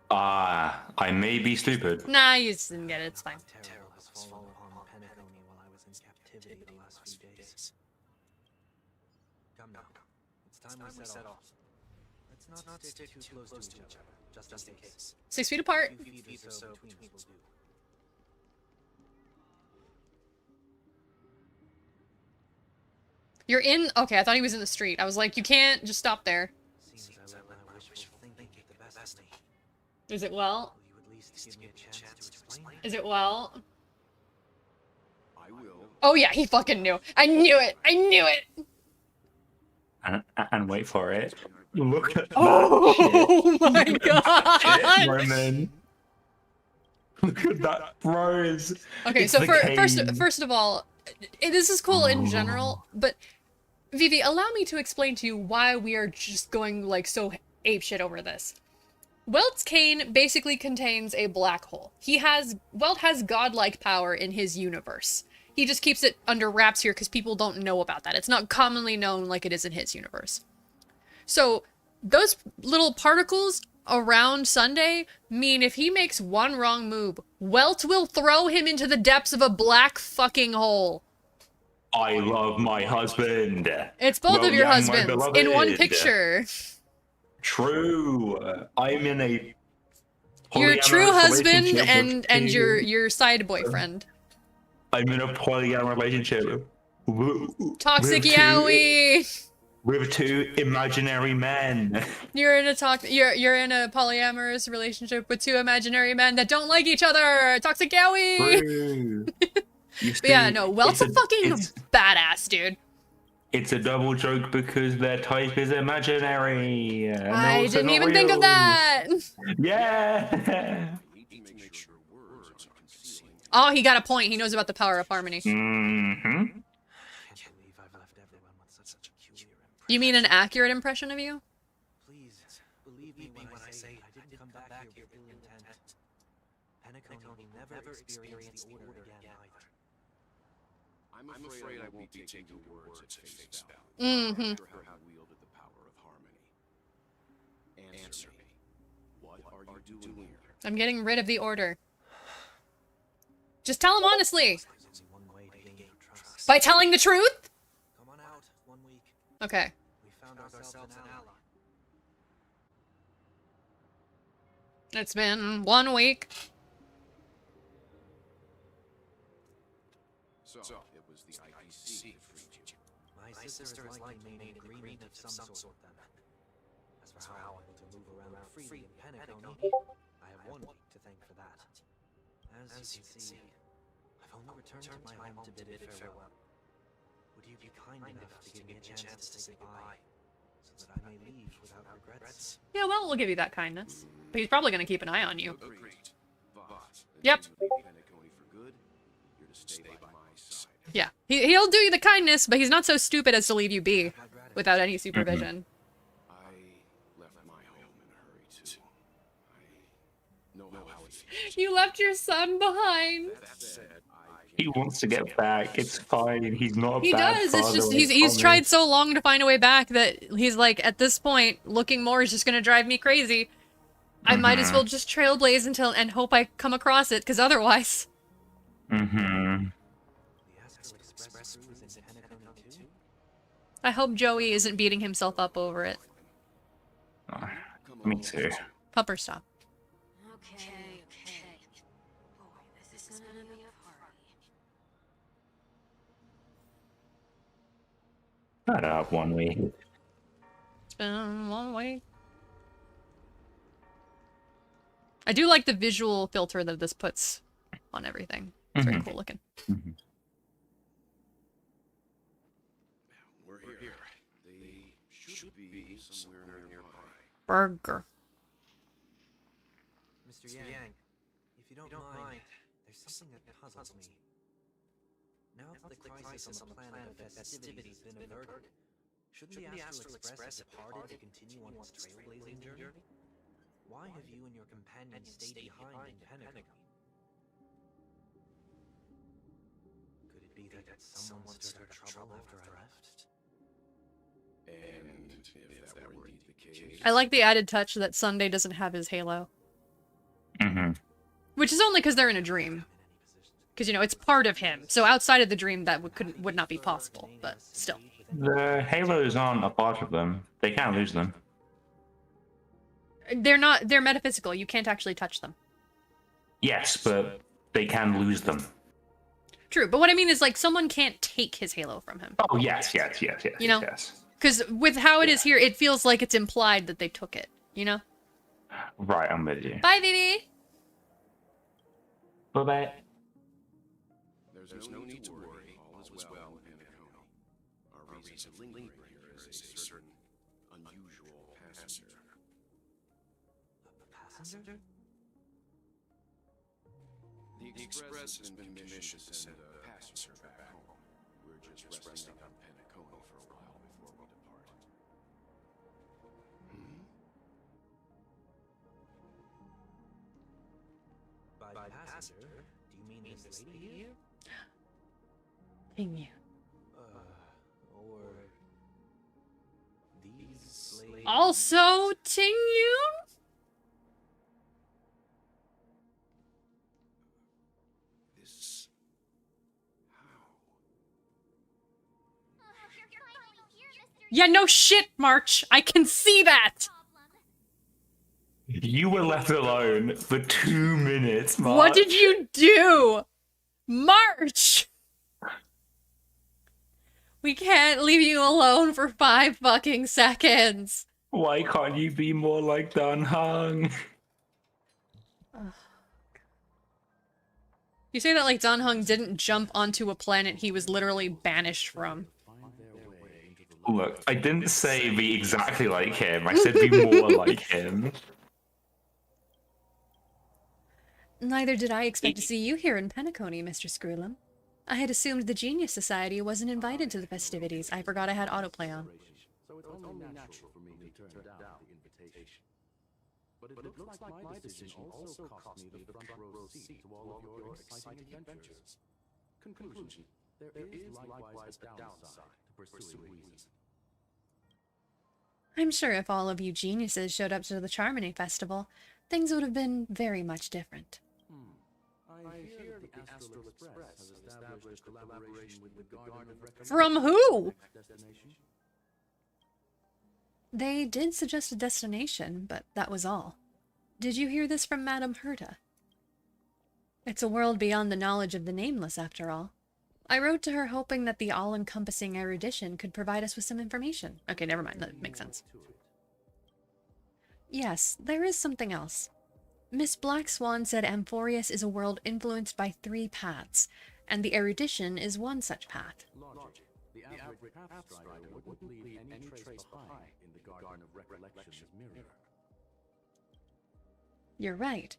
I may be stupid. Nah, you just didn't get it. It's fine. Terror has fallen upon Penacony while I was in captivity the last few days. Come now. It's time we set off. Let's not stick too close to each other, just in case. 6 feet apart. 2 feet or so between us will do. You're in. Okay, I thought he was in the street. I was like, you can't just stop there. Seems I let my wishful thinking get the best of me. Is it well? Will you at least give me a chance to explain? Is it well? I will. Oh yeah, he fucking knew. I knew it. I knew it. And wait for it. Look at that Oh my shit, god. Roman. Look at that, bros. Okay, It's so the first of all, this is cool in general, but Vivi, allow me to explain to you why we are just going like so apeshit over this. Welt's cane basically contains a black hole. Welt has godlike power in his universe. He just keeps it under wraps here because people don't know about that. It's not commonly known like it is in his universe. So those little particles around Sunday mean if he makes one wrong move, Welt will throw him into the depths of a black fucking hole. I love my husband. It's both of your Well, yeah, my husbands in one beloved. picture. True. I'm in a Your true polyamorous husband relationship and with your side boyfriend. I'm in a polyamorous relationship. Toxic with yaoi. With 2 imaginary men. You're in a polyamorous relationship with 2 imaginary men that don't like each other. Toxic yaoi. True. You But yeah, see, no, Welt's a fucking badass, dude. It's a double joke because their type is imaginary. And I also didn't not even think of real. that. Yeah. Need to make sure words are concealing. Oh, he got a point. He knows about the power of harmony. Mm-hmm. I can't believe I've left everyone with such a peculiar impression. You mean an accurate impression of you? Please, believe me when I say I didn't come back here with ill intent. Penacony will never experience the order again either. I'm afraid I won't be taking your words at face value. Mm-hmm. After how wielded the power of harmony. Answer me. What are you doing here? I'm getting rid of the order. Just tell him honestly. There's only one way to gain your trust. By telling the truth? Come on out, 1 week. Okay. We found ourselves an ally. It's been 1 week. So, it was the IPC that freed you. My sister has likely made an agreement of some sort then. As for how I'm able to move around freely in Penacony, I have 1 week to thank for that. As you can see, I've only returned to my home to bid it farewell. Would you be kind enough to give me a chance to say goodbye, so that I may leave without regrets? Yeah, well, we'll give you that kindness. But he's probably gonna keep an eye on you. Agreed. But Yep. until you leave Penacony for good, you're to stay by my side. Yeah. He'll do you the kindness, but he's not so stupid as to leave you be without any supervision. I left my home in a hurry too. I know how it feels. You left your son behind. He wants to get back. It's fine. He's not a He bad does. father. It's just I he's tried promise. so long to find a way back that he's like, at this point, looking more is just gonna drive me crazy. I might as well just trailblaze until and hope I come across it, because otherwise. I hope Joey isn't beating himself up over it. Me too. Pupper, stop. Okay, okay. Boy, this is gonna be a party. Shut up, 1 week. It's been a long week. I do like the visual filter that this puts on everything. It's very cool looking. We're here. They should be somewhere nearby. Burger. Mr. Yang, if you don't mind, there's something that puzzles me. Now that the crisis on the planet of festivities has been averted, shouldn't the Astral Express have departed to continue on its trailblazing journey? Why have you and your companions stayed behind in Pentagon? Could it be that someone stirred up trouble after I left? And if that were indeed the case... I like the added touch that Sunday doesn't have his halo. Which is only because they're in a dream. Because, you know, it's part of him. So outside of the dream, that would not be possible. But still. The halos aren't a part of them. They can't lose them. They're metaphysical. You can't actually touch them. Yes, but they can lose them. True, but what I mean is, like, someone can't take his halo from him. Oh, yes. You know? Yes. Because with how it is here, it feels like it's implied that they took it, you know? Right, I'm with you. Bye, Vivi! Bye-bye. There's no need to worry. All is well in Panaconia. Our reason for lingering here is a certain unusual passenger. Passenger? The Express has been commissioned to send a passenger back home. We're just resting on Panaconia for a while before we depart. By passenger, do you mean this lady here? Dang you. Or these ladies? Also, Ting Yu? This... how? You're finally here, Mr. Yeah, no shit, March! I can see that! You were left alone for 2 minutes, Mark. What did you do? March! We can't leave you alone for 5 fucking seconds. Why can't you be more like Dan Hung? You say that like Dan Hung didn't jump onto a planet he was literally banished from. Look, I didn't say be exactly like him. I said be more like him. Neither did I expect to see you here in Panaconia, Mr. Screwlum. I had assumed the Genius Society wasn't invited to the festivities. I forgot I had autoplay on. So it's only natural for me to turn down the invitation. But it looks like my decision also cost me the front row seat to all of your exciting adventures. Conclusion: there is likewise a downside to pursuing reason. I'm sure if all of you geniuses showed up to the Charmony Festival, things would have been very much different. I hear the Astral Express has established a collaboration with the Garden of Recollection. From who? Destination? They did suggest a destination, but that was all. Did you hear this from Madame Herta? It's a world beyond the knowledge of the nameless, after all. I wrote to her hoping that the all-encompassing erudition could provide us with some information. Okay, never mind. That makes sense. Yes, there is something else. Miss Black Swan said Amphoreus is a world influenced by 3 paths, and the erudition is one such path. Logic. The average pathstrider wouldn't leave any trace behind in the Garden of Recollection's mirror. You're right.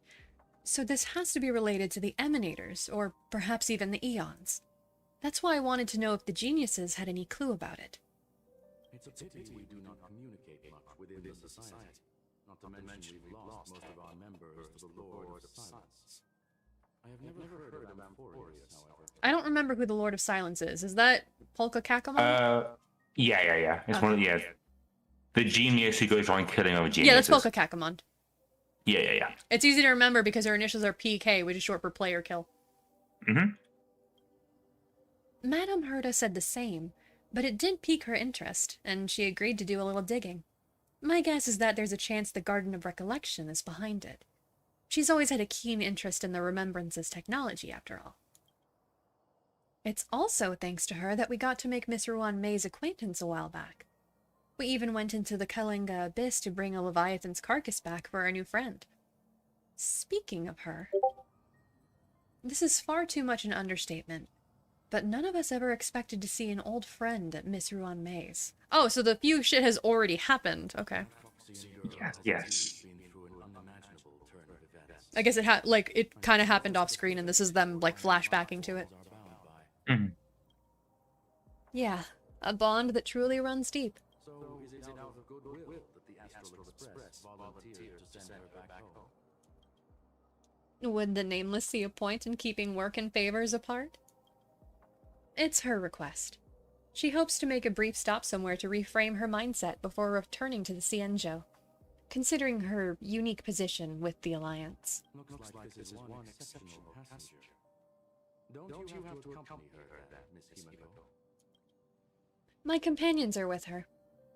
So this has to be related to the Emanators, or perhaps even the Eons. That's why I wanted to know if the geniuses had any clue about it. It's a pity we do not communicate much within the society. Not to mention we've lost most of our members to the Lord of Silence. I have never heard of Amphoreus, however. I don't remember who the Lord of Silence is. Is that Polka Kakamon? Yeah. It's one of the genius who goes around killing other geniuses. Yeah, that's Polka Kakamon. Yeah. It's easy to remember because her initials are PK, which is short for player kill. Madame Herta said the same, but it did pique her interest, and she agreed to do a little digging. My guess is that there's a chance the Garden of Recollection is behind it. She's always had a keen interest in the Remembrances technology, after all. It's also thanks to her that we got to make Miss Ruan May's acquaintance a while back. We even went into the Kalinga Abyss to bring a Leviathan's carcass back for our new friend. Speaking of her... This is far too much an understatement, but none of us ever expected to see an old friend at Miss Ruan May's. Oh, so the few shit has already happened. Okay. Yes. I guess it kind of happened off screen, and this is them, like, flashbacking to it. Yeah, a bond that truly runs deep. So is it out of goodwill that the Astral Express volunteered to send her back home? Would the Nameless see a point in keeping work and favors apart? It's her request. She hopes to make a brief stop somewhere to reframe her mindset before returning to the Cienjo, considering her unique position with the Alliance. Looks like this is one exceptional passenger. Don't you have to accompany her, Miss Himiko? My companions are with her.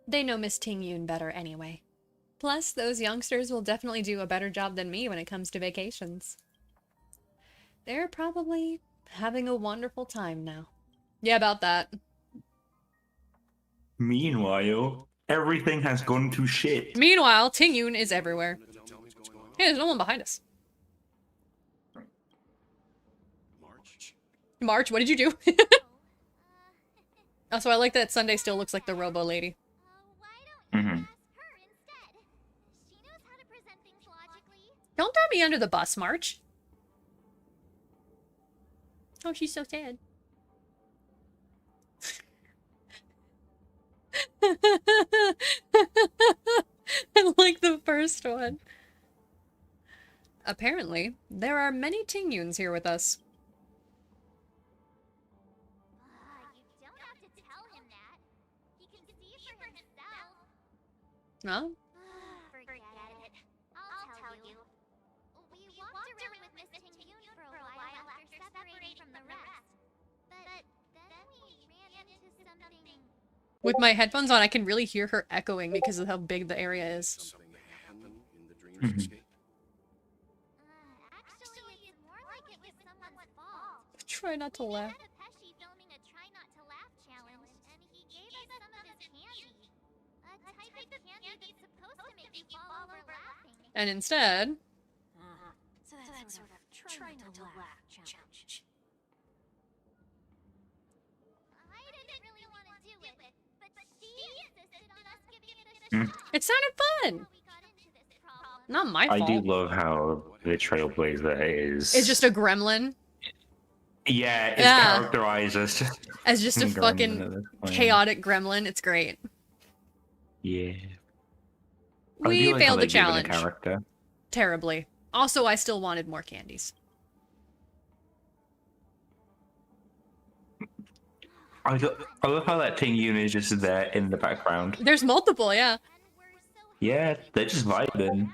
They know Miss Ting Yun better anyway. Plus, those youngsters will definitely do a better job than me when it comes to vacations. They're probably having a wonderful time now. Yeah, about that. Meanwhile, everything has gone to shit. Meanwhile, Ting Yun is everywhere. Hey, there's no one behind us. March, what did you do? Also, I like that Sunday still looks like the Robo Lady. Don't throw me under the bus, March. Oh, she's so sad. I like the first one. Apparently, there are many Ting Yuns here with us. You don't have to tell him that. He can see for himself. No? Forget it. I'll tell you. We walked around with Miss Ting Yun for a while after separating from the rest. But then we ran into something. With my headphones on, I can really hear her echoing because of how big the area is. Actually, it's more like it was someone's fault. Try not to laugh. Pesci filming a Try Not to Laugh challenge, and he gave us some of his candy. A type of candy that's supposed to make you fall over laughing. And instead... So that's sort of try not to laugh challenge. I didn't really want to do it, but she insisted on us giving it a shot. It sounded fun! Not my fault. I do love how the Trailblazer is... It's just a gremlin. Yeah, it's characterized as just a fucking chaotic gremlin. It's great. Yeah. We like failed the the challenge. Character. Terribly. Also, I still wanted more candies. I love how that Ting Yun is just there in the background. There's multiple, yeah. Yeah, they're just vibing.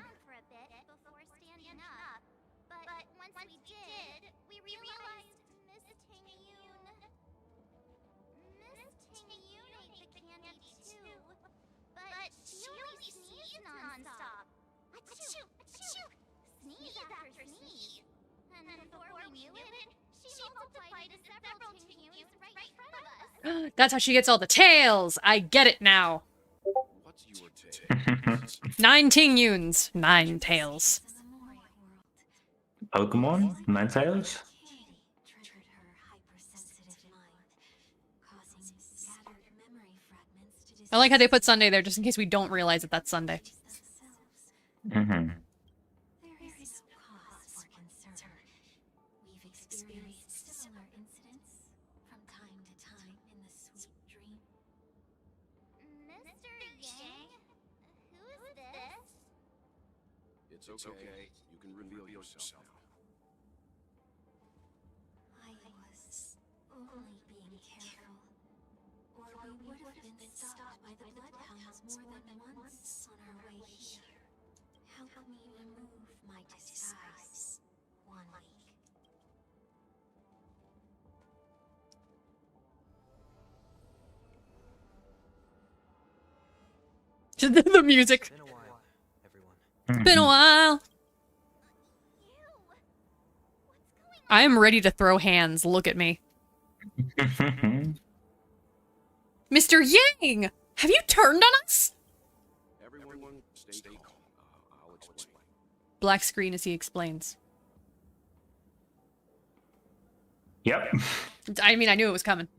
That's how she gets all the tails! I get it now! What's your take? 9 Ting Yuns, 9 tails. Pokemon? Ninetales? I like how they put Sunday there just in case we don't realize that that's Sunday. Mm-hmm. It's okay. You can reveal yourself now. I was only being careful. Or we would have been stopped by the bloodhounds more than once on our way here. Help me remove my disguise. 1 week. The music. Been a while, everyone. It's been a while. I am ready to throw hands. Look at me. Mr. Yang! Have you turned on us? Everyone, stay calm. I'll explain. Black screen as he explains. Yep. I mean, I knew it was coming.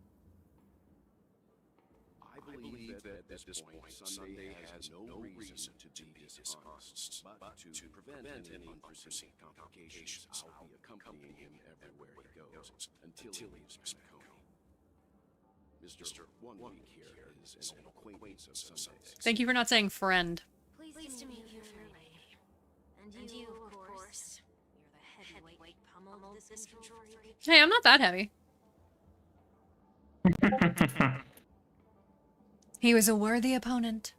I believe that at this point, Sunday has no reason to be dishonest, but to prevent any unforeseen complications, I'll be accompanying him everywhere he goes until he leaves Coney. Mr. 1 Week here is an acquaintance of Sunday's. Thank you for not saying friend. Pleased to meet you, fair lady. And you, of course. You're the heavyweight pummel of this control freak. Hey, I'm not that heavy. He was a worthy opponent.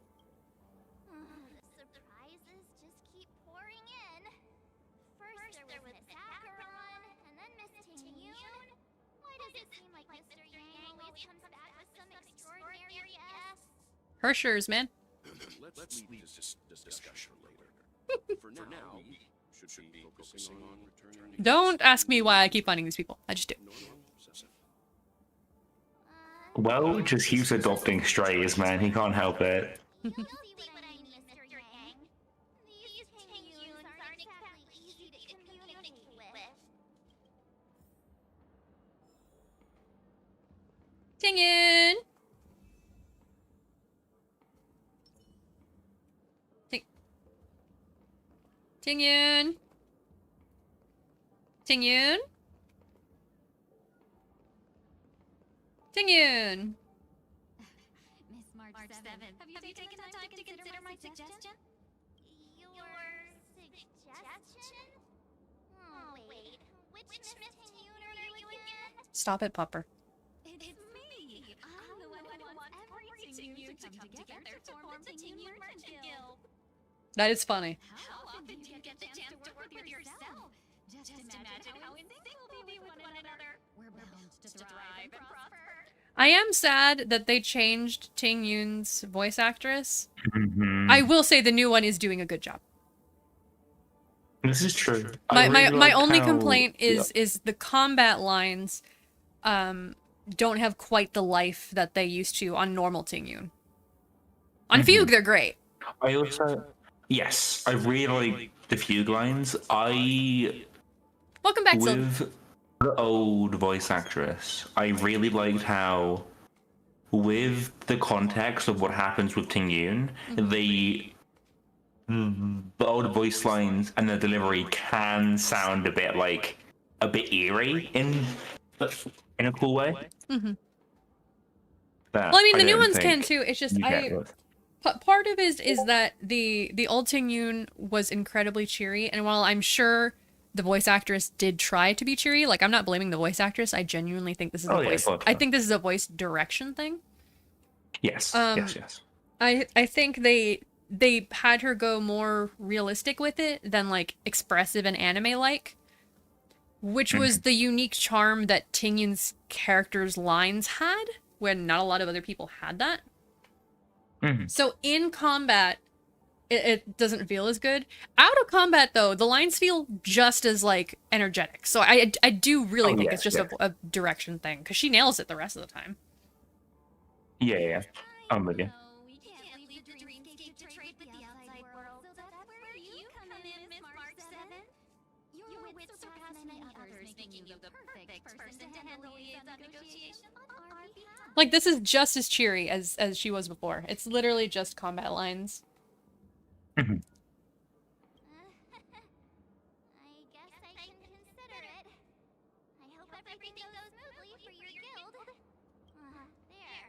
The surprises just keep pouring in. First there was Miss Acheron, and then Miss Ting-Yun. Why does it seem like Mr. Yang always comes back with some extraordinary guess? Hershers, man. Let's leave this discussion later. For now, we should be focusing on returning. Don't ask me why I keep finding these people. I just do. Well, just keeps adopting strays, man. He can't help it. You'll see what I mean, Mr. Yang. These Ting-Yuns aren't exactly easy to communicate with. Ting-Yun! Ting-Yun! Ting-Yun? Ting-Yun! Miss March 7th, have you taken the time to consider my suggestion? Your suggestion? Oh, wait. Which Miss Ting-Yun are you again? Stop it, Pupper. It's me! I'm the one who wants every Ting-Yun to come together to form the Ting-Yun Merchant Guild. That is funny. How often do you get the chance to work with yourself? Just imagine how in sync we'll be with one another. We're bound to thrive and prosper. I am sad that they changed Ting Yun's voice actress. Mm-hmm. I will say the new one is doing a good job. This is true. My only complaint is the combat lines don't have quite the life that they used to on normal Ting Yun. On Fugue, they're great. I also... Yes, I really like the Fugue lines. Welcome back, Sylvie. With the old voice actress, I really liked how, with the context of what happens with Ting Yun, the old voice lines and the delivery can sound a bit eerie in a cool way. Mm-hmm. Well, I mean, the new ones can too. It's just part of it is that the old Ting Yun was incredibly cheery, and while I'm sure the voice actress did try to be cheery, like I'm not blaming the voice actress. I genuinely think this is a voice. I think this is a voice direction thing. Yes. Yes. I think they had her go more realistic with it than like expressive and anime like, which was the unique charm that Ting Yun's character's lines had when not a lot of other people had that. So in combat, it doesn't feel as good. Out of combat, though, the lines feel just as, like, energetic. So I do really think it's just a direction thing, because she nails it the rest of the time. Yeah. I'm with you. We can't leave the dreamscape to trade with the outside world, so that's where you come in, Miss March 7th. Your wits surpass many others, making you the perfect person to handle liaison negotiations on our behalf. Like, this is just as cheery as she was before. It's literally just combat lines. I guess I can consider it. I hope everything goes smoothly for your guild. There.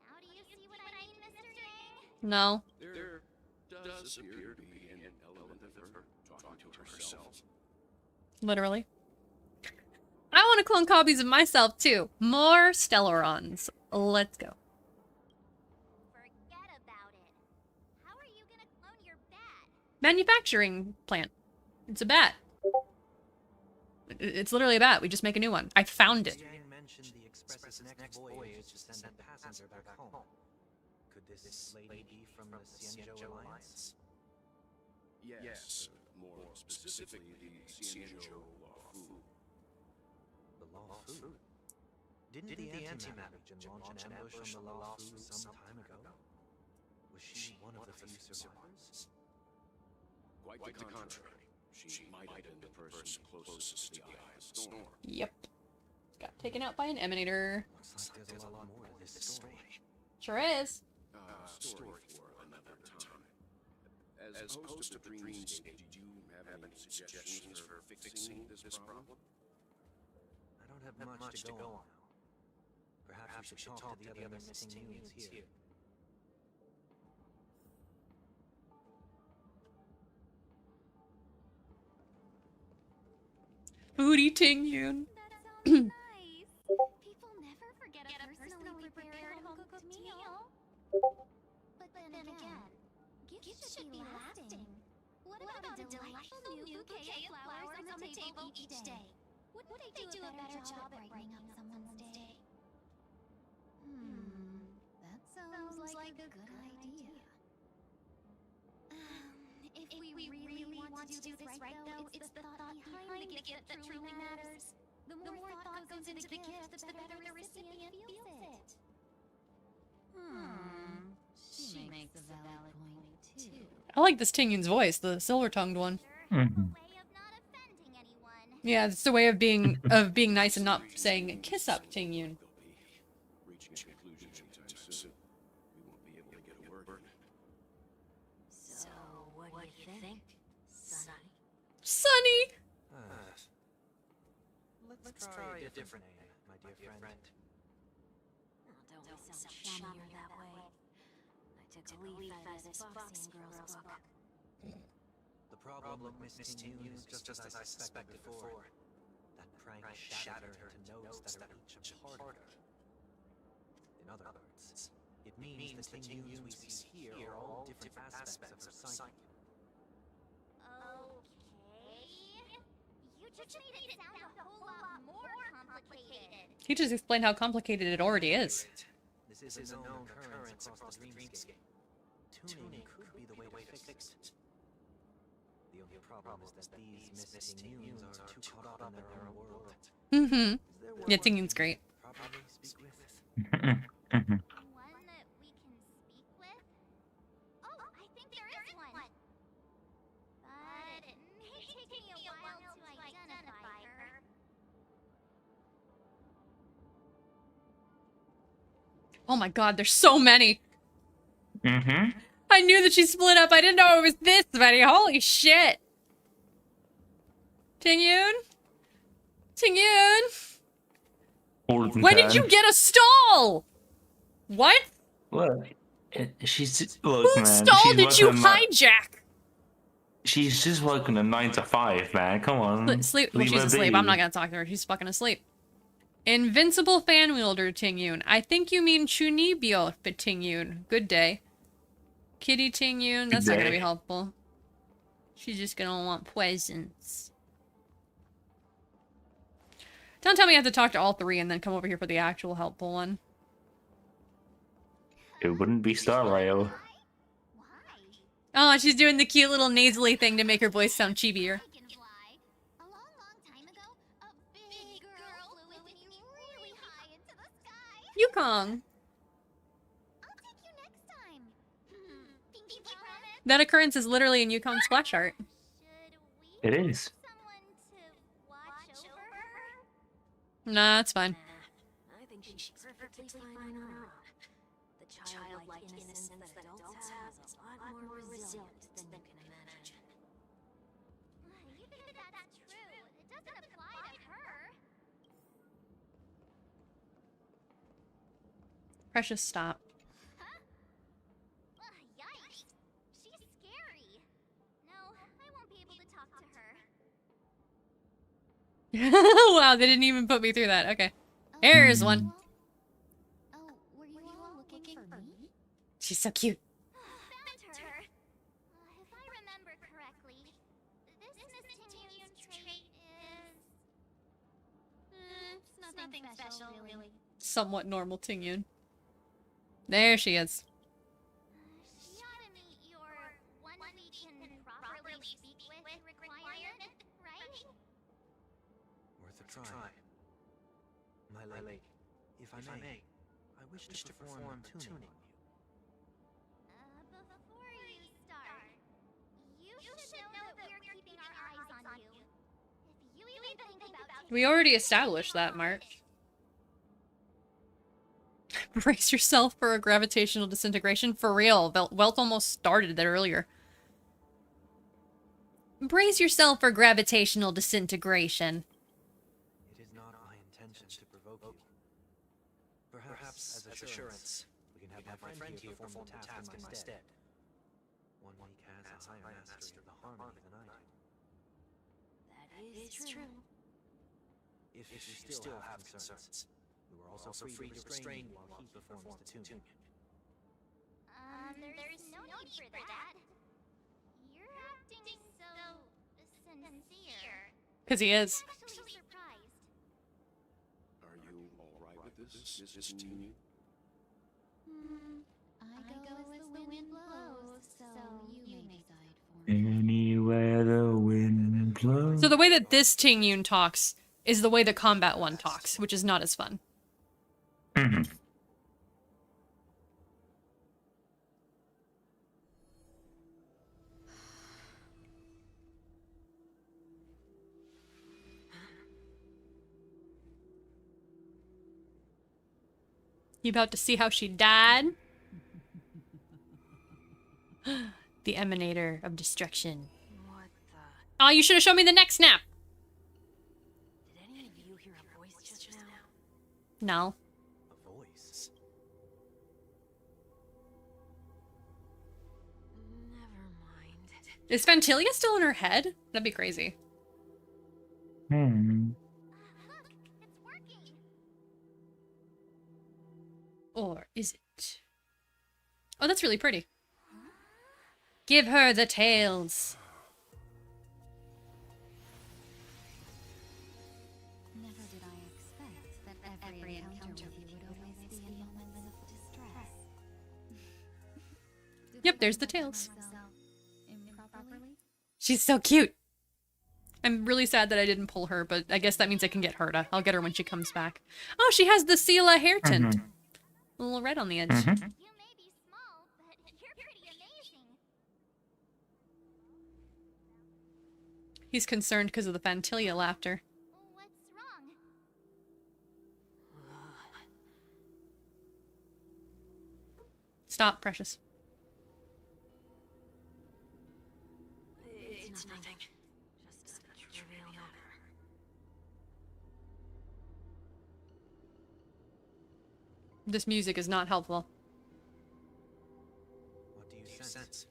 Now do you see what I mean, Mr. Yang? No. There does appear to be an element of her talking to herself. Literally. I want to clone copies of myself too. More Stellarons. Let's go. Forget about it. How are you gonna clone your bat? Manufacturing plant. It's a bat. It's literally a bat. We just make a new one. I found it. Yang mentioned the Express's next voyage to send a passenger back home. Could this lady be from the Xianzhou Alliance? Yes, more specifically the Xianzhou Law Fu. The Law Fu? Didn't the anti-map agent launch an ambush on the Law Fu some time ago? Was she one of the few survivors? Quite the contrary. She might have been the person closest to the Eye of Storm. Yep. Got taken out by an emanator. Looks like there's a lot more to this story. Sure is. Story for another time. As host of the Dreamscape, did you have any suggestions for fixing this problem? I don't have much to go on. Perhaps you should talk to the other missing mutants here. Booty Ting Yun. That sounds nice. People never forget a personally prepared home-cooked meal. But then again, gifts should be lasting. What about a delightful new bouquet of flowers on the table each day? Wouldn't they do a better job at brightening up someone's day? That sounds like a good idea. If we really want to do this right, though, it's the thought behind the gift that truly matters. The more thought goes into the gift, the better the recipient feels it. She makes a valid point, too. I like this Ting Yun's voice, the silver-tongued one. Yeah, it's the way of being nice and not saying kiss up, Ting Yun. Reaching a conclusion anytime soon. We won't be able to get a word in. So, what do you think, Sonny? Sonny! Let's try a different name, my dear friend. Oh, don't we sound chummier that way? I took a leaf out of this boxing girl's book. The problem with Miss Ting Yun is just as I suspected before. That prank shattered her into notes that are each a part of her. In other words, it means the Ting Yuns we see here are all different aspects of her psyche. Okay. You just made it sound a whole lot more complicated. He just explained how complicated it already is. This is a known occurrence across the dreamscape. Tuning could be the way to fix it. The only problem is that these missing Yuns are too caught up in their own world. Yeah, Ting Yun's great. Probably speak with. One that we can speak with? Oh, I think there is one. But it may take me a while to identify her. Oh my god, there's so many! I knew that she split up. I didn't know it was this many. Holy shit! Ting Yun? Ting Yun? When did you get a stall? What? Look, she's look, Whose man. stall she's did you working hijack? She's just working a 9 to 5, man. Come on. Sleep. Well, Leave she's her asleep. be. I'm not gonna talk to her. She's fucking asleep. Invincible fan wielder Ting Yun. I think you mean Chunibyo Ting Yun. Good day. Kitty Ting Yun. That's not gonna be helpful. She's just gonna want presents. Don't tell me I have to talk to all three and then come over here for the actual helpful one. It wouldn't be Star Rail. Oh, she's doing the cute little nasally thing to make her voice sound chibier. A long time ago, a big girl flew with me really high into the sky. Yukong. I'll take you next time. Pinky promise? That occurrence is literally in Yukong's splash art. It is. Someone to watch over her? Nah, that's fine. I think she's perfectly fine on her own. The childlike innocence that adults have is a lot more resilient than you can imagine. You think that's true? It doesn't apply to her. Precious, stop. Huh? Yikes. She's scary. No, I won't be able to talk to her. Wow, they didn't even put me through that. Okay. Here's one. Oh, were you all looking for me? She's so cute. Found her. If I remember correctly, this Miss Tinyun's trait is... it's nothing special, really. Somewhat normal Tingyun. There she is. She ought to meet your one we can properly speak with requirement, right? Worth a try. My lady, if I may, I wish to perform tuning. Before you start, you should know that we're keeping our eyes on you. If you even think about... We already established that, Mark. Brace yourself for a gravitational disintegration. For real, Wealth almost started that earlier. Brace yourself for gravitational disintegration. It is not my intention to provoke you. Perhaps as assurance, we can have my friend here perform the task in my stead. One week has a higher master of the harmony than I do. That is true. If you still have concerns, we were also free to restrain you while he performs the tuning. There's no need for that. You're acting so... sincere. Because he is. I'm actually surprised. Are you alright with this, Miss Tinyun? I go as the wind blows, so you may decide for me. Anywhere the wind blows. So the way that this Tingyun talks is the way the combat one talks, which is not as fun. Mm-hmm. You about to see how she died? The emanator of destruction. What the... Oh, you should have shown me the neck snap! Did any of you hear a voice just now? No. A voice? Never mind. Is Phantilia still in her head? That'd be crazy. Hmm. Look, it's working. Or is it? Oh, that's really pretty. Give her the tails. Never did I expect that every encounter with you would always be a moment of distress. Yep, there's the tails. Improperly? She's so cute. I'm really sad that I didn't pull her, but I guess that means I can get Herta. I'll get her when she comes back. Oh, she has the Sela hair tint. A little red on the edge. You may be small, but you're pretty amazing. He's concerned because of the Phantilia laughter. What's wrong? Stop, precious. It's nothing. Just a trivial matter. This music is not helpful. What do you sense?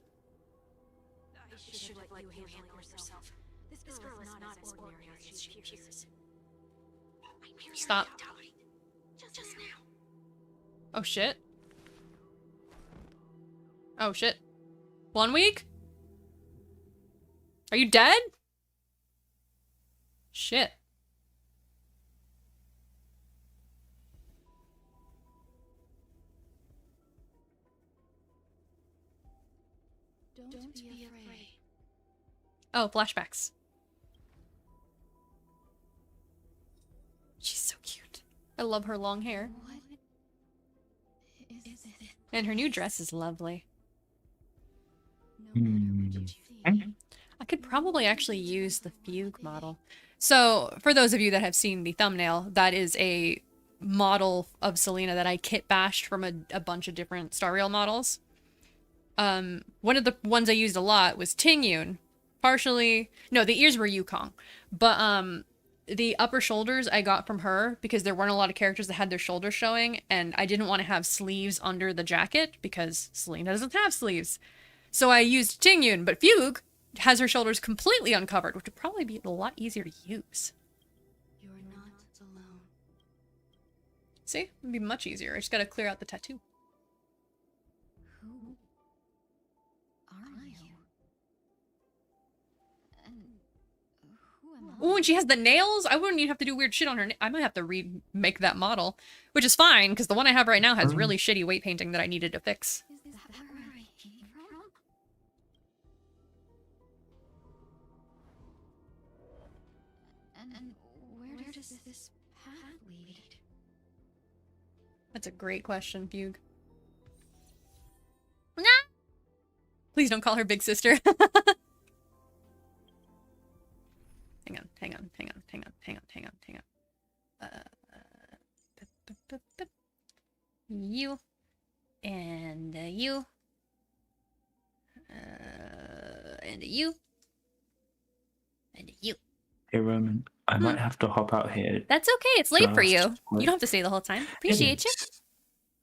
I should let you handle it yourself. This girl is not as ordinary as she appears. Stop. Just now. Oh shit. Oh shit. 1 week? Are you dead? Shit. Don't be afraid. Oh, flashbacks. She's so cute. I love her long hair. What is it? And her new dress is lovely. No matter what you see. I could probably actually use the Fugue model. So, for those of you that have seen the thumbnail, that is a model of Selena that I kit bashed from a bunch of different Star Rail models. One of the ones I used a lot was Tingyun. Partially... No, the ears were Yukong. But, the upper shoulders I got from her because there weren't a lot of characters that had their shoulders showing, and I didn't want to have sleeves under the jacket because Selena doesn't have sleeves. So I used Tingyun, but Fugue, has her shoulders completely uncovered, which would probably be a lot easier to use. You're not alone. See? It'd be much easier. I just gotta clear out the tattoo. Who are you? And who am I? Ooh, and she has the nails? I wouldn't even have to do weird shit on her. I might have to remake that model, which is fine, because the one I have right now has really shitty weight painting that I needed to fix. Is that where I came from? And where does this path lead? That's a great question, Fugue. Nah! Please don't call her big sister. Hang on. You. And you. And you. And you. Hey Roman, I might have to hop out here. That's okay. It's late for you. Just You don't have to stay the whole time. Appreciate you.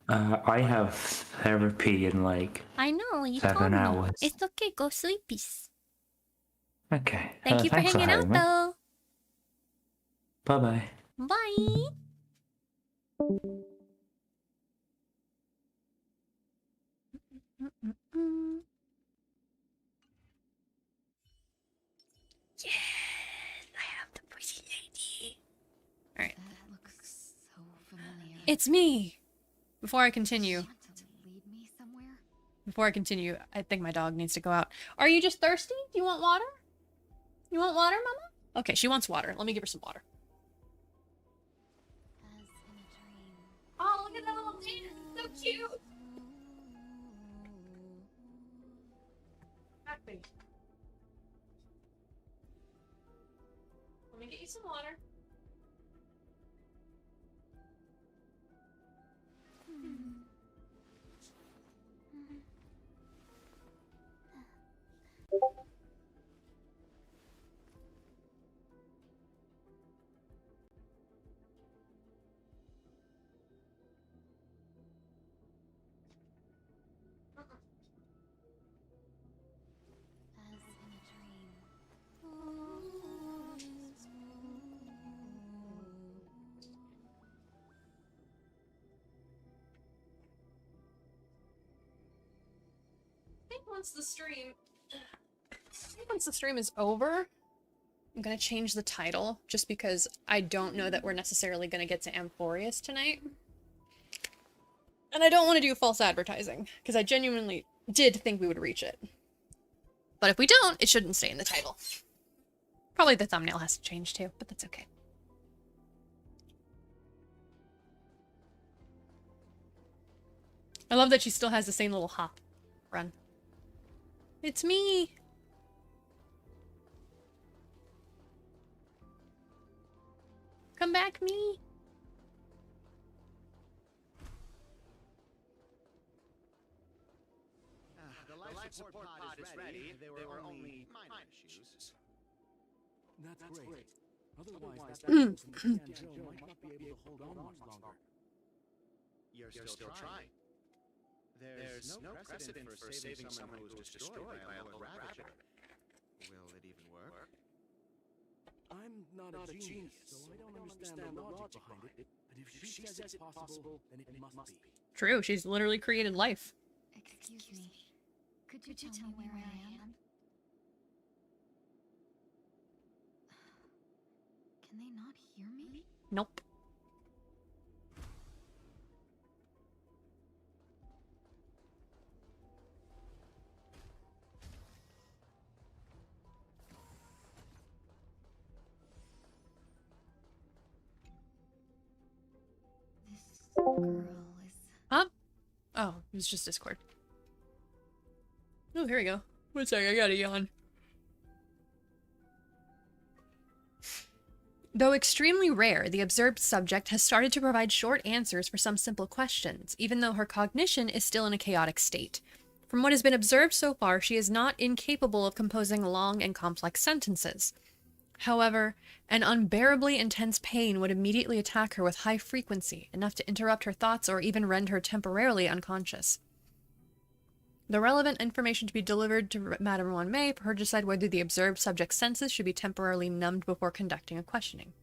I have therapy in like I know. You 7 told me. hours. It's okay. Go sleep. Peace. Okay. Thank you for thanks hanging out, having me. though. Bye-bye. Bye. Yes, I have the pretty lady. All right. That looks so familiar. It's me. Before I continue, To lead me somewhere? I think my dog needs to go out. Are you just thirsty? Do you want water? You want water, Mama? Okay, she wants water. Let me give her some water. As in a dream. Oh, look at that little dance. It's so cute. Happy. Let me get you some water. As in a dream. I think once the stream is over, I'm gonna change the title just because I don't know that we're necessarily gonna get to Amphoreus tonight. And I don't want to do false advertising, because I genuinely did think we would reach it. But if we don't, it shouldn't stay in the title. Probably the thumbnail has to change too, but that's okay. I love that she still has the same little hop run. It's me! Come back, me! The life support pod is ready. There were only minor issues. That's great. Otherwise, that means Mickey and Joe might not be able to hold on much longer. You're still trying. There's no precedent for saving someone who was destroyed by a little ravager. Will it even work? I'm not a genius, so I don't understand the logic behind it. But if she says it's possible, then it must be. True, she's literally created life. Excuse me. Could you tell me where I am? Can they not hear me? Nope. This girl is... Huh? Oh, it was just Discord. Oh, here we go. One sec, I gotta yawn. Though extremely rare, the observed subject has started to provide short answers for some simple questions, even though her cognition is still in a chaotic state. From what has been observed so far, she is not incapable of composing long and complex sentences. However, an unbearably intense pain would immediately attack her with high frequency, enough to interrupt her thoughts or even render her temporarily unconscious. The relevant information to be delivered to Madame 1 may, for her to decide whether the observed subject's senses should be temporarily numbed before conducting a questioning.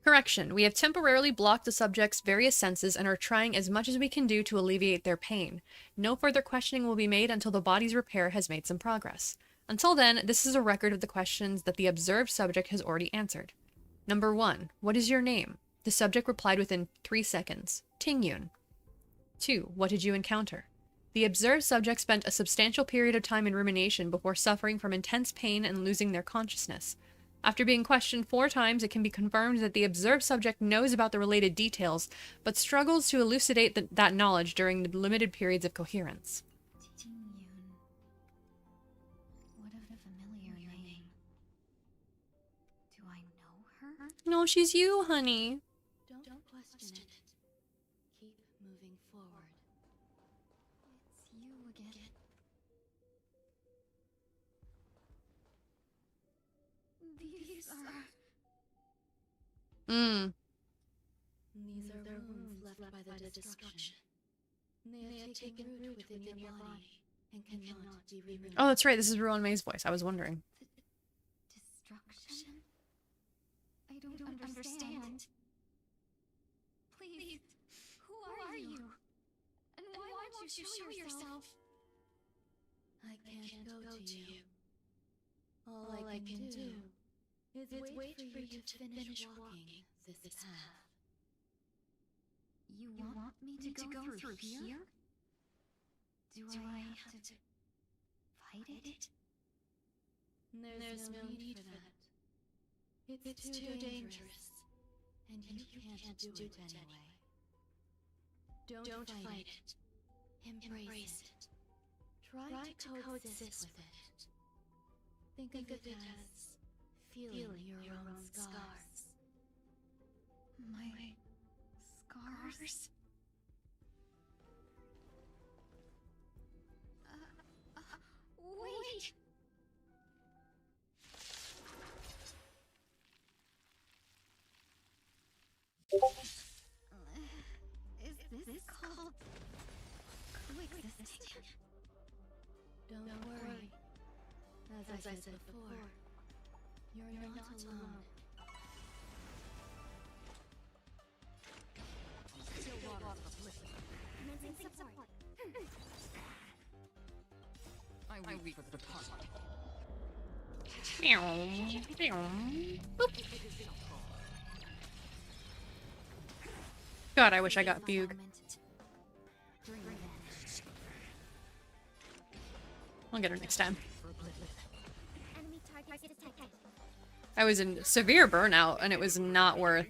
Correction. We have temporarily blocked the subject's various senses and are trying as much as we can do to alleviate their pain. No further questioning will be made until the body's repair has made some progress. Until then, this is a record of the questions that the observed subject has already answered. Number 1. What is your name? The subject replied within 3 seconds. Tingyun. 2. What did you encounter? The observed subject spent a substantial period of time in rumination before suffering from intense pain and losing their consciousness. After being questioned 4 times, it can be confirmed that the observed subject knows about the related details, but struggles to elucidate that knowledge during the limited periods of coherence. What a familiar name. Do I know her? No, she's you, honey. Don't question it. Keep moving forward. It's you again. These are... These are wounds left by the destruction. They have taken root within your body and cannot be removed. Oh, that's right. This is Ruan May's voice. I was wondering. Destruction? I don't understand. Please, who are you? And why won't you show yourself? I can't go to you. All I can do is wait for you to finish walking this path. You want me to go through here? Do I have to fight it? There's no need for that. It's too dangerous, and you can't do it anyway. Don't fight it. Embrace it. Try to coexist with it. Think of it as feeling your own scars. My scars? Wait! Is this called coexisting? Don't worry. As I said before, you're not alone. Commencing support. I wait for the party. God, I wish I got Fugue. I'll get her next time. Enemy target detected. I was in severe burnout, and it was not worth,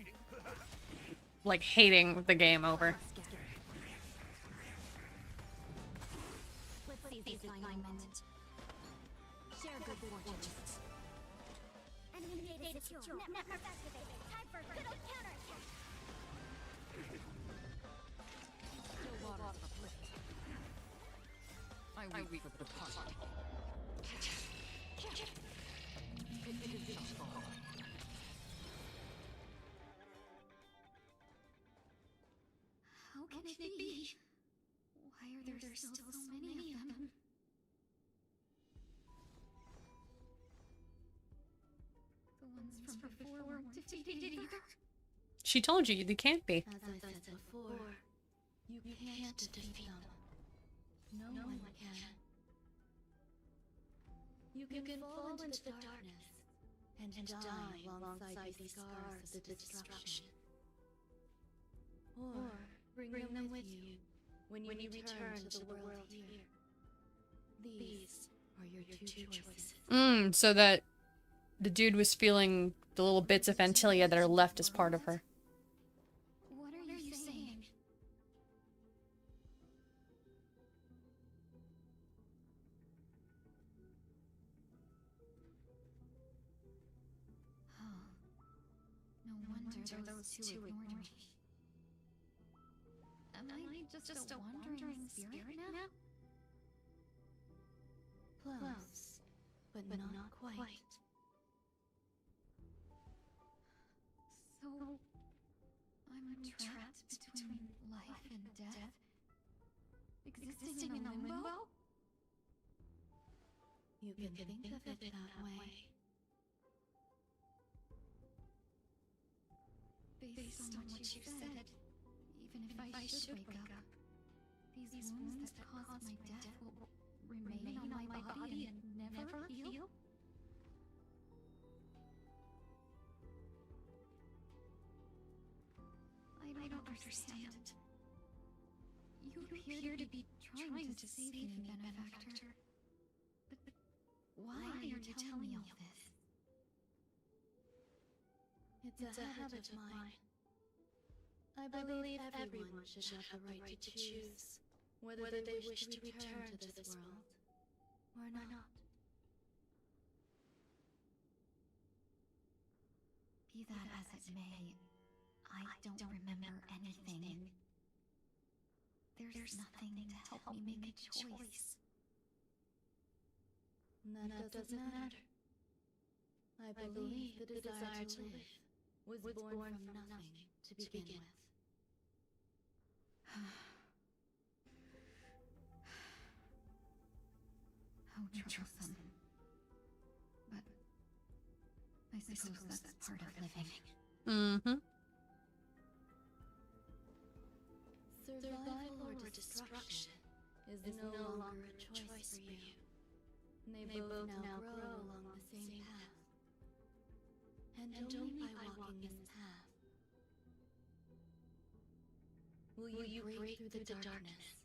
like, hating the game over. Let's see this final moment. Share good fortune. Enemy data secure. Network activated. Time for good old counterattack. I wait for the party. How can it be? Why are there still so many of them? The ones from before weren't defeated either. She told you they can't be. As I said before, you can't defeat them. No one can. You can fall into the darkness and die alongside the scars of the destruction. Or bring them with you when you return to the world here. These are your two choices. So that the dude was feeling the little bits of Antilia that are left as part of her. What are you saying? Oh, no wonder those two ignored me. Am I just a wandering spirit now? Close, but not quite. So, I'm trapped between life and death? existing in a limbo? You can think of it that way. Based on what you said, even if I should wake up, these wounds that caused my death will remain on my body and never heal? I don't understand. You appear to be trying to save me, benefactor. But why are you telling me all this? It's a habit of mine. I believe everyone should have the right to choose whether they wish to return to this world or not. Be that as it may, I don't remember anything. There's nothing to help me make a choice. That doesn't matter. I believe the desire to live was born from nothing to begin with. How troublesome. But I suppose that's part of living. Mm-hmm. Survival or destruction is no longer a choice for you. They both now grow along the same path. And only by walking this path will you break through the darkness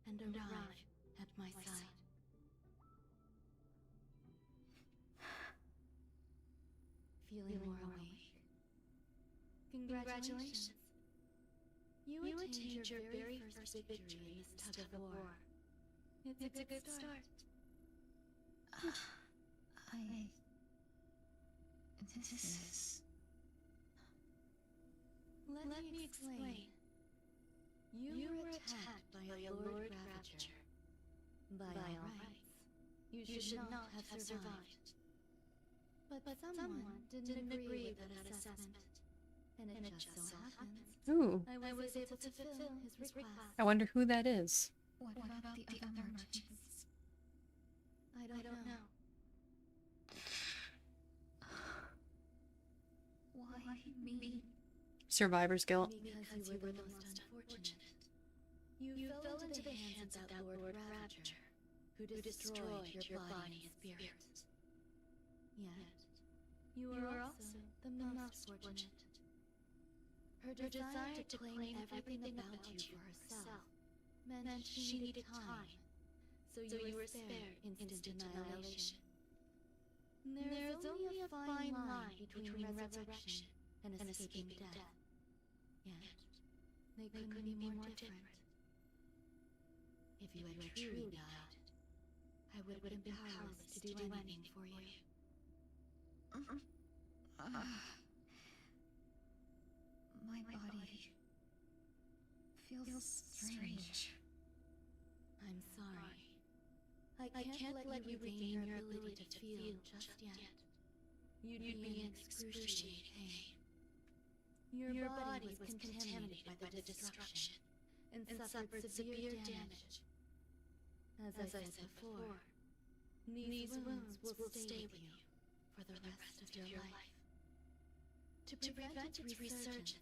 and arrive at my side. Feeling more awake? Congratulations. You attained your very first victory in this tug of war. It's a good start. This is... Let me explain. You were attacked by a Lord Ravager. By all rights, you should not have survived. But someone didn't agree with that assessment. And it just so happens Ooh. I was able to fulfill his request. I wonder who that is. What about the other merchants? I don't know. Why me? Survivor's guilt. Because you were the most unfortunate. You fell into the hands of that Lord Ravager, who destroyed your body and spirit. Yet, you were also the most fortunate. Her desire to claim everything about you for herself meant she needed time, so you were spared instant annihilation. There is only a fine line between resurrection and escaping death. Yet, they couldn't be more different. If you had truly died, I would have been powerless to do anything for you. My body feels strange. I'm sorry. I can't let you regain your ability to feel just yet. You'd be in excruciating pain. Your body was contaminated by the destruction and suffered severe damage. As I said before, these wounds will stay with you for the rest of your life. To prevent its resurgence,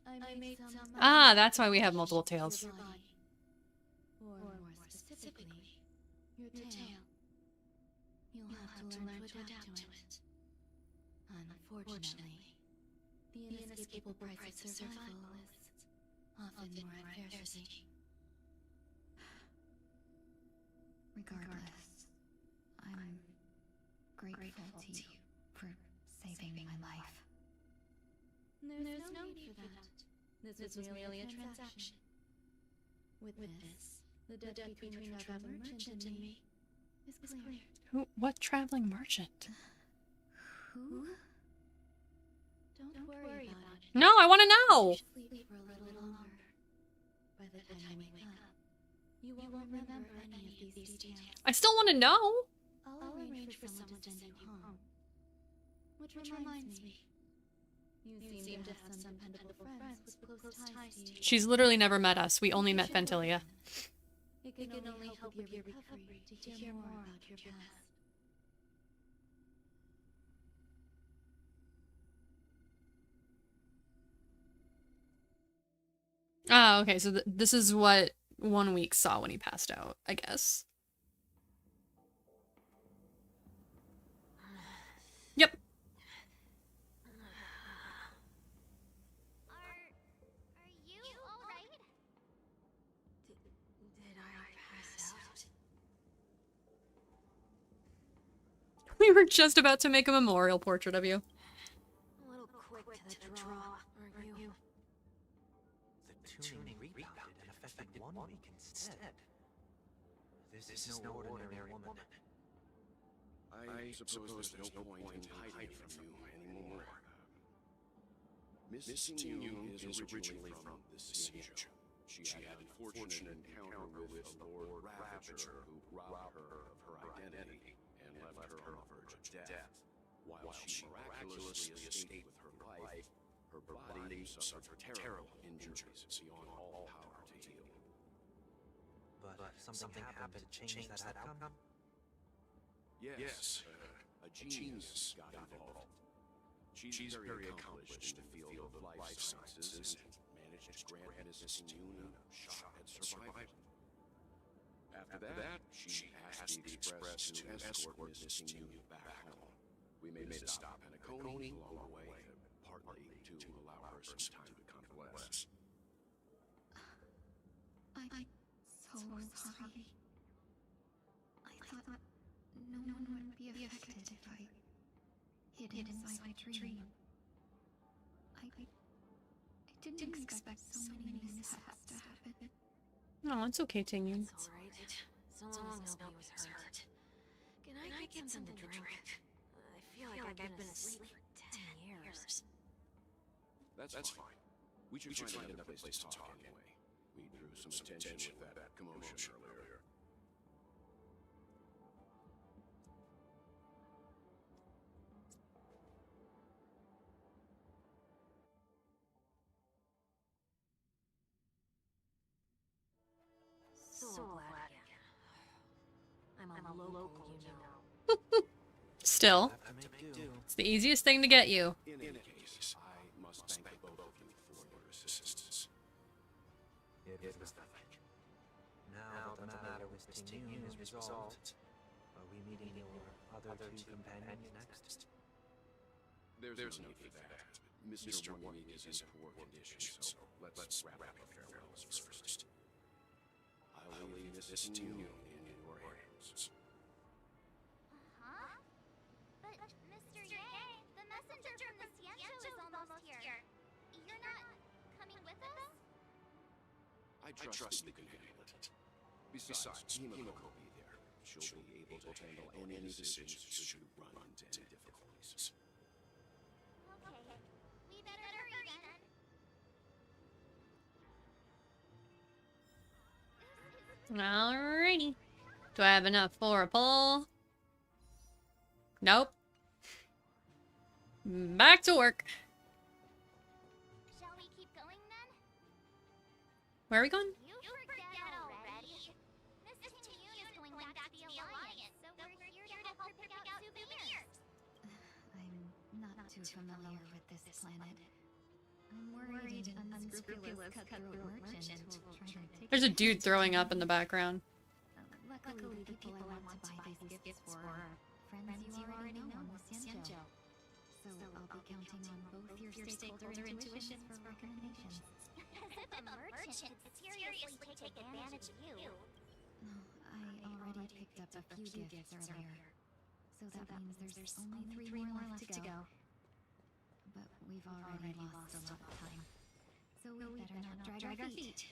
I made some... Ah, that's why we have multiple tails. Or more specifically, your tail. You'll have to learn to adapt to it. Unfortunately, the inescapable price of survival is often more adversity. Regardless, I'm grateful to you for saving my life. There's no need for that. This was merely a transaction. With this, the debt between a traveling merchant and me is clear. Who? What traveling merchant? Who? Don't worry about it. No, I want to know. Sleep for a little longer. By the time you wake up, you won't remember any of these details. I still want to know. I'll arrange for someone to send you home. Which reminds me, you seem to have some dependable friends with close ties to you. She's literally never met us. We only met Fentilia. It can only help with your recovery to hear more about your past. Oh, okay, so this is what 1 week saw when he passed out, I guess. Yep. Are you alright? Did I pass out? We were just about to make a memorial portrait of you. A little quick to the draw, aren't you? The tuning rebounded and affected 1 week instead. This is no ordinary woman. I suppose there's no point in hiding it from you anymore. Miss Tingyu is originally from the Siege. She had an unfortunate encounter with a Lord Ravager who robbed her of her identity and left her on the verge of death. While she miraculously escaped with her life, her body suffered terrible injuries beyond all power to heal. But something happened to change that outcome? Yes, a genius got involved. She's very accomplished in the field of life sciences and managed to grant Miss Tingyu a shot at survival. After that, she asked the Express to escort Miss Tingyu back home. We made a stop in Akoni along the way, partly to allow her some time to convalesce. I'm so sorry. I thought no one would be affected if I hid inside my dream. I didn't expect so many mishaps to happen. No, it's okay, Tingyu. It's alright. So long as Snoopy was hurt. Can I get something to drink? I feel like I've been asleep for 10 years. That's fine. We should find another place to talk anyway. We drew some attention with that commotion earlier. So glad again. I'm a local, you know. Still, it's the easiest thing to get you. In any case, I must thank both of you for your assistance. It was nothing. Now that the matter with Tingyu is resolved, are we meeting your other two companions next? There's no need for that. Mr. One is in poor condition, so let's wrap up our farewells first. I'll leave Miss Tingyu in your hands. Huh? But, Mr. Yang, the messenger from the Xianzhou is almost here. You're not coming with us? I trust you can handle it. Besides, Himiko will be there. She'll be able to handle any decisions should you run into any difficulties. Okay. We better hurry then. Alrighty. Do I have enough for a pull? Nope. Back to work. Shall we keep going then? Where are we going? You forget already. Miss Tingyu is going back to the Alliance, so we're here to help pick out souvenirs. I'm not too familiar with this planet. I'm worried an unscrupulous cutthroat merchant will try to take. There's a dude throwing up in the background. Luckily, the people I want to buy these gifts for are friends you already know on the Xianzhou. So I'll be counting on both your stakeholder intuitions for recommendations. As if a merchant could seriously take advantage of you. I already picked up a few gifts earlier. So that means there's only three more left to go. But we've already lost a lot of time. So we better not drag our feet.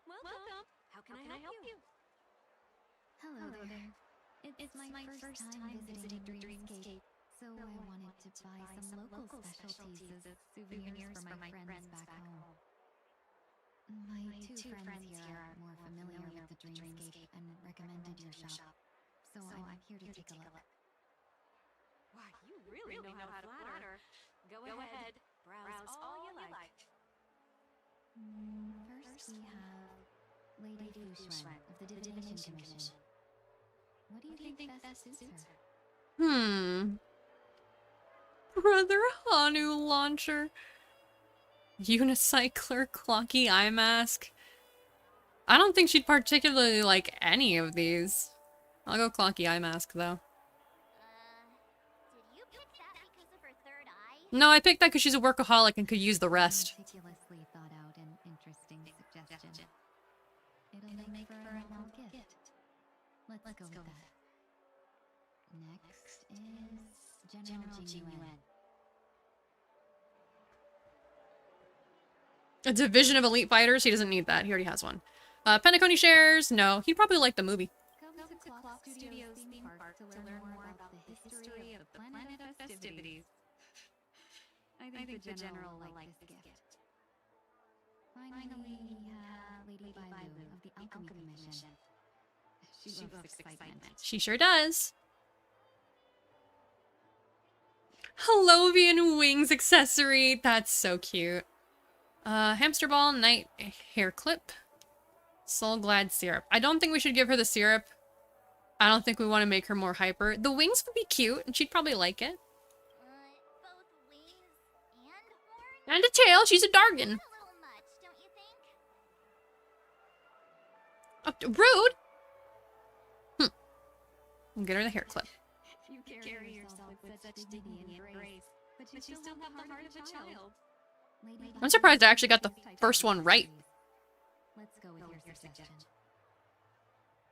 Welcome. How can I help you? Hello there. It's my first time visiting Dreamscape, so I wanted to buy some local specialties as souvenirs for my friends back home. My two friends here are more familiar with the dreamscape and recommended your shop, so I'm here to take a look. Why, you really know how to flatter. Go ahead, browse all you like. First we have Lady Fushuan of the Divination Commission. What do you think best suits her? Brother Hanu launcher. Unicycler clocky eye mask. I don't think she'd particularly like any of these. I'll go clocky eye mask though. Did you pick that because of her third eye? No, I picked that because she's a workaholic and could use the rest. Meticulously thought out and interesting suggestion. It'll make for a novel gift. Let's go with that. Next is General Jinyuan. A division of elite fighters? He doesn't need that. He already has one. Penacony shares? No. He'd probably like the movie. Come to Clock Studios theme park to learn more about the history of the planet of festivities. I think the General will like this gift. Finally, we have Lady Bailu of the Alchemy Commission. She loves excitement. She sure does. Halovian wings accessory. That's so cute. Hamster ball, night hair clip. Soul glad syrup. I don't think we should give her the syrup. I don't think we want to make her more hyper. The wings would be cute, and she'd probably like it. Both wings and horns? And a tail. She's a Dargan. A little much, don't you think? Rude. I'll get her the hair clip. You carry yourself with such dignity and grace, but you still have the heart of a child. I'm surprised I actually got the first one right. Let's go with your suggestion.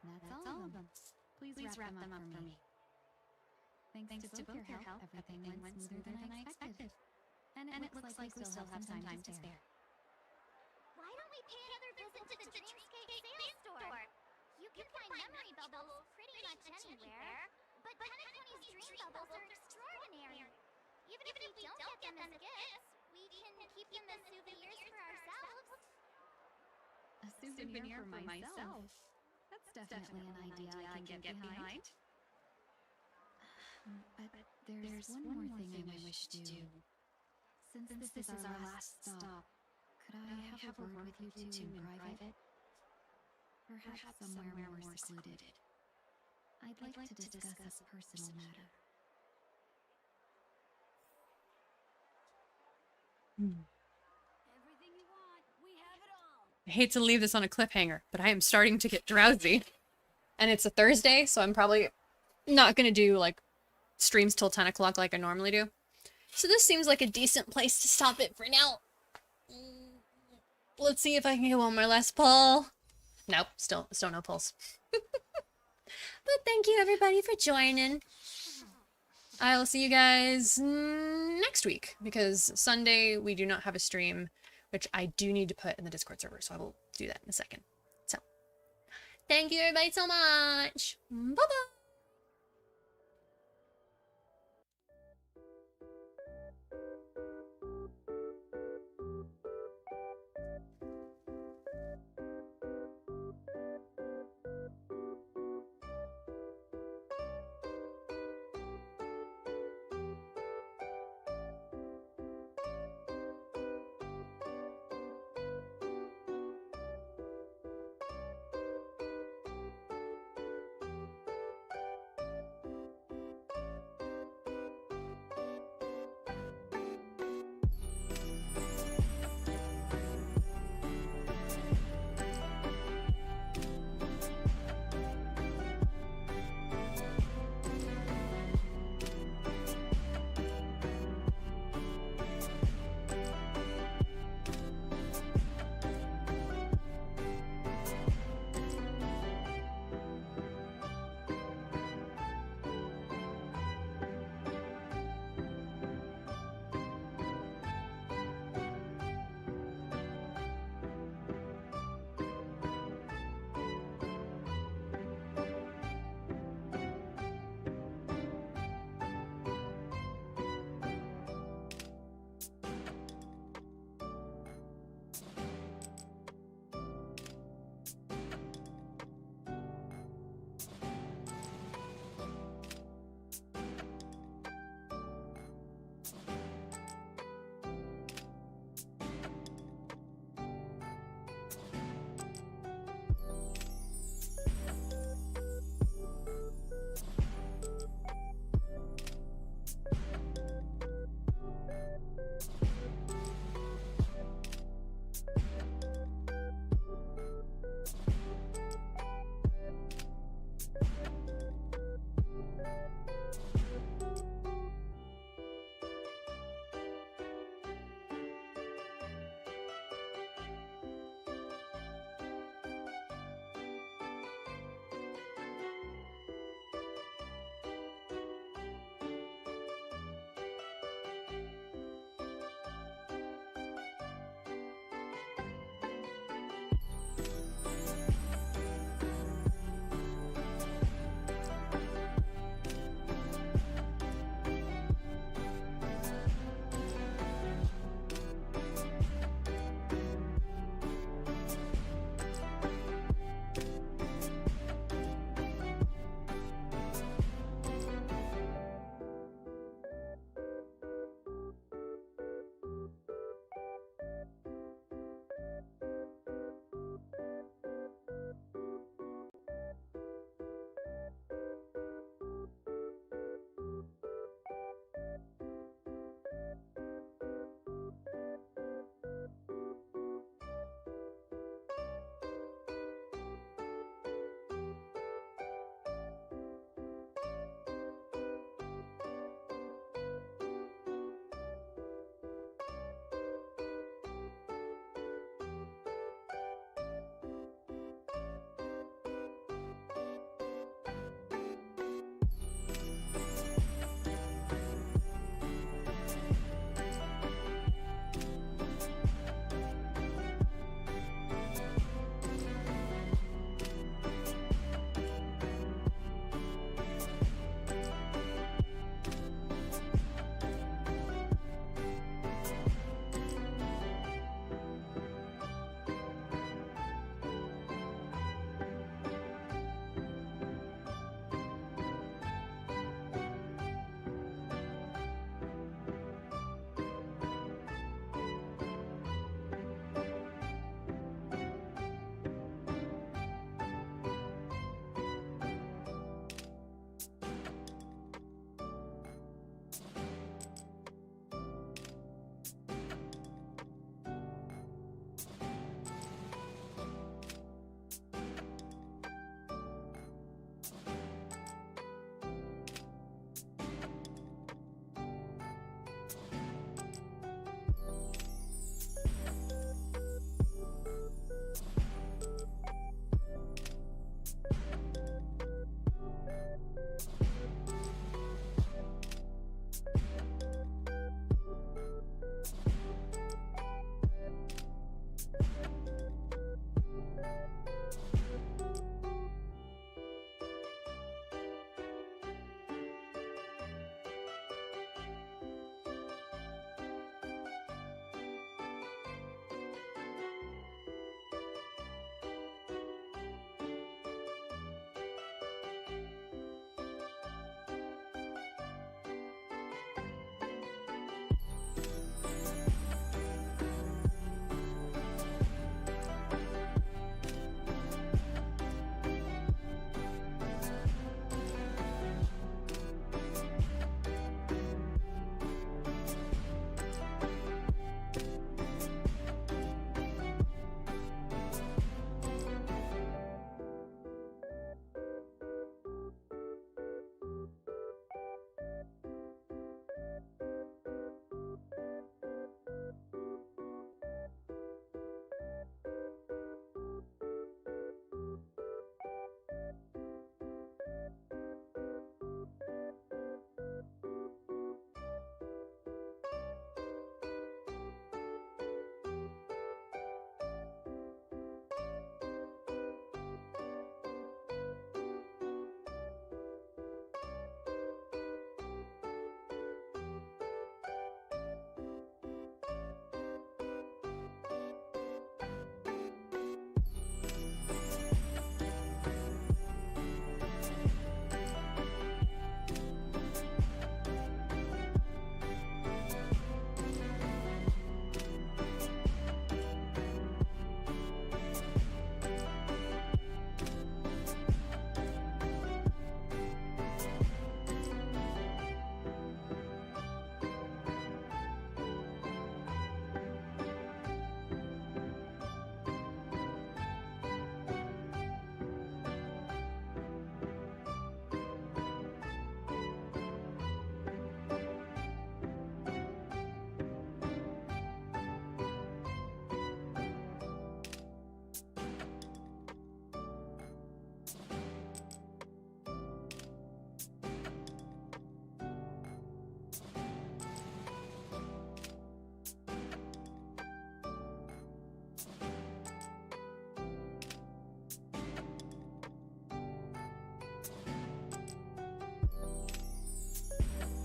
That's all of them. Please wrap them up for me. Thanks to both your help, everything went smoother than I expected. And it looks like we still have some time to spare. Why don't we pay another visit to the Dreamscape sales store? You can find memory bubbles pretty much anywhere, but Penacony's dream bubbles are extraordinary. Even if we don't get them as gifts, we can keep them as souvenirs for ourselves. A souvenir for myself? That's definitely an idea I can get behind. But there's one more thing I wish to do. Since this is our last stop, could I have a word with you two in private? Perhaps somewhere more secluded. I'd like to discuss a personal matter. Everything you want, we have it all. I hate to leave this on a cliffhanger, but I am starting to get drowsy. And it's a Thursday, so I'm probably not going to do, like, streams till 10 o'clock like I normally do. So this seems like a decent place to stop it for now. Let's see if I can get one more last pull. Nope, still no pulls. But thank you everybody for joining. I will see you guys next week, because Sunday we do not have a stream, which I do need to put in the Discord server, so I will do that in a second. So, thank you everybody so much. Bye-bye!